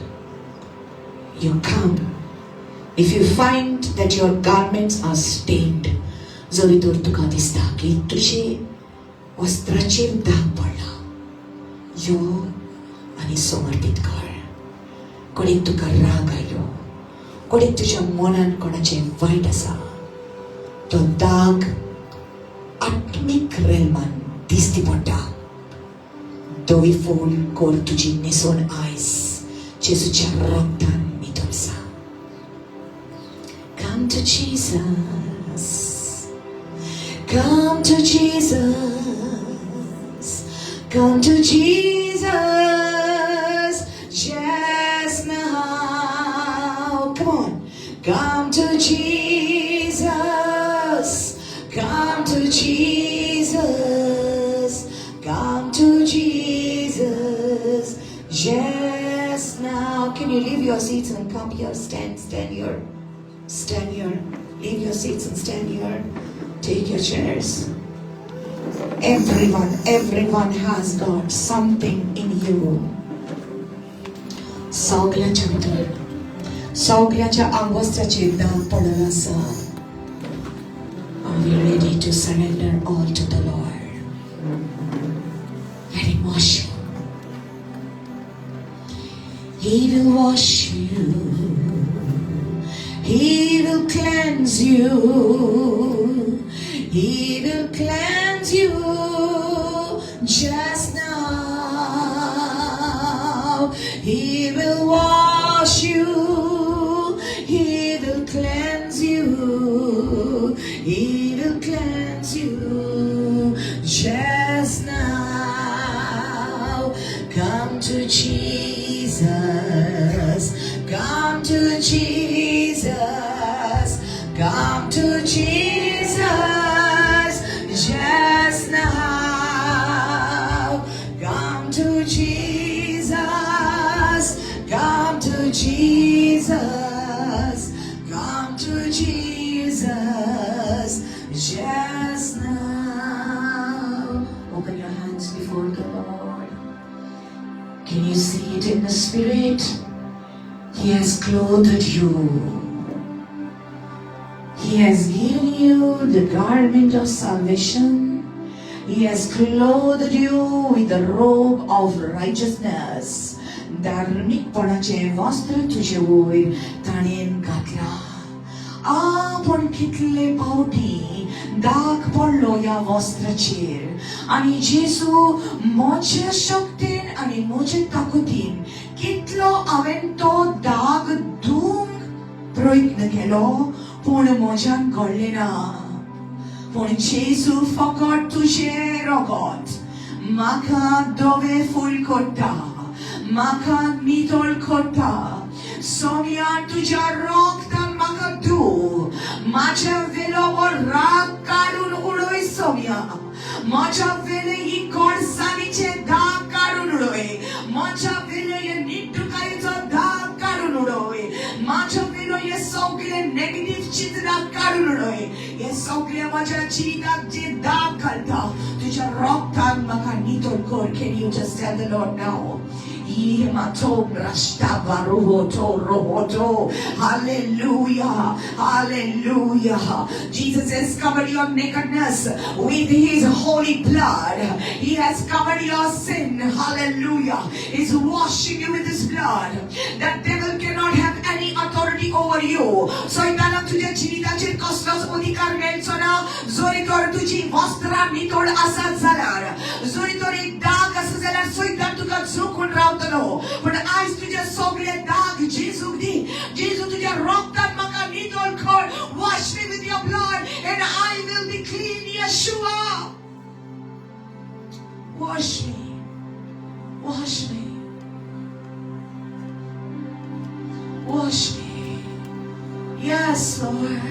You come. If you find that your garments are stained, जरी तर तुका दिसता की तुजे वस्त्राचेर दाग पडला, यो आनी समर्पित कर. कोणेक तुका राग आयलो, कोणेक तुज्या मनान कोणाचें वायट आसा, तो दाग आत्मीक रेल्मान दिसती पडटा. दोवी फोल कोर तुजी न्हेसोन आयज जेजूच्या रगतान नितळसा. Come to Jesus. Come to Jesus. Come to Jesus. Just now. Come on. Come to Jesus. Come to Jesus. Come to Jesus. Just now. Can you leave your seats and come here? Stand here. Stand here. Leave your seats and stand here. Take your chairs. Everyone has got something in you. सगळ्याच्या भितर, सगळ्याच्या आंगवस्त्राचेर दाग पडलेलो आसा. Are we ready to surrender all to the Lord? Let Him wash you. He will wash you. He will cleanse you. He will cleanse you just now. He will wash you. He will cleanse you just now. Come to Jesus. Come to Jesus. Come to Jesus just now. Come to Jesus. Come to Jesus. Come to Jesus just now. Open your hands before the Lord. Can you see it in the Spirit? He has clothed you. He has given you the garment of salvation. He has clothed you with the robe of righteousness. धार्मिकपणाचे वस्त्र तुझे वयर ताणेन घातला. आपण कितले पावटी दाग पडलो या वस्त्राचेर आनी जेजू म्हज्या शक्तीन आनी म्हज्या ताकदीन कितलो हांवें तो दाग धुवंक प्रयत्न केलो पूण म्हज्यान घडलें ना. पूण जेजू फकत तुजें रगत म्हाका धवे फूल करता, म्हाका नितळ करता. सोम्या तुज्या रगतान म्हाका धुव, म्हाज्या वेलोवर राग काडून उडय सोम्या. म्हज्या वेले ही कोळसाणीचे दाग काडून उडय, म्हज्या वेले हे निटुकायेचो दाग काडून उडय, म्हज्या वेलो हे सगळे नेगेटिव्ह चिंतना काडून उडय. हे सगळे म्हज्या जिविताक जे दाग घालता तुज्या रगतान म्हाका नितळ कर. Can you just tell the Lord now? Hallelujah, hallelujah. Jesus has covered your nakedness with his holy blood. He has covered your sin. Hallelujah. He's washing you with his blood. That devil cannot have any authority over you. So इताना तुझ्या जीविताचेर कसलोच अधिकार मेळचो ना. जरी तर तुझी वस्त्रां नितळ आसत जाल्यार, जरी तर एक दाग आसा जाल्यार सैतान तुका झुकून रावतलो. पण आज तुझे सगळे दाग जेजूक दी. जेजू तुझ्या रगतान म्हाका नितळ कर. Wash me with your blood and I will be clean. Yeshua, wash me, wash me, wash me. Yes, Lord.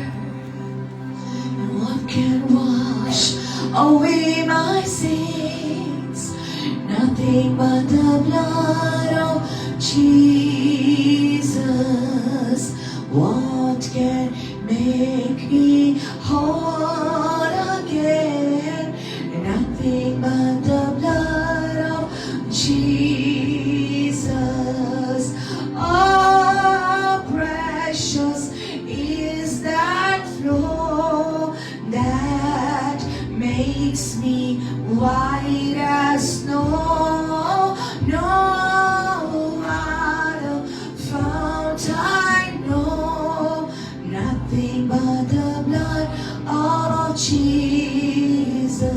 And what can wash away my sins? Nothing but the blood of Jesus. What can make me whole again? Nothing but the blood of Jesus. Oh, precious is that flow that makes me white as snow. No other fount I know. Nothing but the blood of Jesus.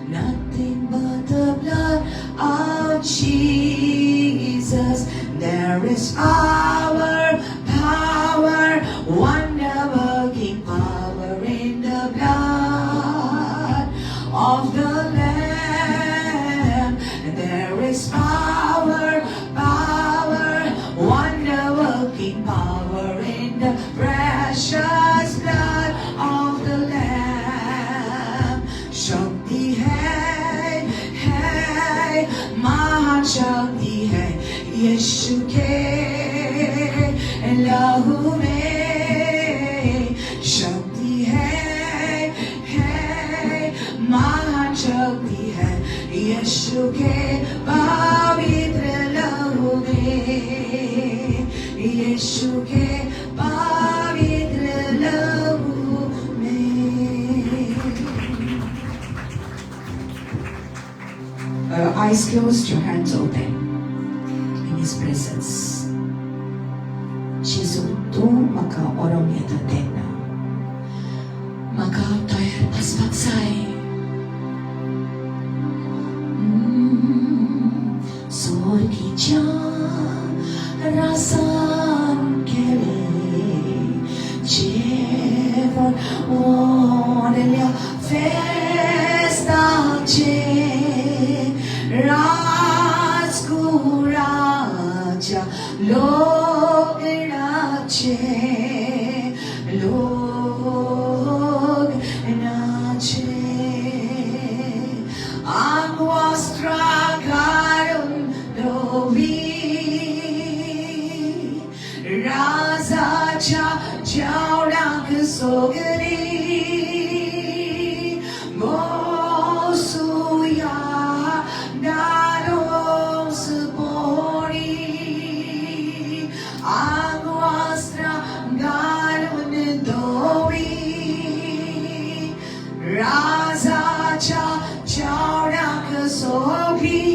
Nothing but the blood of Jesus. There is power, power, wonder-working power in the blood of the Lamb. There is power, power, wonder-working power in the precious blood of the Lamb. Shakti hai, hai, Mahan Shakti hai, Yeshu ke lahu mein. Shakti hai, hai, Mahan Shakti hai, Yeshu ke pavitra lahu mein. Yeshu ke pavitra lahu mein. Eyes closed, your hands open in his presence. Jesu, tu maka orang yata tena, maka toyer paspaksay. Sorgicha rasan kere, jevon राजा लोग नाचे Angwastragarum lovi Razacha jaunak sogri Mosuya naros bori Angwastragarum lovi Razacha jaunak sogri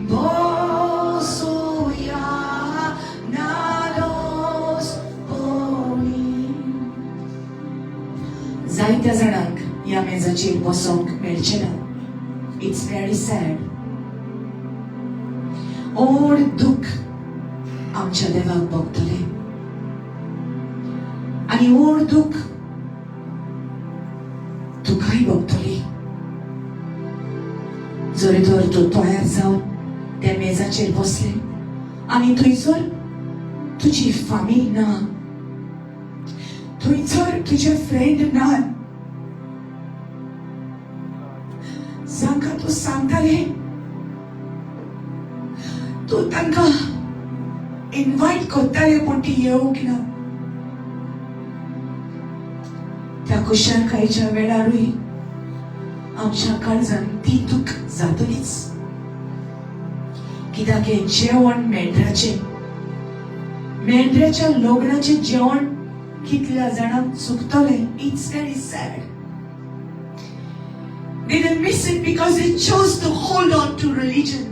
Mosuya naros bori Zaita zanak या मेजाचेर बसोंक मेळचें ना. It's very sad. Odd दुख आमच्या देवाक भोगतले आनी odd दुख तुकाय भोगतली जरी तर तूं तयार जावन त्या मेजाचेर बसले आनी थंयसर तुजी फामील ना, थंयसर तुजे फ्रेंड नात, जांकां तूं सांगताले तूं तांकां इन्वायट करताले पूण ती येवंक ना. त्या कुशळकायेच्या वेळारूय आमच्या काळजान ती दूख जातलीच, कित्याक हें जेवण मेंढऱ्याच्या लग्नाचें जेवण कितल्या जाणांक चुकतलें. It's very sad. They didn't miss it because they chose to hold on to religion.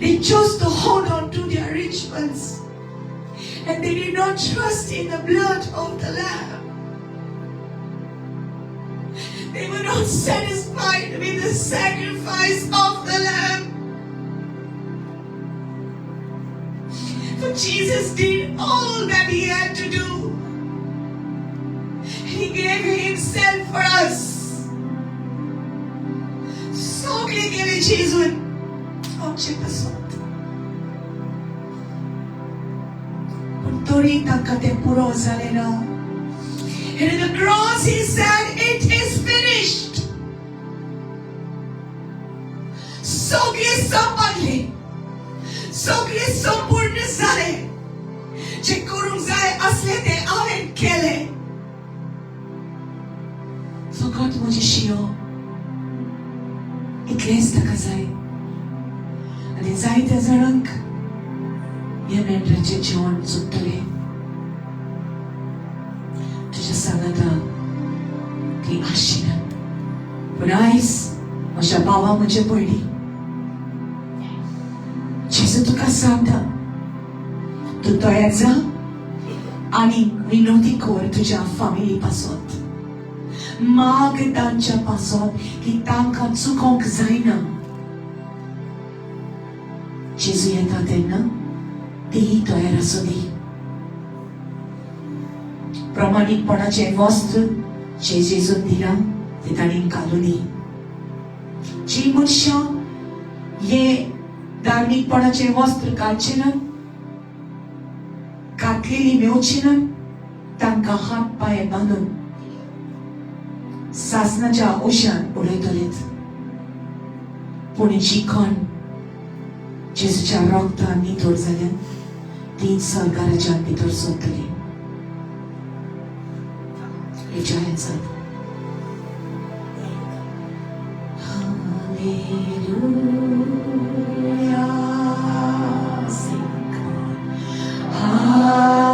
They chose to hold on to their rituals. And they did not trust in the blood of the Lamb. They were not satisfied with the sacrifice of the Lamb. For Jesus did all that he had to do. He gave himself for us. Sogli गेले जेजून आमचे पासून, पण तरी ताका तें पुरो जालें ना. And at the cross he said, "It is finished." सगळे संपले, सगळे संपूर्ण जाले. जे करूंक जाय असले ते हांवें केले. फकत म्हजी शियो इतलेंच ताका जाय. आनी जायत्या जाणांक ह्या मेंढऱ्याचें जेवण चुकतलें. तुज्या सांगाता ती आशिना, पूण आयज म्हज्या भावा म्हजे पयली जेजू तुका सांगता, तूं तयार जा आनी विनोदी कर तुज्या फामिली पासत. माग तांच्या पासत की तांकां चुकोंक जायना. जेजू येता तेन्ना तीय तयार आसूं दी. प्रामाणिकपणाचें वस्त्र जे जेजून दिलां तें ताणें घालूं दी. जी मनशां हे धार्मीकपणाचें वस्त्र घालचें ना, घातलेलीं मेवचीं ना, तांकां हात पांय बांदून सासनाच्या ओशान उडयतलेत. पूण जी कोण जेजूच्या रगतान नितळ जाल्यात तीं स्वर्गा राज्यांत भितर सरतलीं. Lift your hands up. Hallelujah. Sing God. Hallelujah.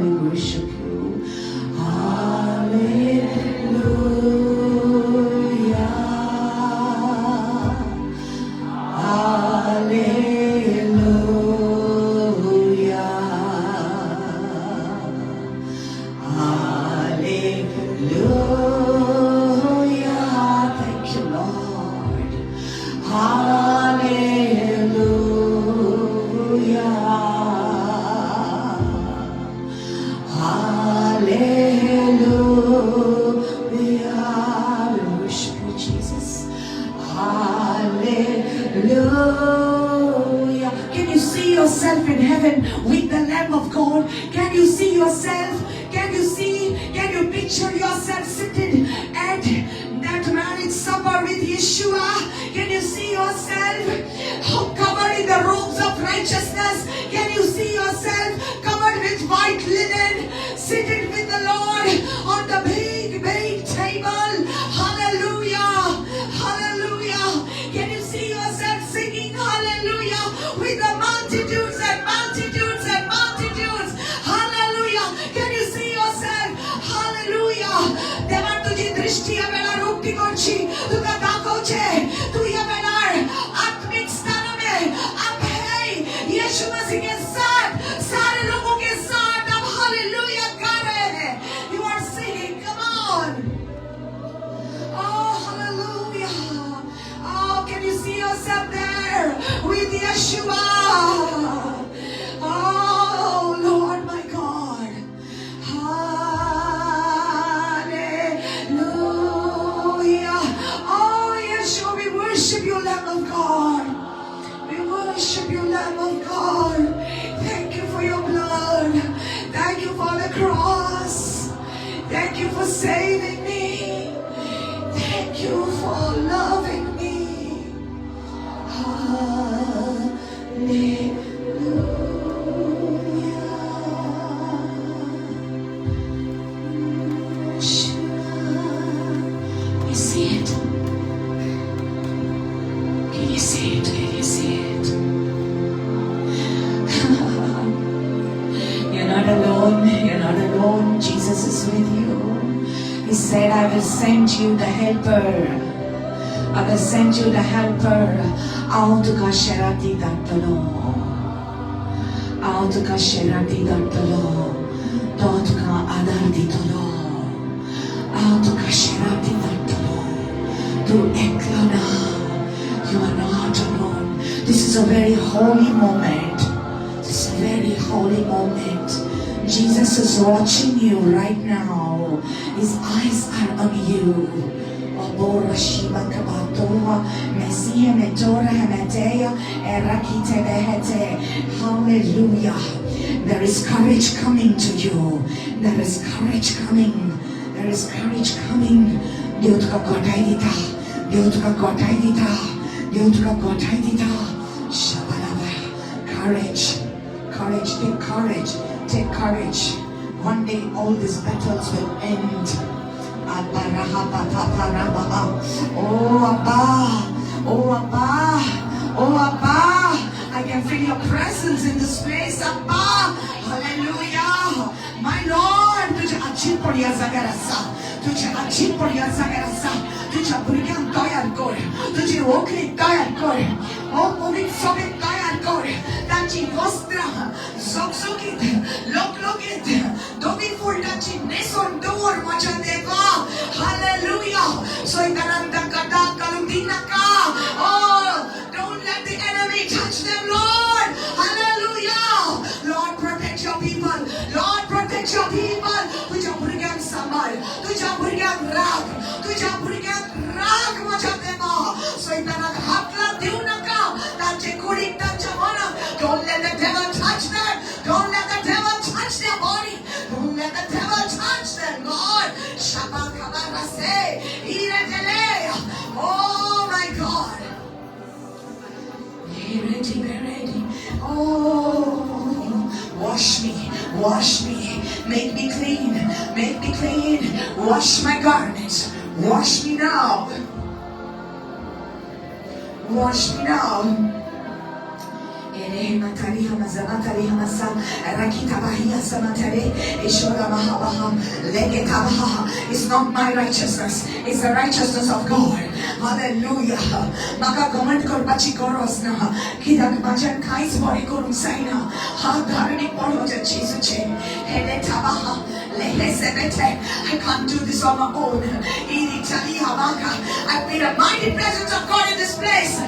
We worship you. Hallelujah. Hallelujah. Hallelujah. Can you see yourself in heaven with the Lamb of God? Can you see yourself? Can you picture yourself sitting at that marriage supper with Yeshua? Can you see yourself covered in the robes of righteousness? Can you see yourself covered with white linen, sitting with the Lord on the big table? Hallelujah. Hallelujah. Can you see yourself singing hallelujah with the multitudes and multitudes and multitudes? Hallelujah. Can you see yourself? Hallelujah. देवा तुझी दृष्टि या वेला रूपी कोची तुका दाखवचे तू या वेलार आत्मिक स्थान में अब है यीशु मसीह के साथ सारे लोगों के साथ अब हालेलुया गा रहे हैं. You are singing. Come on. Oh, hallelujah. Oh, can you see yourself there with Yeshua? Oh, Lord, my God. Hallelujah. Oh, Yeshua, we worship you, Lamb of God. We worship you, Lamb of God. Thank you for your blood. Thank you for the cross. Thank you for saving me. Thank you for loving me. Hallelujah. You see it? Can you see it? Can you see it? You're not alone. You're not alone. Jesus is with you. He said, I will send you the helper. I will send you the helper. Autuka sherati dattalo. Autuka sherati dattalo. Totuka adarditalo. Autuka sherati dattalo. Tu eklana. You are not alone. This is a very holy moment. This is a very holy moment. Jesus is watching you right now. His eyes are on you. Hallelujah. There is courage coming to you. There is courage coming. There is courage coming. Courage. Courage. Take courage. Take courage. One day all these battles will end. Oh Abba, oh Abba, oh Abba, I can feel your presence in this place, Abba. Hallelujah. My Lord, तुझे अच्छी पड़िया जागरसा, तुझे अच्छी पड़िया जागरसा, तुझे बुर्गियां तयार कर, तुझे ओखली तयार कर, ओ मोमिन सोबे तयार कर, ताची वस्त्र, जोगजोगीत, लोकलोगीत, दोबी फूल ताची नेसोन दूर मचा देगा. Hallelujah. So itaranda kada kalundina ka. Oh, don't let the enemy touch them, Lord. Hallelujah. Lord, protect your people. Lord, protect your people. Tuja burgan samal, tuja burgan rag, tuja burgan rag mcha dema. So itaranda hatla diuna ka. Tache kudik tache mana. Don't let the devil touch them. Don't let the devil touch their body. Don't let the devil touch them, Lord. Shabbat. Oh my God. Be ready, be ready. Oh, wash me, make me clean, wash my garments, wash me now, wash me now. It's not my righteousness, it's the righteousness of God. Hallelujah. Maka comment kor bachi koros na. Kidak bajan kais bori korum saina. Ha dharani poro ja chisu che. Hele tabaha. I can't do this on my own. I feel a mighty presence of God in this place.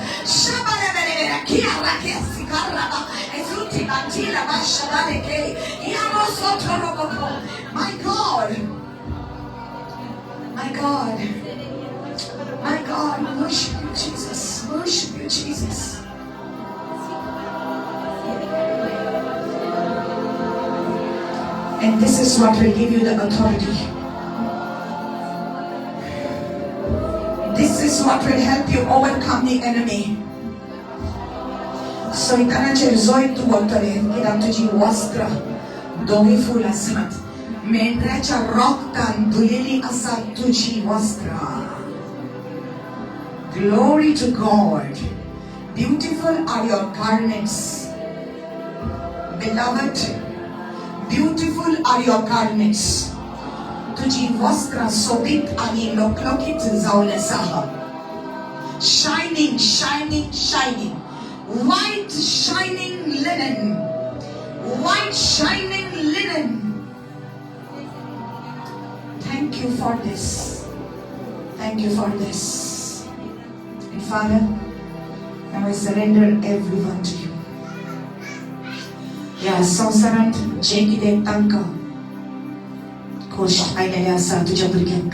My God. My God. My God. Worship you, Jesus. Worship you, Jesus. And this is what will give you the authority. This is what will help you overcome the enemy. Soitanaचे जोय तू वतले कित्याक तुजी वस्त्र दोगी फूल आसात. मेंढराच्या रक्तान धुलेली आसात तुजी वस्त्र. Glory to God. Beautiful are your garments. Beloved, beautiful are your garments. तुझी वस्त्र शोभित आणि लोकलोकित जाऊन आसा. Shining, shining, shining. White shining linen. White shining linen. Thank you for this. Thank you for this. And Father, now I surrender everyone to you. या संसारांत जे कितें तांकां cost आयलेले आसा तुज्या भुरग्यांक.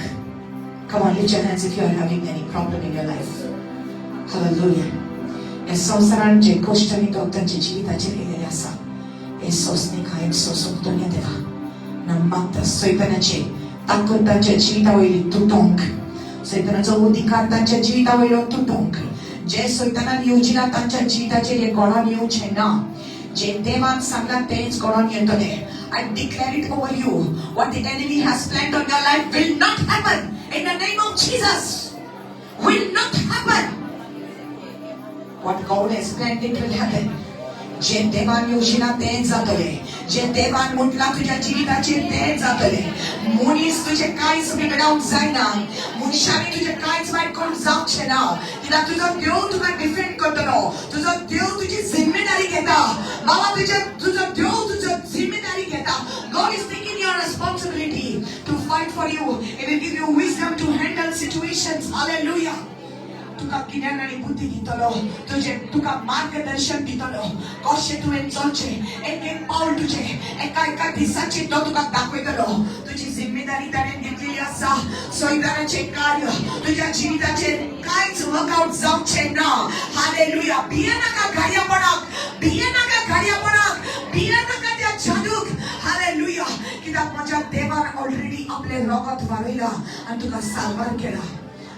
Come on, lift your hands if you are having any problem in your life. Hallelujah. या संसारांत जे cost आनी तो तांच्या जिविताचेर येयलेले आसा, येसोसने कांय सोसूंक दोनया देवा. नामांत सैतानाचे ताकद तांच्या जिविता वयली तुटोंक, सैतानाचो अधिकार तांच्या जिविता वयलो तुटोंक, जे सैतानान येवजिना तांच्या जिविताचेर हे घडोवन येवचें ना. जे देवान सांगला तेच घडोवन येतले. I declare it over you. What the enemy has planned on your life will not happen. In the name of Jesus. Will not happen. What God has planned, it will happen. जे देवान योजना तेच जातले. जे देवान म्हटला तुझ्या जिविताचेर तेच जातले. मनीस तुझे कांयच बिगडावंक जायना. मनशांनी तुझे कांयच वायट करून जावचें ना. कित्याक तुजो देव तुका डिफेंड करतलो. तुजो देव तुजी जिम्मेदारी घेता. बाबा तुजो देव तुजो जिम्मेदारी घेता. God is taking your responsibility to fight for you. He will give you wisdom to handle situations. Hallelujah. तुका ज्ञान आणि बुद्धी दितलो. तुका मार्गदर्शन दितलो. कशें तुवें चलचें. एक पाऊल तुजें एका दिसाचें तो तुका दाखयतलो. तुजी जिम्मेदारी ताणें घेतलेली आसा. सैतानाचें कार्य तुज्या जिविताचेर कांयच वर्कआउट जावचें ना. हालेलुया. भिये नाका घाडयापणाक. भिये नाका घाडयापणाक. भिये नाका त्या जादूक. हालेलुया. कित्याक म्हज्या देवान ऑलरेडी आपलें रगत व्हारयलां आनी तुका सारवार केला.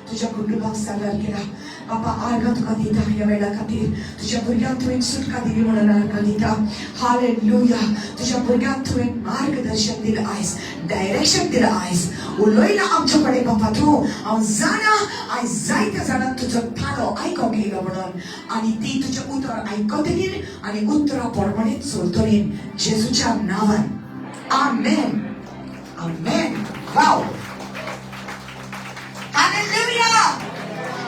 तुझ्या कुटुंबाक सारवार केला. बाबा आर्गां तुका दिता ह्या वेळा खातीर. तुझ्या भुरग्यांक तुवें सुटका दिली म्हणून आर्गां दिता. हालेलुया. तुझ्या भुरग्यांक तुवें मार्गदर्शन दिलें आयज. डायरेक्शन दिलें आयज. उलयलां आमचे कडेन बाबा तूं. हांव जाणा आयज जायत्या जाणांक तुजो थारो आयकोंक येयलो म्हणून. आनी ती तुजें उतर आयकतलीं आनी उतरां पोरमणीत चलतलीं. जेजूच्या नांवान. आमेन. आमेन. वाव. Hallelujah!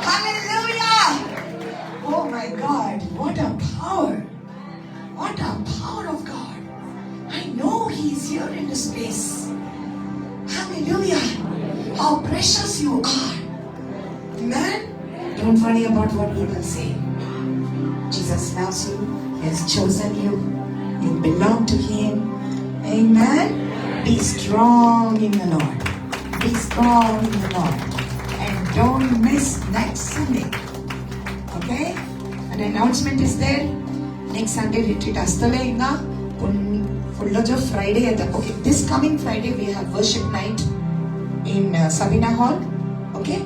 Hallelujah! Oh my God, what a power! What a power of God! I know He is here in this place. Hallelujah! How precious you are! Amen? Don't worry about what people say. Jesus loves you. He has chosen you. You belong to Him. Amen? Be strong in the Lord. Be strong in the Lord. Don't miss next Sunday. Okay? An announcement is there. Next Sunday retreat astale inga full jo Friday at okay, this coming Friday we have worship night in Sabina Hall. Okay?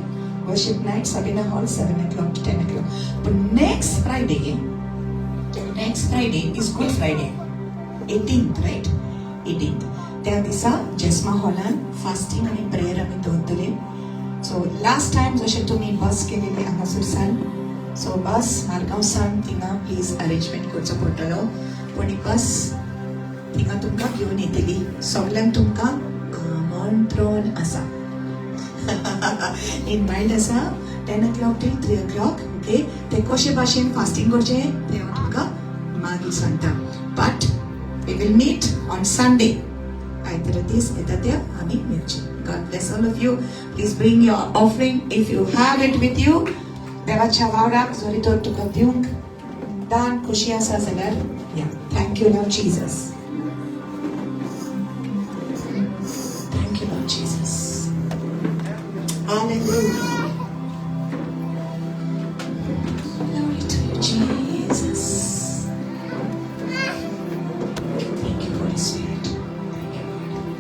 Worship night Sabina Hall 7 o'clock to 10 o'clock. But next Friday is Good Friday. 18th, right? 18th. त्या दिसा जेस्मा हॉलान fasting आणि prayer आमी दवरतले. So last time जशें तुमी बस केलेली हांगासरसान. So बस मार्गांवसान थिंगा प्लीज अरेंजमेंट करचो पडटलो. पूण ही बस थिंगा तुमकां घेवन येतली. सगळ्यांक तुमकां आमंत्रण आसा. इनवायट आसा 10 o'clock till 3 o'clock. ओके. ते कशे भाशेन फास्टिंग करचें तें हांव तुमकां मागीर सांगता. But we will meet on Sunday. आयतारा दीस येता त्या आमी मेळचें. God bless all of you. Please bring your offering if you have it with you. देवाच्या वावराक जोरी तर तुका दिवंक दान खुशी आसा जाल्यार या. Thank you Lord Jesus. Thank you Lord Jesus. Hallelujah. Glory to you Jesus. Thank you Holy Spirit. Thank you Lord.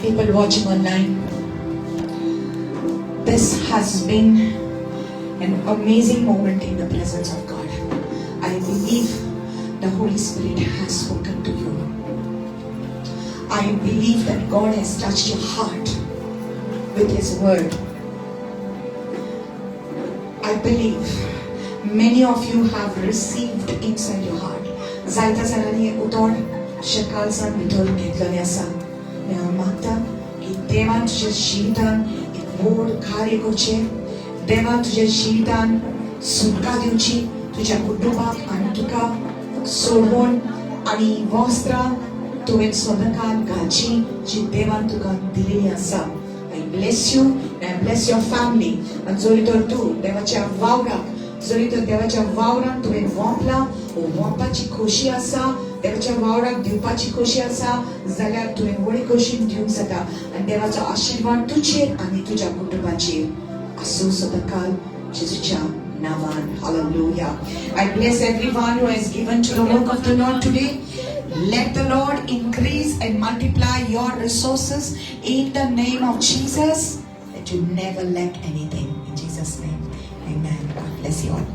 people watching online. This has been an amazing moment in the presence of God. I believe the Holy Spirit has spoken to you. I believe that God has touched your heart with His word. I believe many of you have received inside your heart. Zaita zanani utor shakal san bitor घेतलेले आसा. मी हांव मागता की देवान तुझ्या जिवितान एक व्हड कार्य करचें. देवान तुझ्या जिवितान सुटका दिवची तुझ्या कुटुंबाक आनी तुका सोडून आनी वस्त्रां तुवें सदांकाळ घालची जी देवान तुका दिलेली आसा. I bless you and I bless your family. And जरी तर तू देवाच्या वावराक जरी तर देवाच्या वावरान तुवें वोंपला वोंपाची खोशी आसा देवाच्या वावराक दिवपाची खोशी आसा जाल्यार तुवें व्हडी खोशीन दिवंक जाता आनी देवाचो आशिर्वाद तुजेर आनी तुज्या कुटुंबाचेर आसूं सदांकाळ जेजूच्या Naaman. Hallelujah. I bless everyone who has given to the work of the Lord today. Let the Lord increase and multiply your resources in the name of Jesus, that you never lack anything. In Jesus' name, amen. God bless you all.